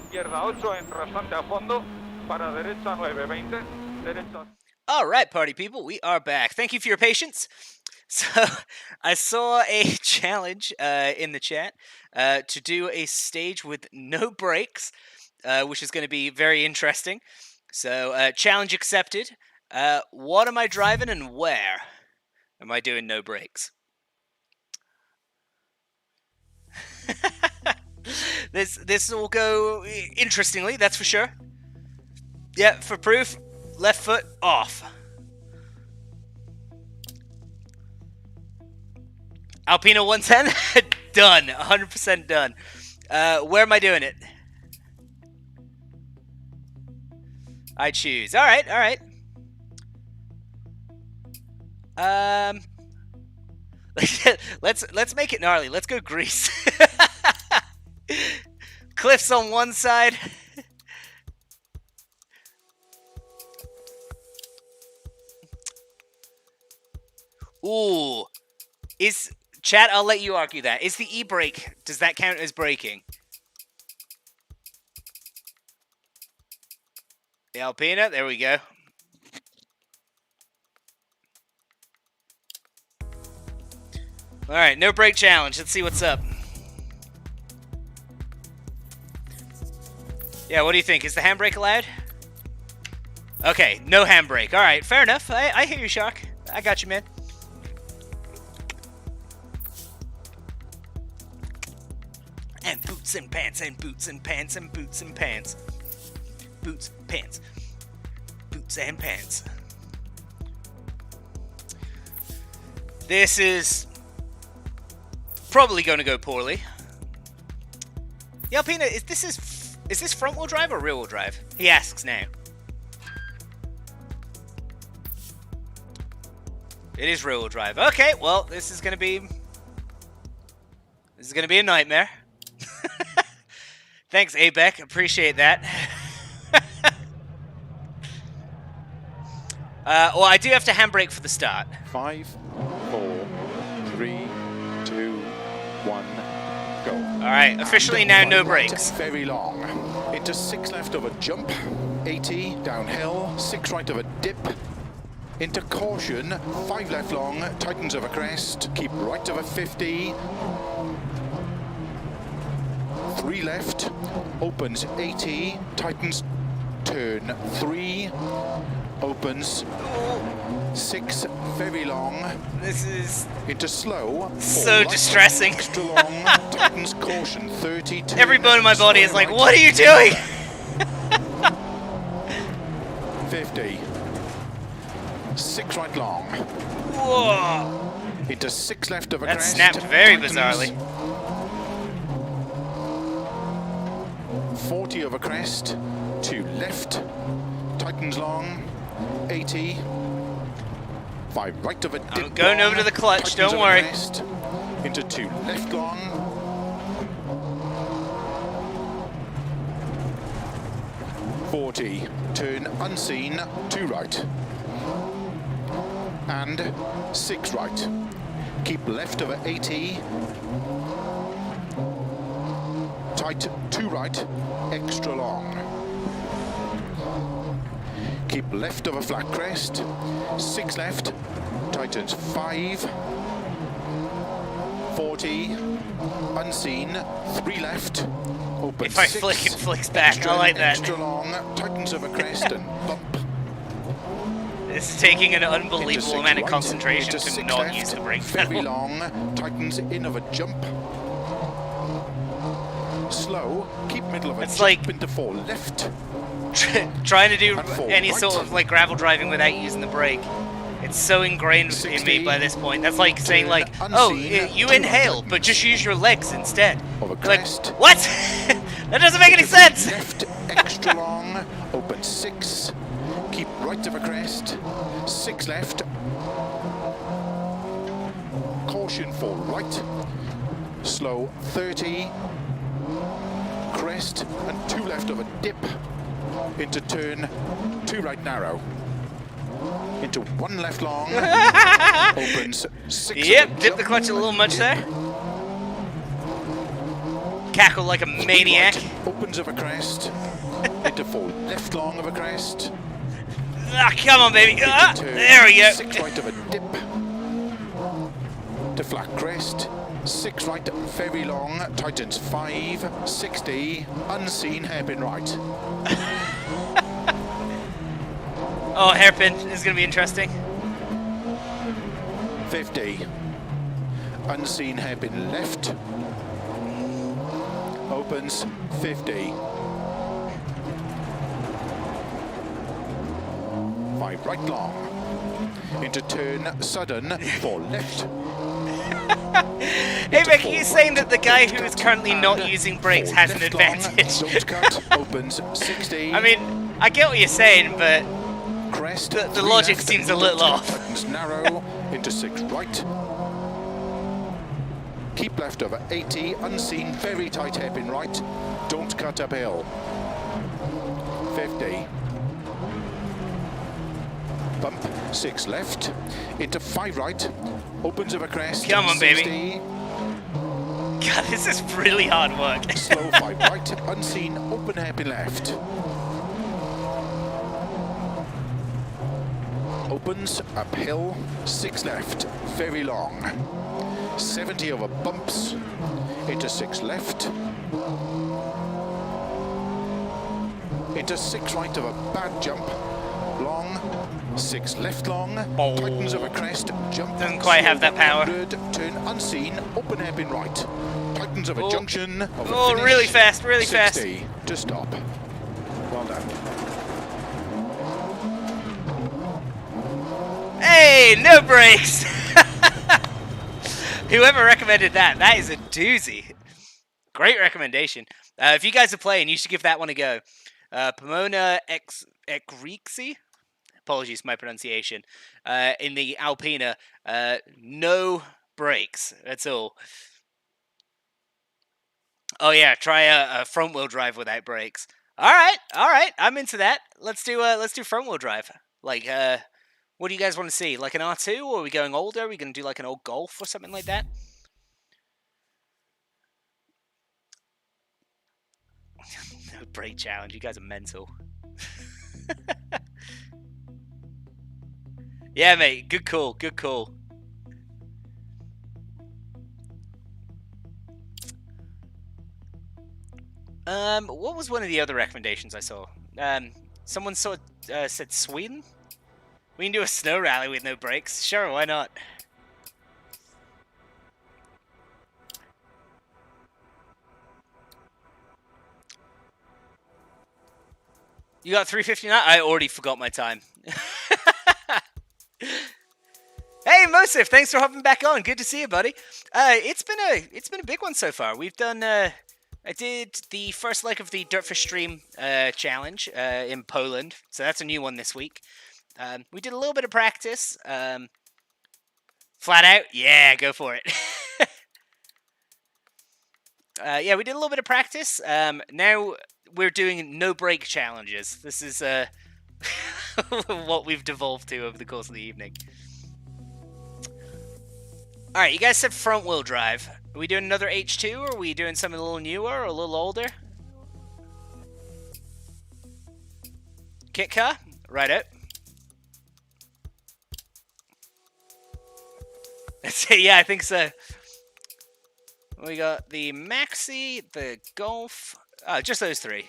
Izquierda 8 en rasante a fondo, para derecha 9, 20, derecha. All right, party people, we are back. Thank you for your patience. So, I saw a challenge in the chat to do a stage with no brakes, which is going to be very interesting. So, challenge accepted. What am I driving and where am I doing no brakes? This will go interestingly, that's for sure. Yeah, for proof, left foot off. Alpina 110, done, 100% done. Where am I doing it? I choose. All right. Let's make it gnarly. Let's go Greece. Cliffs on one side. Ooh. Chat, I'll let you argue that. Is the e-brake, does that count as braking? The Alpina, there we go. Alright, no brake challenge. Let's see what's up. Yeah, what do you think? Is the handbrake allowed? Okay, no handbrake. Alright, fair enough. I hear you, Shark. I got you, man. And boots and pants and boots and pants and boots and pants. Boots, pants. Boots and pants. This is probably going to go poorly. The Alpina, is this front wheel drive or rear wheel drive? He asks now. It is rear wheel drive. Okay, well, this is going to be a nightmare. Thanks, Abeck. Appreciate that. Well, I do have to handbrake for the start. 5, 4, 3, 2, 1, go. All right, officially now no brakes. Very long. Into 6 left of a jump, 80 downhill, 6 right of a dip. Into caution, 5 left long, tightens of a crest, keep right of a 50. 3 left, opens 80, tightens, turn 3, opens 6, very long. This is into slow. so distressing. Extra long, tightens caution 30. Every bone in my body is like, what are you doing? 50. 6 right long. Whoa. Into 6 left of a That crest. snapped very tightens. bizarrely. 40 of a crest. 2 left. Tightens long. 80. 5 right of a dip. I'm going over to the clutch, tightens don't of a worry. crest. Into 2 left long. 40. Turn unseen. 2 right. And 6 right. Keep left over 80. Tight 2 right, extra long. Keep left of a flat crest. 6 left, tightens 5. 40, unseen, 3 left. Open If I 6. flick, it flicks back. Extra, I like that. Extra long, tightens of a crest and bump. This is taking an unbelievable Into 6 amount of right, concentration into to 6 not left, use the brake very pedal. long, tightens in of a jump. slow, keep middle of a It's jump like- into 4 left. Trying to do And forward, any right. sort of like gravel driving without using the brake. It's so ingrained in me 60, by this point. That's like saying turn like, oh, unseen, you 2 inhale, right but just use your legs instead. Over Like, crest. what? That doesn't make any sense. Left, extra long, open 6, keep right of a crest, 6 left, caution for right, slow 30, crest and 2 left of a dip, into turn 2 right narrow, into 1 left long, opens 6. Yep, dip the clutch a little much there. Cackle like a maniac. Right, opens of a crest, into 4 left long of a crest, Ah, come on, baby. Ah, turn there we go. 6 right of a dip, to flat crest, 6 right, very long, tightens 5, 60, unseen, hairpin right. Oh, hairpin is going to be interesting. 50, unseen, hairpin left, opens 50. 5 right long, into turn sudden 4 left. Hey, Mick, you saying that the guy who is currently not using brakes has an advantage? Don't cut, opens 60. I mean, I get what you're saying, but crest, the 3 logic left, seems a little don't off. cut, tightens narrow, into 6 right. Keep left over 80, unseen, very tight hairpin right. Don't cut uphill. 50. Bump, 6 left, into 5 right, opens of a crest. Come on, baby. 60. God, this is really hard work. Slow 5 right, unseen, open hairpin left. Opens, uphill, 6 left, very long. 70 over bumps, into 6 left. Into 6 right of a bad jump, long, 6 left long, Oh. tightens of a crest, jump. Doesn't quite have that power. 100, turn unseen, open hairpin right. Tightens of a Oh. junction, of a Oh, finish, really fast, really 60 fast. to stop. Well done. Hey, no brakes! Whoever recommended that, that is a doozy. Great recommendation. If you guys are playing, you should give that one a go. Pomona Ekrixi? Apologies for my pronunciation. In the Alpina, no brakes. That's all. Oh yeah, try a front wheel drive without brakes. All right, I'm into that. Let's do front wheel drive. Like, what do you guys want to see? Like an R2, or are we going older? Are we going to do like an old Golf or something like that? No brake challenge. You guys are mental. Yeah, mate. Good call. Good call. What was one of the other recommendations I saw? Someone said Sweden? We can do a snow rally with no brakes. Sure, why not? You got 3:59? I already forgot my time. Hey, Mosif, thanks for hopping back on. Good to see you, buddy. It's been a big one so far. We've done I did the first leg of the DirtFish stream challenge in Poland, so that's a new one this week. We did a little bit of practice. Flat out, yeah, go for it. Yeah, we did a little bit of practice. Now we're doing no brake challenges. This is what we've devolved to over the course of the evening. All right, you guys said front wheel drive. Are we doing another H2, or are we doing something a little newer or a little older? Kit car? Right out. Yeah, I think so. We got the Maxi, the Golf, just those three.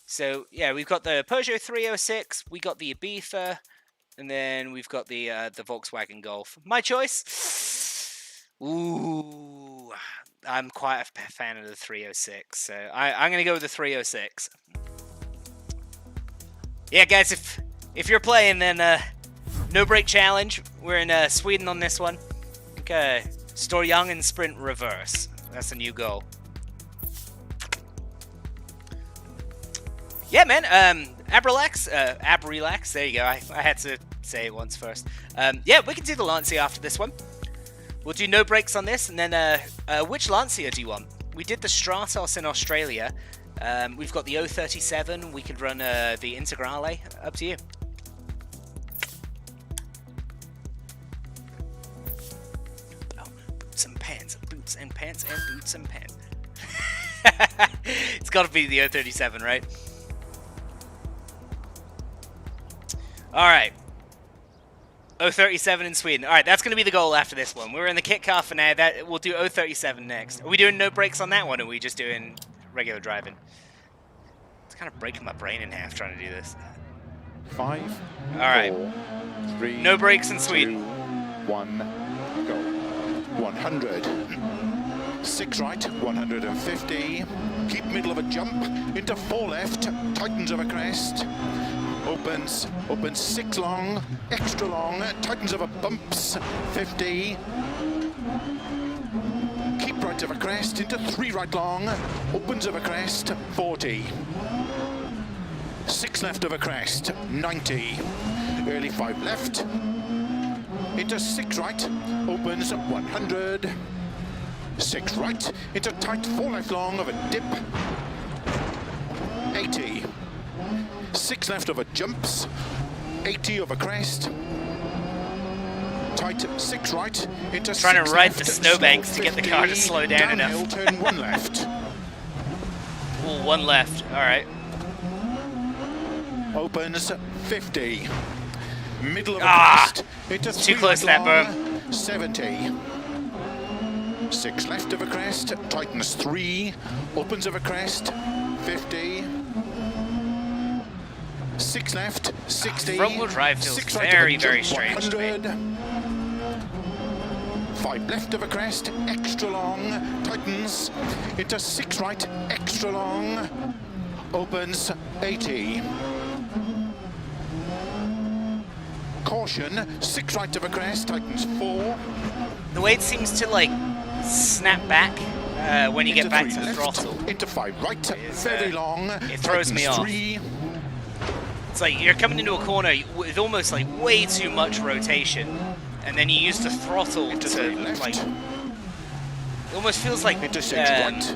So, yeah, we've got the Peugeot 306, we got the Ibiza, and then we've got the Volkswagen Golf. My choice? Ooh, I'm quite a fan of the 306, so I'm going to go with the 306. Yeah, guys, if you're playing, then no brake challenge. We're in Sweden on this one. Okay, Store Young and sprint reverse. That's a new goal. Yeah, man. Ab-relax. Ab-relax. There you go. I had to say it once first. Yeah, we can do the Lancia after this one. We'll do no brakes on this, and then which Lancia do you want? We did the Stratos in Australia. We've got the 037. We could run the Integrale. Up to you. Oh, boots and pants, boots and pants, and boots and pants. It's got to be the 037, right? All right. 037 in Sweden. All right, that's going to be the goal after this one. We're in the kit car for now. We'll do 037 next. Are we doing no brakes on that one, or are we just doing regular driving? It's kind of breaking my brain in half trying to do this. 5. All right. 4, 3. No brakes in Sweden. 2, 1. Go. 100. 6 right. 150. Keep middle of a jump. Into 4 left. Tightens of a crest. Opens 6 long, extra long, tightens over bumps, 50. Keep right of a crest, into 3 right long, opens of a crest, 40. 6 left of a crest, 90. Early 5 left, into 6 right, opens 100. 6 right, into tight 4 left long of a dip, 80. 6 left over jumps, 80 over crest, tight 6 right, into trying to ride left, the snowbanks to get the car to slow down downhill, enough. turn 1 left. Ooh, 1 left, alright. Opens 50. Middle of a crest, into too 3 close to that long, berm. 70. 6 left of a crest, tightens 3, opens of a crest, 50. 6 left, 60. Front-wheel drive feels 6 right very, of a jump, very strange to me. 100. 5 left of a crest, extra long, tightens. Into 6 right, extra long, opens 80. Caution, 6 right of a crest, tightens 4. The way it seems to like snap back when you get back to the left, throttle. Into 5 right, very long. It throws me off. 3. It's like you're coming into a corner with almost like way too much rotation, and then you use the throttle Into to 3 left. like. It almost feels like Into 6 right.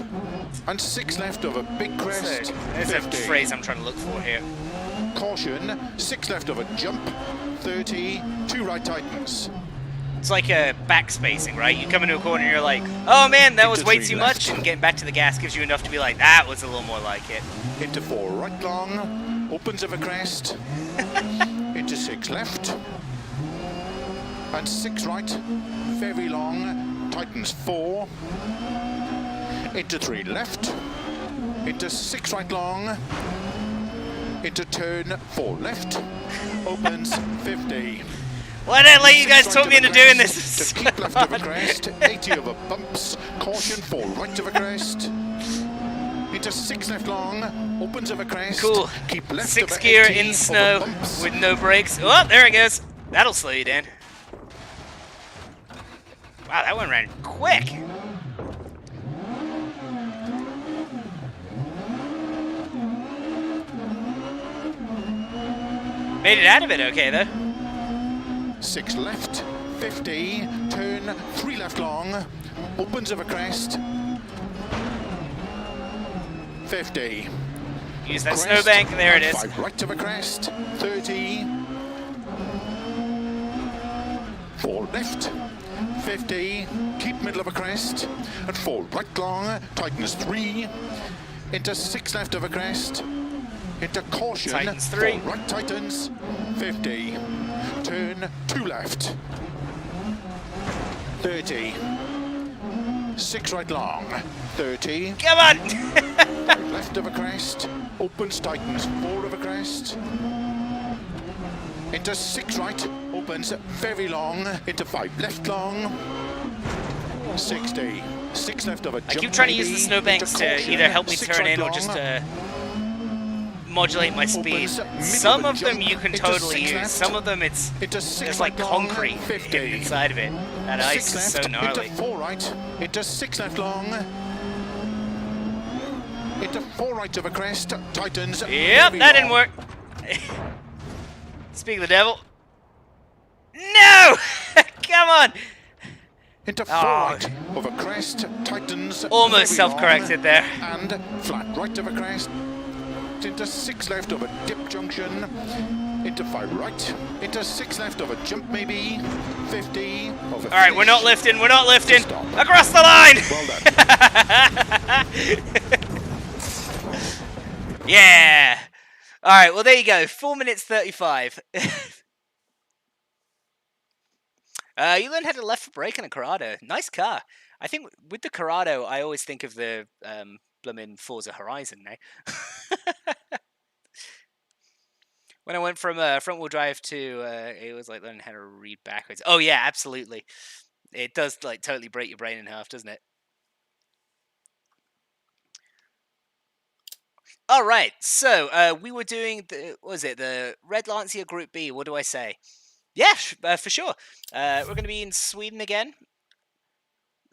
And 6 left of a big crest. There's a 50. phrase I'm trying to look for here. Caution, 6 left of a jump, 30, 2 right tightens. It's like a backspacing, right? You come into a corner and you're like, oh man, that was Into way 3 too left. much, and getting back to the gas gives you enough to be like, that was a little more like it. Into 4 right long, opens of a crest, into 6 left, and 6 right, very long, tightens 4, into 3 left, into 6 right long, into turn 4 left, opens 50. Why did I let you guys 6 talk right me of a into doing crest, this? To keep left of a crest, 80 over bumps, caution 4 right of a crest, into 6 left long, opens of a crest, Cool. keep left 6 of a gear 80 in over snow bumps. with no brakes. Oh, there it goes. That'll slow you down. Wow, that one ran quick. Made it out of it okay, though. 6 left, 50, turn 3 left long, opens of a crest, 50. Use that Crest, snowbank. There it and is. 5 right of a crest, 30. 4 left, 50, keep middle of a crest, and 4 right long, tightens 3, into 6 left of a crest, into caution, Tightens 3. 4 right tightens, 50, turn 2 left, 30, 6 right long, 30, Come on. 5 left of a crest, opens, tightens 4 of a crest, into 6 right, opens very long, into 5 left long, 60. 6 left of a jump. I keep trying to use the maybe, snowbanks into to caution, either help me 6 turn right in or long. just modulate my speed. Opens, Some middle of them jump, you can into totally 6 use. left, Some of them it's into 6 there's like right long, concrete 50. hidden inside of it. That ice 6 is left, so gnarly. into 4 right, into 6 left long, into 4 right of a crest, tightens. Yep, very that didn't long. work. Speak of the devil. No! Come on! Into 4 Oh. right of a crest, tightens. Almost very self-corrected there. long, and flat right of a crest, into 6 left of a dip junction, into 5 right, into 6 left of a jump maybe, 50 of a All right, we're not finish. lifting. We're not lifting. Stop. Across the line. Well done. Yeah. All right. Well, there you go. 4 minutes 35. You learned how to left brake in a Corrado. Nice car. I think with the Corrado, I always think of the blooming Forza Horizon now. When I went from front-wheel drive to, it was like learning how to read backwards. Oh yeah, absolutely. It does like totally break your brain in half, doesn't it? All right, so we were doing the the Red Lancia Group B? What do I say? Yeah, for sure. We're going to be in Sweden again.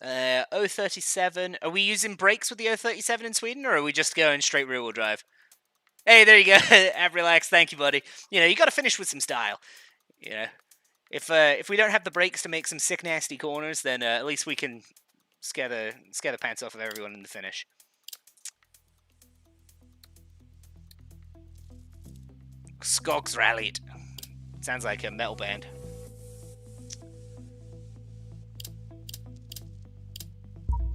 037. Are we using brakes with the 037 in Sweden, or are we just going straight rear-wheel drive? Hey, there you go. Relax, thank you, buddy. You know, you got to finish with some style. You know, if we don't have the brakes to make some sick, nasty corners, then at least we can scare the pants off of everyone in the finish. Skogs rallied. Sounds like a metal band.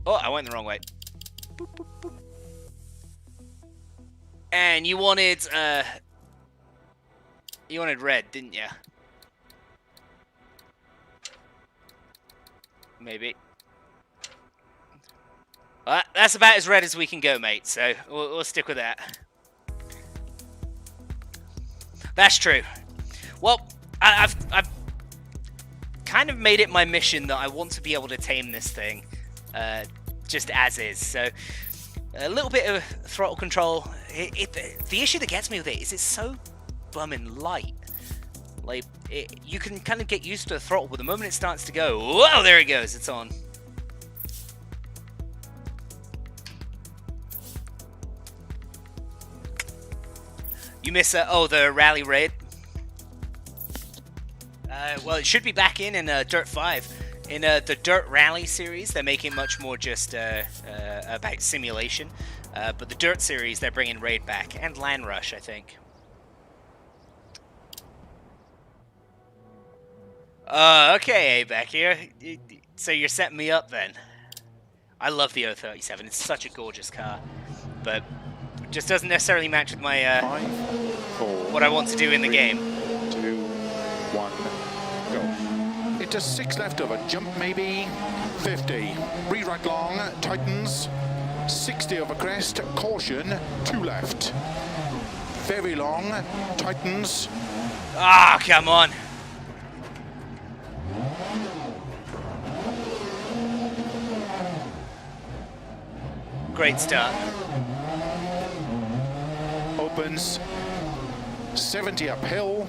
Oh, I went the wrong way. Boop, boop, boop. And you wanted red, didn't you? Maybe. Well, that's about as red as we can go, mate. So we'll stick with that. That's true. Well, I've kind of made it my mission that I want to be able to tame this thing, just as is. So a little bit of throttle control. The issue that gets me with it is it's so bumming light. Like you can kind of get used to the throttle, but the moment it starts to go, whoa, there it goes, it's on. You miss the rally raid. Well, it should be back in Dirt 5. In the Dirt Rally series, they're making much more just about simulation. But the Dirt series, they're bringing raid back, and Land Rush, I think. Okay, back here. So you're setting me up then. I love the 037. It's such a gorgeous car, but it just doesn't necessarily match with my 5, 4, what I want to do in the 3, game. 2, 1, go. Into 6 left of a jump maybe, 50. Re-right long, tightens, 60 of a crest, caution, 2 left. Very long, tightens. Ah, come on. Great start. Opens, 70 uphill,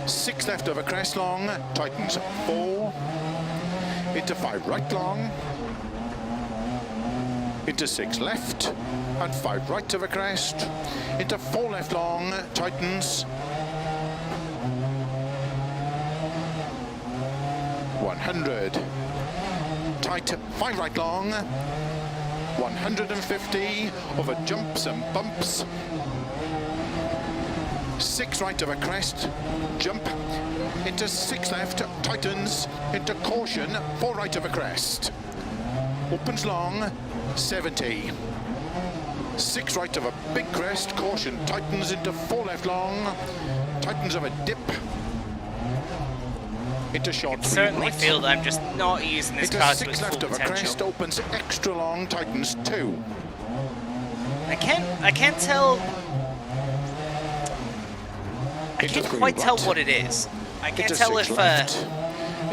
6 left of a crest long, tightens 4, into 5 right long, into 6 left, and 5 right of a crest, into 4 left long, tightens 100, tight 5 right long, 150 over jumps and bumps, 6 right of a crest, jump, into 6 left, tightens, into caution, 4 right of a crest, opens long, 70, 6 right of a big crest, caution, tightens into 4 left long, tightens of a dip, into short 3 Certainly right, feel that I'm just not using this into car to 6 its full left of a crest, potential. opens extra long, tightens 2. I can't tell. I Into can't 3 quite tell right, what it is. I can't into tell 6 if left,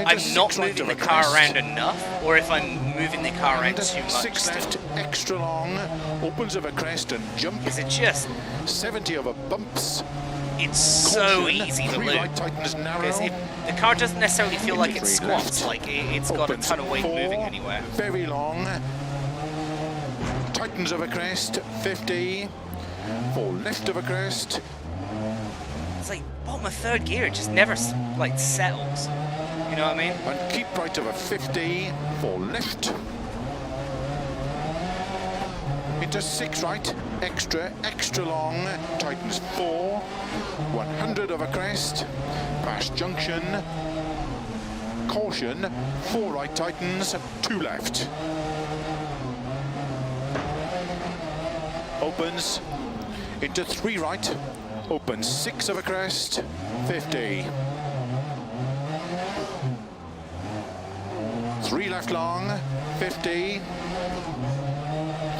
I'm not moving the car around enough, or if I'm moving the car around too much. 6 left, extra long, opens over crest and jump. Is it just... 70 over bumps. It's so Caution, easy to 3 loop. right tightens narrow. Because the car doesn't necessarily feel like it's 3 left. squats, like it's got a Opens ton of weight 4, moving anywhere. Very long. Tightens over crest, 50. 4 left over crest. It's like bottom of third gear, it just never like settles. You know what I mean? And keep right over 50. 4 left. Into 6 right, extra long, tightens 4, 100 over crest, past junction, caution, 4 right tightens, 2 left. Opens, into 3 right, opens 6 over crest, 50. 3 left long, 50.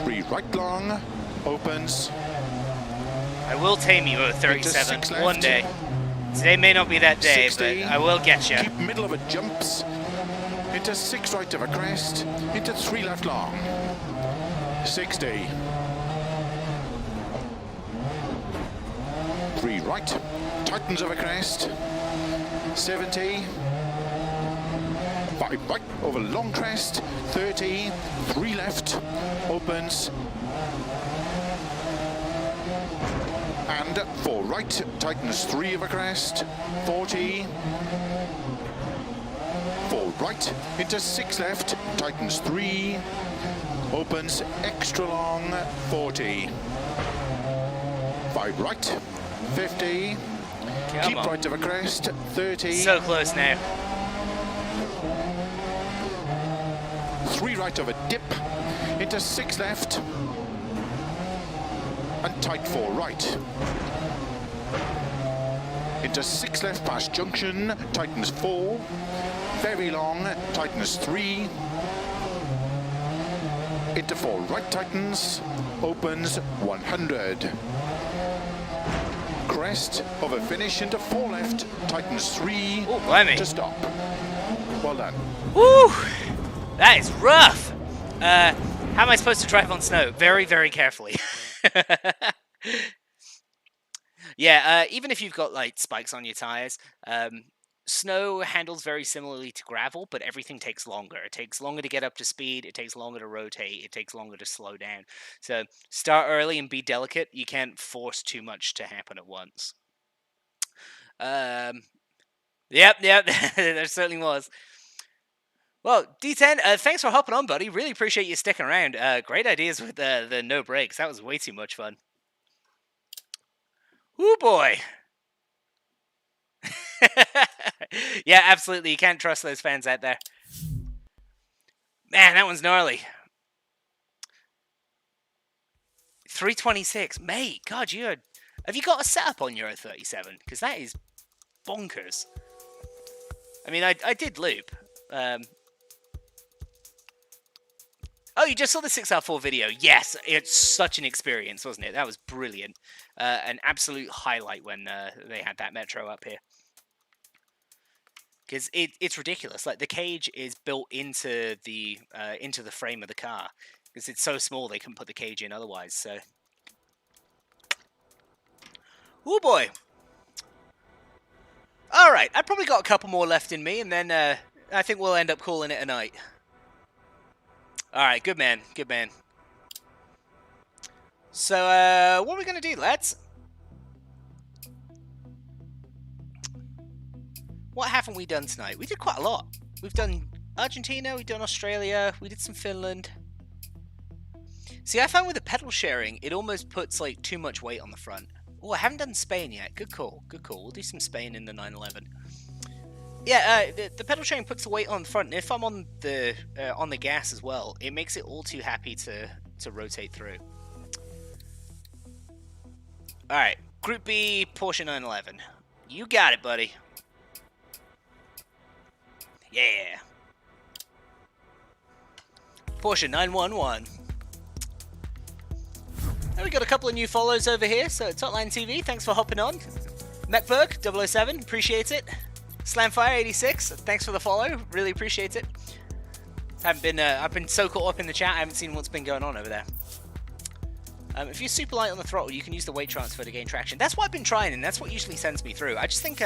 3 right long, opens. I will tame you at 37 Into 6 one left. day. Today may not be that day, 60. but I will get you. Keep middle of it jumps. Into 6 right of a crest. Into 3 left long. 60. 3 right. Tightens of a crest. 70. 5 right over long crest. 30. 3 left. Opens. And 4 right. Tightens 3 of a crest. 40. 4 right. Into 6 left. Tightens 3. Opens extra long. 40. 5 right. 50. Come Keep on. right of a crest. 30. So close now. 3 right of a dip. Into 6 left. And tight 4 right. Into 6 left past junction. Tightens 4. Very long. Tightens 3. Into 4 right tightens. Opens 100. Crest of a finish into 4 left. Tightens 3. Oh, blimey. To stop. Well done. Woo! That is rough. How am I supposed to drive on snow? Very, very carefully. Yeah, even if you've got like spikes on your tires, snow handles very similarly to gravel, but everything takes longer. It takes longer to get up to speed. It takes longer to rotate. It takes longer to slow down. So start early and be delicate. You can't force too much to happen at once. Yep, there certainly was. Well, D10, thanks for hopping on, buddy. Really appreciate you sticking around. Great ideas with the no brakes. That was way too much fun. Woo boy. Yeah, absolutely. You can't trust those fans out there. Man, that one's gnarly. 326. Mate, God, have you got a setup on your 37? Because that is bonkers. I mean, I did loop. Oh, you just saw the 6R4 video. Yes, it's such an experience, wasn't it? That was brilliant. An absolute highlight when they had that Metro up here. Because it's ridiculous. Like, the cage is built into the frame of the car. Because it's so small, they couldn't put the cage in otherwise, so... Oh boy! Alright, I've probably got a couple more left in me, and then I think we'll end up calling it a night. Alright, good man, good man. So, what are we going to do, lads? What haven't we done tonight? We did quite a lot. We've done Argentina, we've done Australia, we did some Finland. See, I found with the pedal sharing, it almost puts, like, too much weight on the front. Oh, I haven't done Spain yet. Good call, good call. We'll do some Spain in the 911. Yeah, the pedal sharing puts the weight on the front, and if I'm on the gas as well, it makes it all too happy to rotate through. Alright, Group B, Porsche 911. You got it, buddy. Yeah. Porsche 911. And we got a couple of new follows over here, so Topline TV, thanks for hopping on. Mechberg 007, appreciate it. Slamfire86, thanks for the follow. Really appreciate it. I've been so caught up in the chat, I haven't seen what's been going on over there. If you're super light on the throttle, you can use the weight transfer to gain traction. That's what I've been trying, and that's what usually sends me through. I just think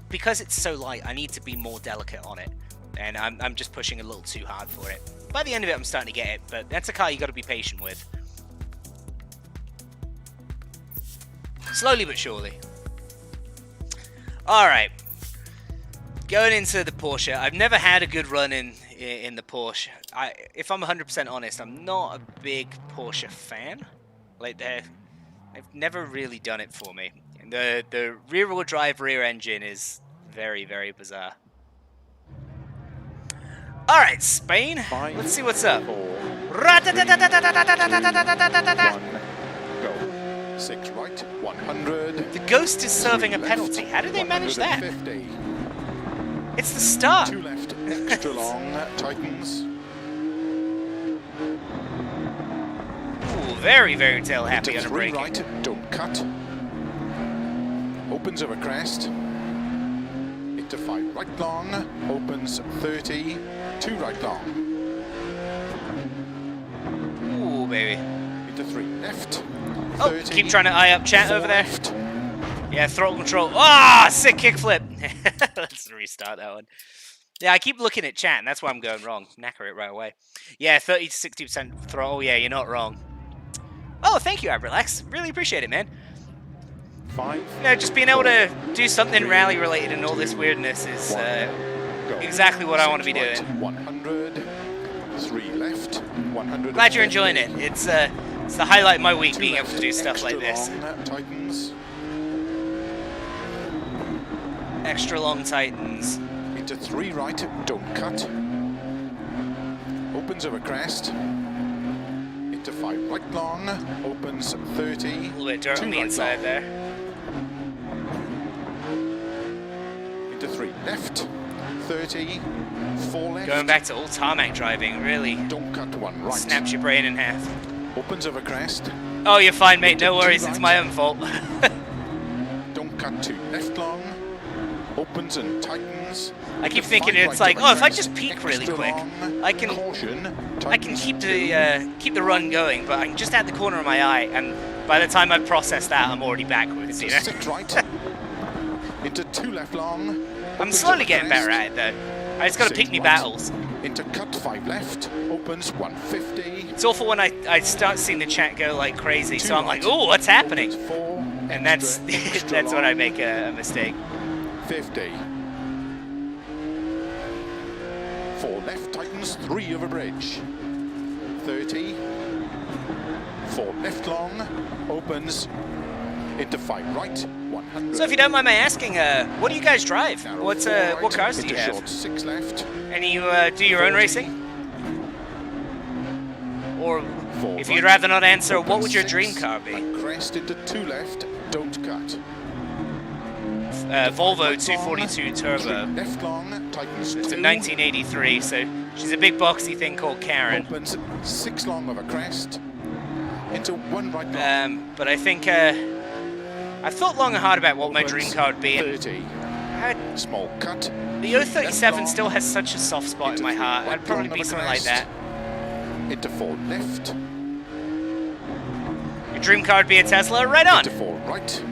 because it's so light, I need to be more delicate on it. And I'm just pushing a little too hard for it. By the end of it, I'm starting to get it, but that's a car you got to be patient with. Slowly but surely. Alright. Going into the Porsche. I've never had a good run in the Porsche. If I'm 100% honest, I'm not a big Porsche fan. Like, they've never really done it for me. The rear-wheel drive rear engine is very, very bizarre. Alright, Spain. Let's see what's up. 6 right, 100. The Ghost is serving a penalty. How did they manage that? It's the start. 2 left, extra long, tightens. Ooh, very, very tail happy on a 3 break. right, don't cut. Opens over crest. Into 5 right long, opens 30, 2 right long. Ooh, baby. Into 3 left. Oh, 30, keep trying to eye up chat over there. left. Yeah, throttle control. Ah, sick kickflip. Let's restart that one. Yeah, I keep looking at chat, and that's why I'm going wrong. Knacker it right away. Yeah, 30 to 60% throttle. Yeah, you're not wrong. Oh, thank you, Abrelax. Really appreciate it, man. 5. You know, just being able to do something rally related and all this weirdness is exactly what I want to be doing. 100. 3 left. 100. Glad you're enjoying it. It's the highlight of my week, being able to do stuff like this. Tightens. Extra long tightens. Into 3 right, don't cut. Opens over crest. Into 5 right long, opens 30. A little bit dirt on the inside there. Into 3 left, 30, 4 left. Going back to all tarmac driving really Don't cut 1 right. snaps your brain in half. Opens over crest. Oh, you're fine, mate. No worries. It's my own fault. Don't cut 2 left long. Opens and tightens. I keep thinking it's like, oh, if I just peak really quick, I can keep the run going, but I can just add the corner of my eye, and by the time I process that, I'm already backwards. You know? 6 right. Into 2 left long. I'm slowly getting better at it though. I just gotta pick me battles. Into cut 5 left. Opens 150. It's awful when I start seeing the chat go like crazy, so I'm like, oh, what's happening? 4, And that's that's when I make a mistake. 50. 4 left tightens, 3 over bridge. 30. 4 left long, opens into 5 right, 100. So if you don't mind my asking, what do you guys drive? Narrow What 4 right, what cars do you into have? short 6 left. And you do your own racing? Or 4 if right, you'd rather not answer, what opens would your 6, dream car be? and crest into 2 left, don't cut. Volvo 242 Turbo. Left long, tightens It's a 2. 1983, so she's a big boxy thing called Karen. Opens 6 long over crest. Into 1 right long. But I think I've thought long and hard about what my dream car would be. And 30. Small cut. the 037 still has such a soft spot in my heart. I'd probably be something like that. Into 4 left. Your dream car would be a Tesla? Right on! Into 4 right.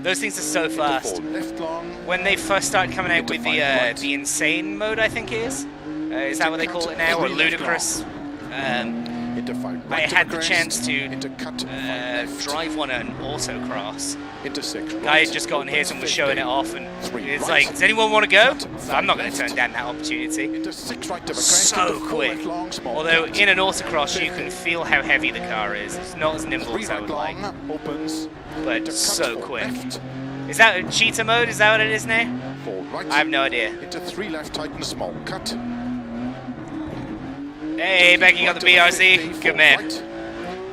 Those things are so fast. 4 left long. When they first started coming out Into with 5 right. the insane mode, I think it is that what they call it now, or 3 left ludicrous? Into 5 I right. had the chance to into cut 5 left. drive one at an autocross. Into 6 right. Guy had just gotten his and was showing it off, and 3 it's right. like, does anyone want to go? Cut So I'm not going to 5 turn down that opportunity. Into 6 right over crest. So into 4 quick. left long, small Although cut. in an autocross you can feel how heavy the car is. It's not as nimble 3 as I right would like, long, opens. but Into cut so 4 quick. left. Is that cheetah mode? Is that what it is now? 4 right. I have no idea. Into 3 left, tighten small cut. Hey, Becky, you got the BRZ. 50, Good 4 man. right,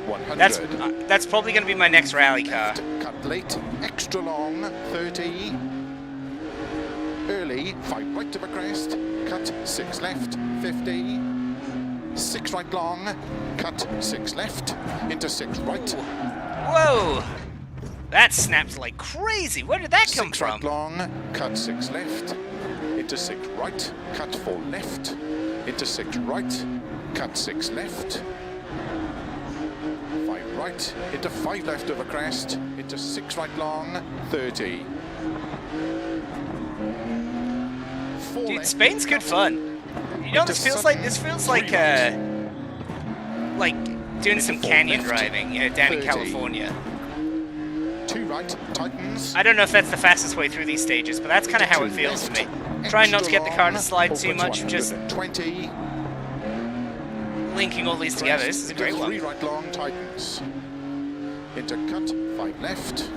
100. That's probably going to be my next rally car. Cut late, extra long, 30. Early, 5 right over crest, cut 6 left, 50. 6 right long, cut 6 left, into 6 right. Whoa! That snapped like crazy. Where did that come 6 from? right long, cut 6 left, into 6 right, cut 4 left, into 6 right, cut 6 left, 5 right, into 5 left over crest, into 6 right long, 30. 4 Dude, left, Spain's good fun. You know, this feels like doing some canyon driving, down in 30. California. 2 right, tightens. I don't know if that's the fastest way through these stages, but that's kind of how it feels to me. Trying not to get the car to slide too much, just 20. linking all these together. This is a great one. 3 right long, tightens. Into cut, 5 left.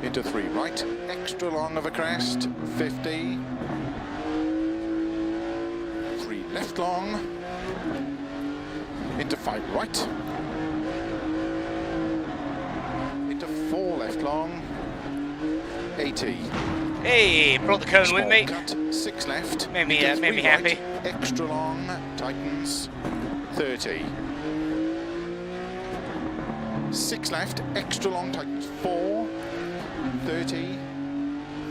Into 3 right, extra long of a crest, 50. 3 left long. Into 5 right. Into 4 left long, 80. Hey, brought the cone with me. Cut, 6 left. Made me into 3 happy. right, extra long, tightens, 30. 6 left, extra long, tightens, 4, 30.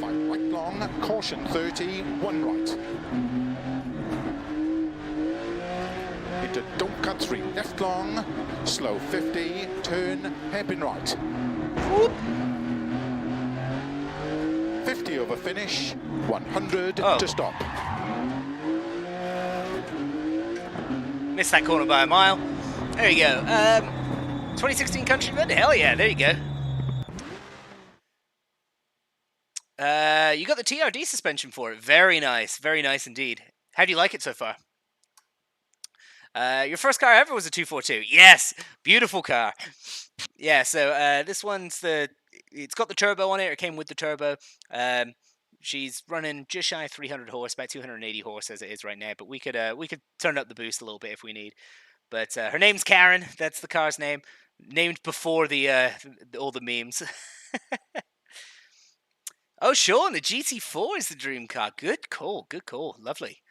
5 right long, caution, 30, 1 right. Into don't cut, 3 left long, slow, 50, turn, hairpin right. Whoop. 50 over finish, 100 Oh. to stop. Missed that corner by a mile. There you go. 2016 Countryman? Hell yeah, there you go. You got the TRD suspension for it. Very nice indeed. How do you like it so far? Your first car ever was a 242. Yes, beautiful car. Yeah, so this one's it's got the turbo on it. It came with the turbo. She's running just shy of 300 horse, about 280 horse as it is right now. But we could turn up the boost a little bit if we need. But her name's Karen. That's the car's name, named before all the memes. Oh, Sean, the GT4 is the dream car. Good call. Lovely.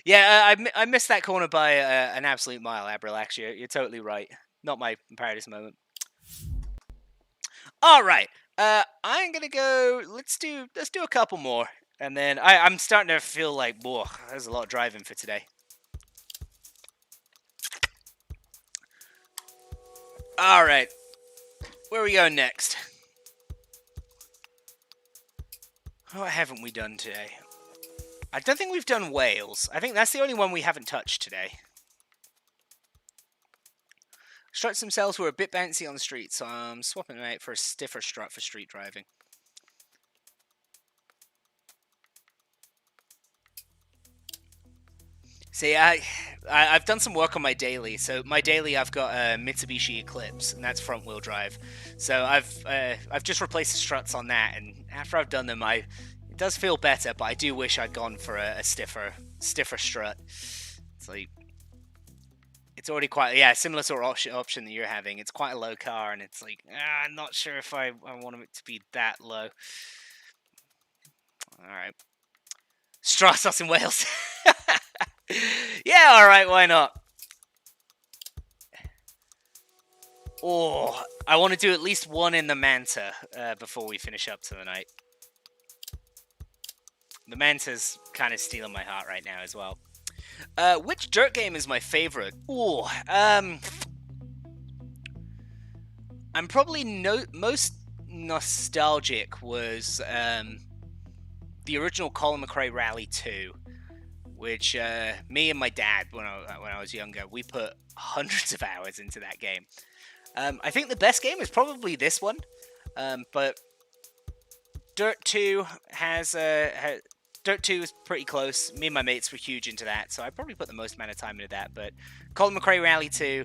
Yeah, I missed that corner by an absolute mile, Abrilax. You're totally right. Not my proudest moment. All right, I'm gonna go. Let's do a couple more, and then I'm starting to feel like, whoa, there's a lot of driving for today. All right, where are we going next? What haven't we done today? I don't think we've done Wales. I think that's the only one we haven't touched today. Struts themselves were a bit bouncy on the street, so I'm swapping them out for a stiffer strut for street driving. See, I've done some work on my daily. So my daily, I've got a Mitsubishi Eclipse, and that's front-wheel drive. So I've just replaced the struts on that, and after I've done them, it does feel better, but I do wish I'd gone for a stiffer strut. It's like, it's already quite, similar sort of option that you're having. It's quite a low car, and it's like, I'm not sure if I want it to be that low. All right. Stratos in Wales. Yeah, all right, why not? Oh, I want to do at least one in the Manta before we finish up to the night. The Manta's kind of stealing my heart right now as well. Which dirt game is my favorite? Ooh, I'm probably most nostalgic was the original Colin McRae Rally 2, which me and my dad, when I was younger, we put hundreds of hours into that game. I think the best game is probably this one, but Dirt 2 Dirt 2 is pretty close. Me and my mates were huge into that, so I probably put the most amount of time into that. But Colin McRae Rally 2,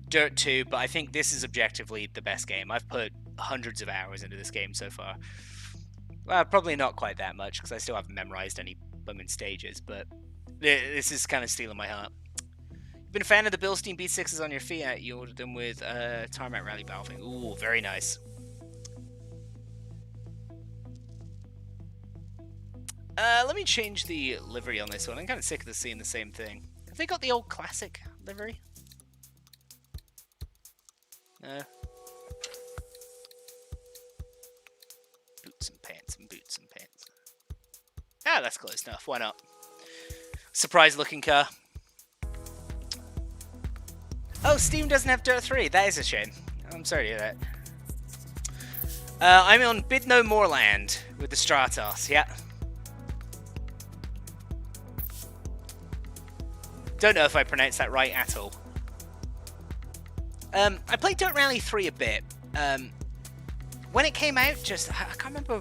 Dirt 2, but I think this is objectively the best game. I've put hundreds of hours into this game so far. Well, probably not quite that much, because I still haven't memorized any blooming stages, but this is kind of stealing my heart. You've been a fan of the Bilstein B6s on your Fiat. You ordered them with Tarmac Rally valving. Ooh, very nice. Let me change the livery on this one. I'm kind of sick of seeing the same thing. Have they got the old classic livery? No. Boots and pants and boots and pants. Ah, that's close enough. Why not? Surprise looking car. Oh, Steam doesn't have Dirt 3. That is a shame. I'm sorry to hear that. I'm on Bid No More Land with the Stratos, yeah. Don't know if I pronounced that right at all. I played Dirt Rally 3 a bit. When it came out, I can't remember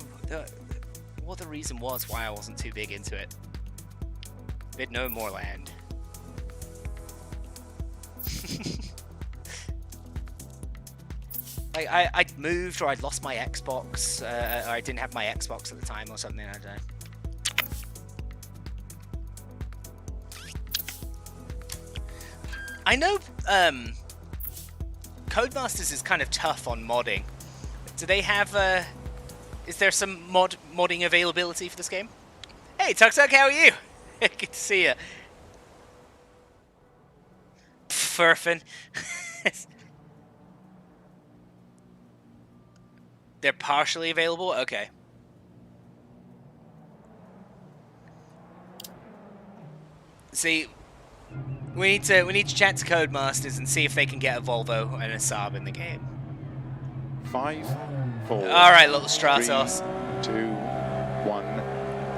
what the reason was why I wasn't too big into it. Bid No More Land. Like, I'd moved or I'd lost my Xbox, or I didn't have my Xbox at the time or something, I don't know. I know Codemasters is kind of tough on modding. Do they have, is there some modding availability for this game? Hey, Tuxuck, how are you? Good to see you. Furfin. They're partially available? Okay. See, we need to chat to Codemasters and see if they can get a Volvo and a Saab in the game. 5, 4. All right, little Stratos. 3, 2, 1,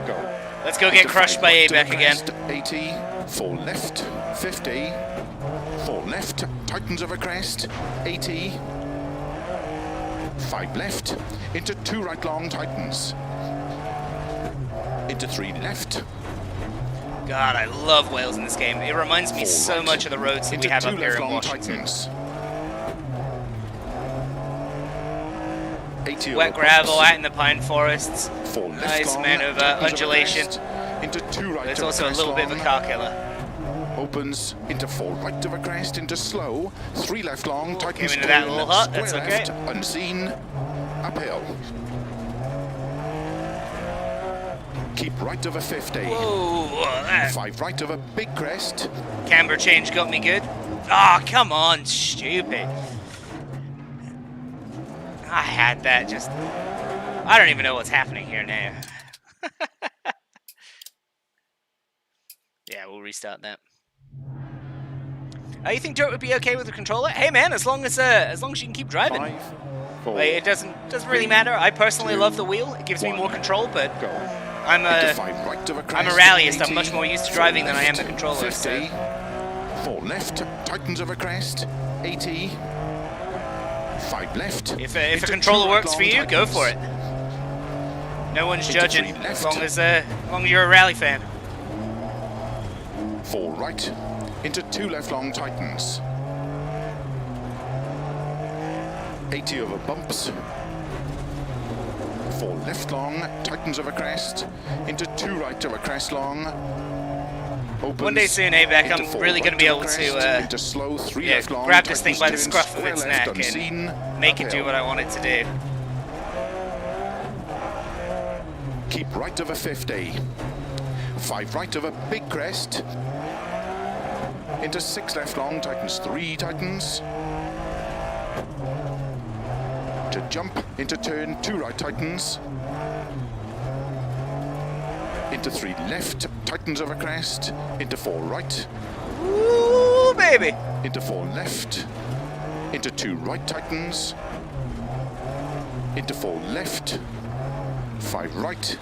go. Let's go get crushed by ABEC again. 80, 4 left, 50, 4 left, tightens over crest, 80, 5 left, into 2 right long, tightens, into 3 left. God, I love Wales in this game. It reminds me so right, much of the roads that we have up here in Washington. Wet gravel out in the pine forests. Nice maneuver, undulation. Into 2 right. There's also a little bit of a car killer. Opens into 4 right of a crest, into slow, 3 left long, tightens, came into that little hut, square that's okay. left, unseen, uphill. Keep right of a 50. Whoa, that 5 right of a big crest. camber change got me good. Ah, oh, come on, stupid. I had that just... I don't even know what's happening here now. Yeah, we'll restart that. You think Dirt would be okay with the controller? Hey man, as long as you can keep driving. 5, 4, Like, it doesn't really matter. I personally love the wheel. It gives me more control, but go. I'm a rallyist. I'm much more used to driving than I am the controller. 50, So. 4 left, tightens over crest, 80, 5 left. If a controller works for you, go for it. No one's judging as long as you're a rally fan. 4 right, into 2 left long, tightens. 80 over bumps. 4 left long, tightens over crest, into 2 right over crest long. Opens, one day soon, ABEC, I'm really going to be able to into slow, 3 yeah, left long, grab this thing by the turns, scruff of square its left, neck unseen, and make it do uphill. what I want it to do. Keep right of a 50. 5 right of a big crest. Into 6 left long, tightens, 3 tightens. To jump, into turn, 2 right tightens. Into 3 left, tightens over crest. Into 4 right. Ooh, baby! Into 4 left. Into 2 right tightens. Into 4 left. 5 right.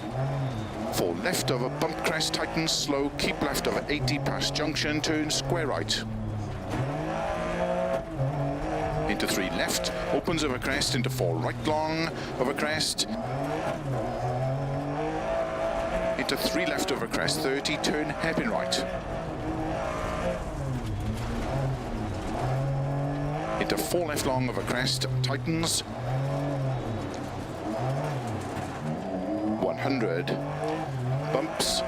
4 left over bump crest, tightens, slow, keep left over 80 past junction, turn square right. Into 3 left, opens over crest, into 4 right long, over crest. Into 3 left over crest, 30, turn hairpin right. Into 4 left long over crest, tightens. 100. Bumps,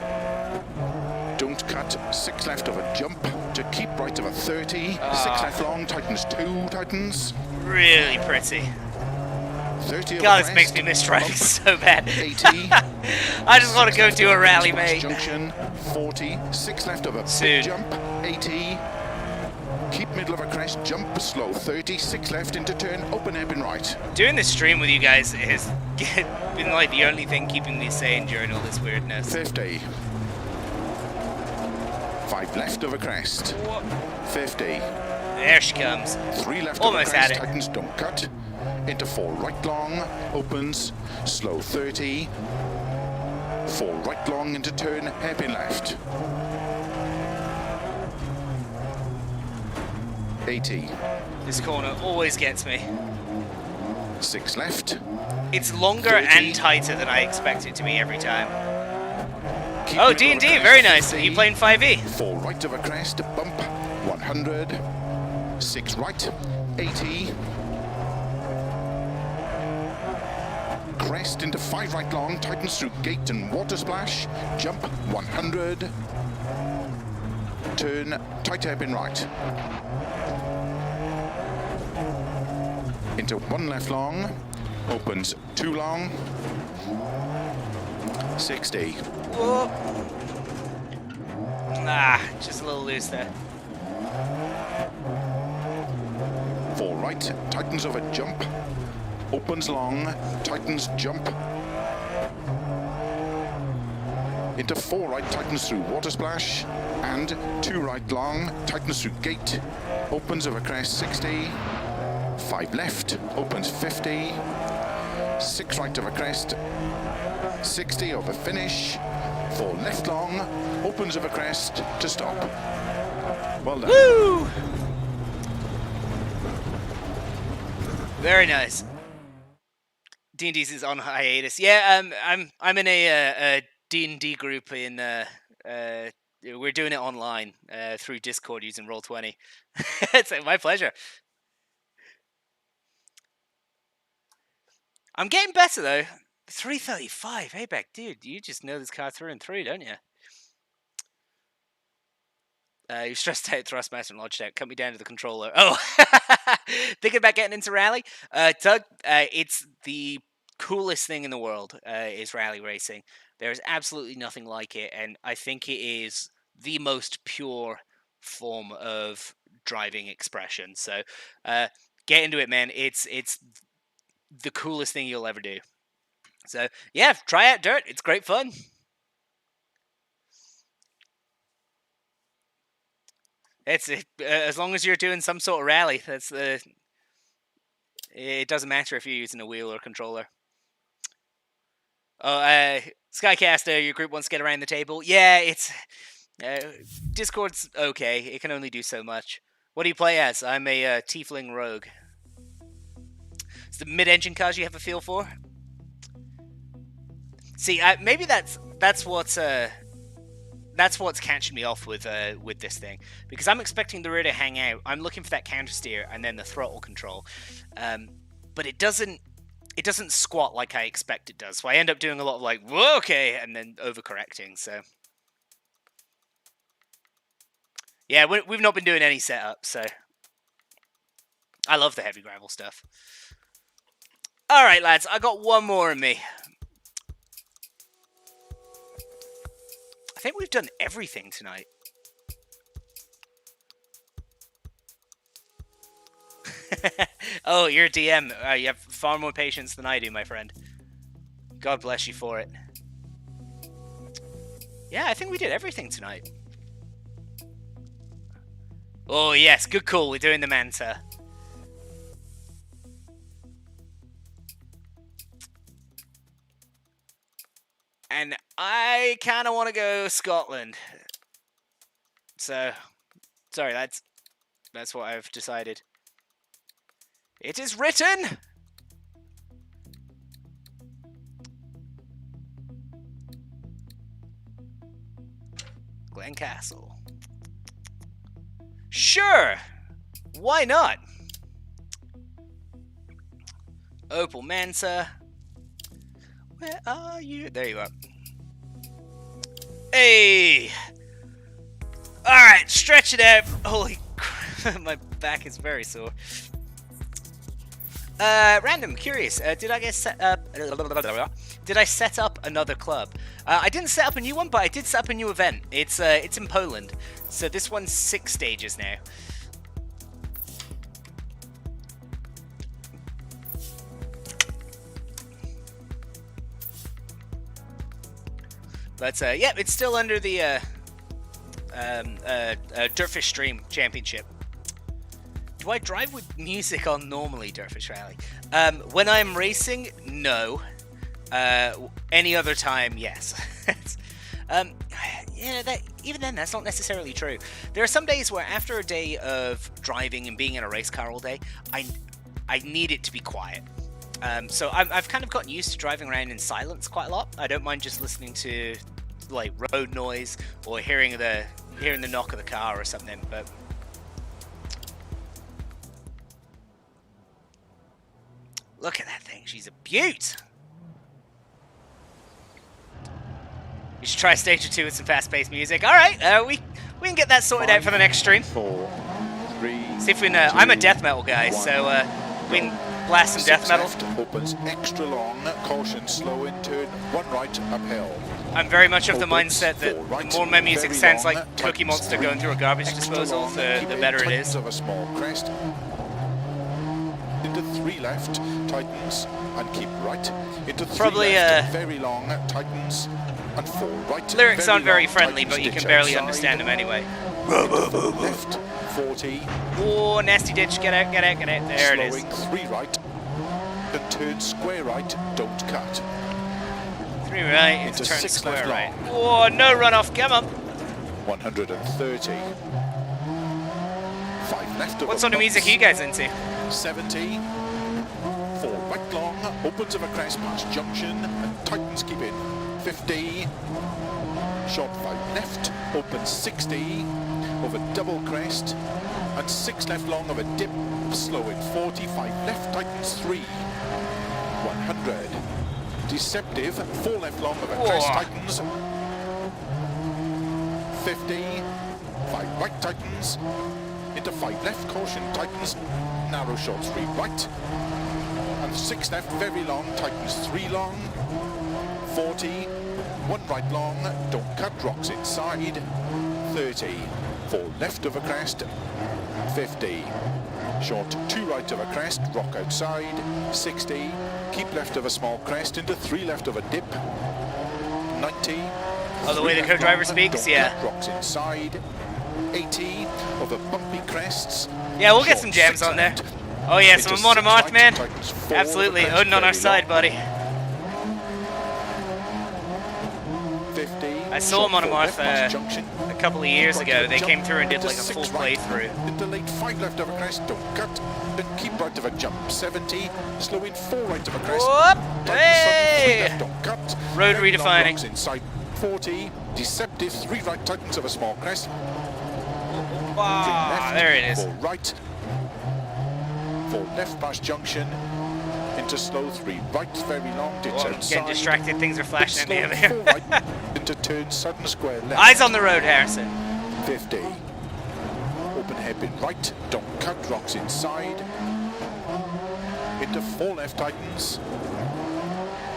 don't cut, 6 left of a jump, to keep right of a 30, 6 left long, tightens 2, tightens. Really pretty. 30 God, of this a makes me crest, miss driving bump, so bad. 80. I just want to go 6 do a left rally, of a mate. junction, 40, 6 left of a Soon. big jump, 80. keep middle of a crest, jump slow, 30, 6 left into turn, open hairpin right. Doing this stream with you guys has been like the only thing keeping me sane during all this weirdness. 50. 5 left of a crest. 50. There she comes. 3 left Almost of a crest, had it. tightens, don't cut. Into 4 right long, opens, slow 30. 4 right long into turn, hairpin left. 80. This corner always gets me. 6 left. It's longer 30. and tighter than I expect it to be every time. Keep Oh, middle of a D&D, crest, very nice. 50. Are you playing 5e? 4 right of a crest, bump, 100. 6 right, 80. Crest into 5 right long, tightens through gate and water splash, jump, 100. Turn, tight hairpin right. Into 1 left long, opens 2 long, 60. Whoa. Ah, just a little loose there. 4 right, tightens over jump, opens long, tightens jump. Into 4 right, tightens through water splash, and 2 right long, tightens through gate, opens over crest 60. 5 left, opens 50. 6 right over crest, 60 over finish. 4 left long, opens over crest to stop. Well done. Woo! Very nice. D&D's is on hiatus. Yeah, I'm in a D&D group in we're doing it online through Discord using Roll20. It's my pleasure. I'm getting better though. 335. Hey, back, dude. You just know this car through and through, don't you? You're stressed out, Thrustmaster and Logitech. Cut me down to the controller. Oh, thinking about getting into rally? Doug, it's the coolest thing in the world. Is rally racing. There's absolutely nothing like it, and I think it is the most pure form of driving expression. So, get into it, man. It's the coolest thing you'll ever do. So, yeah, try out Dirt. It's great fun. It's as long as you're doing some sort of rally. That's it doesn't matter if you're using a wheel or controller. Oh, Skycaster, your group wants to get around the table. Yeah, it's Discord's okay. It can only do so much. What do you play as? I'm a Tiefling Rogue. It's the mid-engine cars you have a feel for. See, maybe that's what's catching me off with this thing, because I'm expecting the rear to hang out. I'm looking for that counter steer and then the throttle control, but it doesn't squat like I expect it does. So I end up doing a lot of like, whoa, okay, and then overcorrecting. So yeah, we've not been doing any setup. So I love the heavy gravel stuff. All right, lads, I got one more in me. I think we've done everything tonight. Oh, you're a DM. You have far more patience than I do, my friend. God bless you for it. Yeah, I think we did everything tonight. Oh, yes. Good call. We're doing the Manta. And I kind of want to go Scotland. So, sorry, that's what I've decided. It is written! Glencastle. Sure! Why not? Opel Manta. Where are you? There you are. Hey! Alright, stretch it out. Holy crap, my back is very sore. Random, curious. Did I set up another club? I didn't set up a new one, but I did set up a new event. It's in Poland. So this one's 6 stages now. But yeah, it's still under the DirtFish Stream Championship. Do I drive with music on normally, DirtFish Rally? When I'm racing, no. Any other time, yes. Yeah, even then, that's not necessarily true. There are some days where after a day of driving and being in a race car all day, I need it to be quiet. So I've kind of gotten used to driving around in silence quite a lot. I don't mind just listening to like road noise or hearing the knock of the car or something. But look at that thing; she's a beaut. You should try stage or 2 with some fast-paced music. All right, we can get that sorted out for the next stream. 4, 3. See if we can. I'm a death metal guy, so we can blast some death metal. Left, opens extra long, caution slow in turn, 1 right uphill. I'm very much of the mindset that the more my music sounds like Cookie Monster going through a garbage disposal, the better it is. Of a small crest. Into 3 left, tightens and keep right. Into 3 Probably, left, very long, tightens and 4 right. Lyrics sound very long, friendly, but you can barely understand them anyway. Left, 40. Oh, nasty ditch! Get out! Get out! Get out! There it is. Slowing 3 right. And turn square right. Don't cut. 3 right. It's Into turn 6 square left right. long. Oh, no runoff! Come on. 130. 5 left. Of What a sort of music are you guys into? 70. 4 right long. Opens of a crest past junction and tightens keep in. 50. Short 5 left. Opens 60. Over double crest. And 6 left long of a dip. Slow in 45 left. Tightens 3. 100. Deceptive. 4 left long of a crest. Tightens. 50. 5 right tightens. Into 5 left. Caution tightens. Narrow short 3 right. And 6 left. Very long. Tightens 3 long. 40. 1 right long. Don't cut. Rocks inside. 30. 4 left of a crest. 50. Short 2 right of a crest. Rock outside. 60. Keep left of a small crest. Into 3 left of a dip. 90. Oh, the way the co-driver speaks, yeah. Rocks inside. 80 of a bumpy crests. Yeah, we'll get some jams on there. Oh yeah, some Monomoth, man. Absolutely, Odin on our side, buddy. 50. I saw Monomoth a couple of years ago. They came through and did like a full playthrough. Into late 5 left of a crest. Don't cut. Then keep right of a jump. 70. Slow in 4 right of a crest. Whoop! Hey! Don't cut. Road redefining. Inside 40. Deceptive 3 right tightens of a small crest. Wow, there it is. 4 right. 4 left past junction. Into slow 3 right, very long. Ditch Oh, I'm outside. getting distracted. Things are flashing at me over Slow 4 here. right. Into turn sudden square left. Eyes on the road, Harrison. 50. Open hairpin right. Don't cut. Rocks inside. Into 4 left tightens.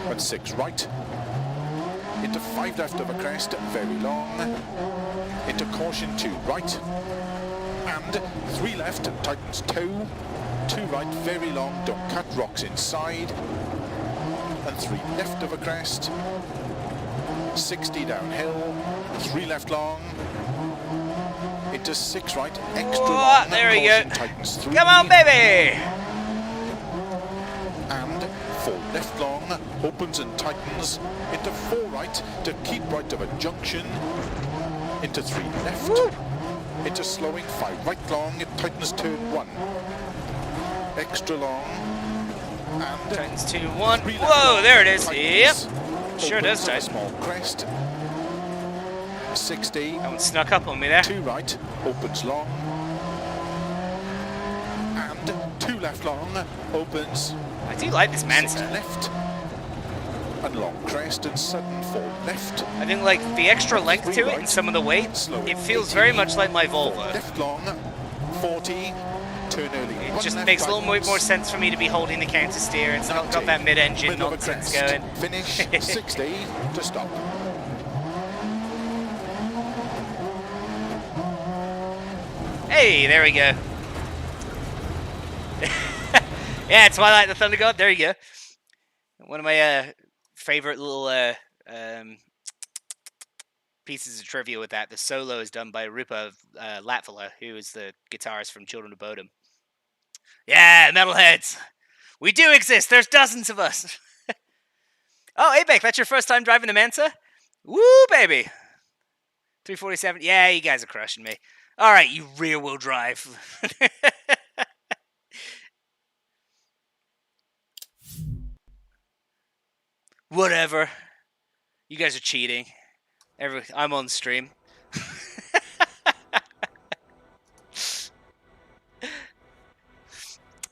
And 6 right. Into 5 left of a crest. Very long. Into caution 2 right. And 3 left. Tightens 2. 2 right. Very long. Don't cut. Rocks inside. And 3 left of a crest. 60 downhill. 3 left long. Into 6 right. Extra long. There we go. Tightens 3. Come on, baby. And 4 left long, opens and tightens, into 4 right, to keep right of a junction, into 3 left, into slowing 5 right long, it tightens turn 1, extra long, and Tightens 2, 1. 3 left Whoa, long, there it is. tightens, Yep. Sure does opens at a tighten. small crest, 60, That one snuck up on me there. 2 right, opens long, and 2 left long, opens, I do like this 6 Mansa. left, and long crest and sudden 4 left. I think like the extra length to it and some of the weight, it feels very much like my Volvo. Left long, 40, turn early. It 1 just left makes a little tightens, more sense for me to be holding the counter steer. It's not got that mid-engine middle of a nonsense crest. going. Finish, 60 to stop. Hey, there we go. Yeah, Twilight the Thunder God. There you go. One of my favorite little pieces of trivia with that. The solo is done by Rupa Latvala, who is the guitarist from Children of Bodom. Yeah, metalheads! We do exist! There's dozens of us! Oh, Abek, that's your first time driving the Mensa? Woo, baby! 347. Yeah, you guys are crushing me. All right, you rear-wheel drive. Whatever. You guys are cheating. I'm on stream.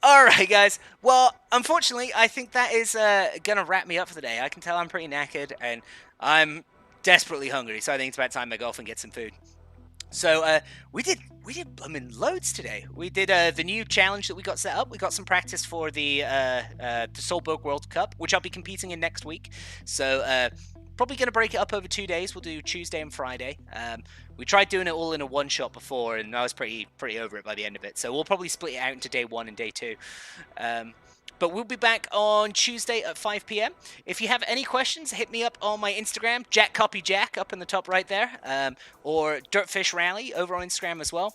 Alright, guys. Well, unfortunately, I think that is going to wrap me up for the day. I can tell I'm pretty knackered, and I'm desperately hungry, so I think it's about time I go off and get some food. So, we did loads today. We did the new challenge that we got set up. We got some practice for the Solberg World Cup, which I'll be competing in next week. So, probably going to break it up over 2 days. We'll do Tuesday and Friday. We tried doing it all in a one-shot before, and I was pretty over it by the end of it. So we'll probably split it out into day 1 and day 2. But we'll be back on Tuesday at 5 p.m. If you have any questions, hit me up on my Instagram, JackCopyJack, up in the top right there, or DirtFish Rally over on Instagram as well.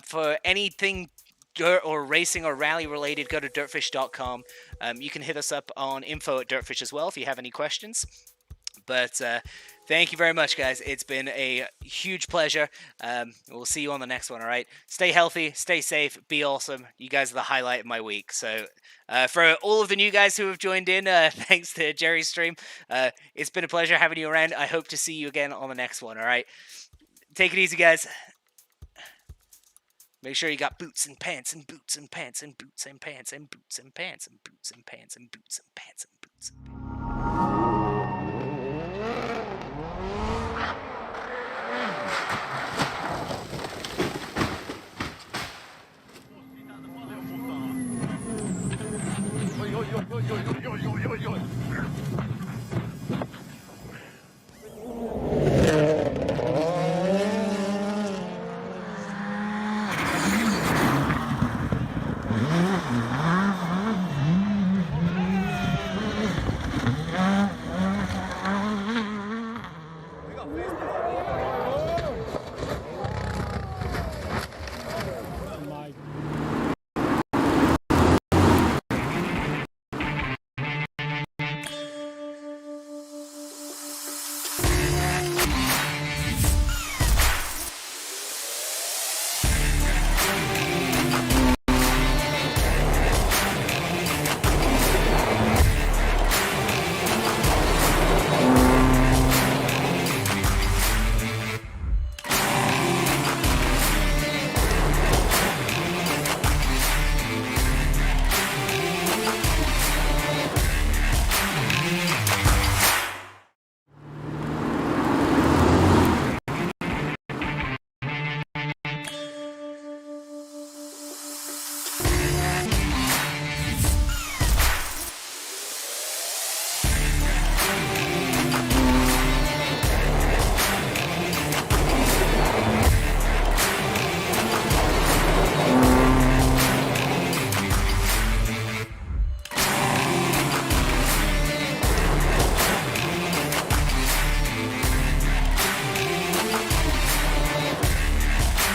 For anything dirt or racing or rally related, go to dirtfish.com. You can hit us up on info@dirtfish as well if you have any questions. But thank you very much, guys. It's been a huge pleasure. We'll see you on the next one, all right? Stay healthy, stay safe, be awesome. You guys are the highlight of my week. So for all of the new guys who have joined in, thanks to Jerry's stream, it's been a pleasure having you around. I hope to see you again on the next one, all right? Take it easy, guys. Make sure you got boots and pants and boots and pants and boots and pants and boots and pants and boots and pants and boots and pants and boots and pants.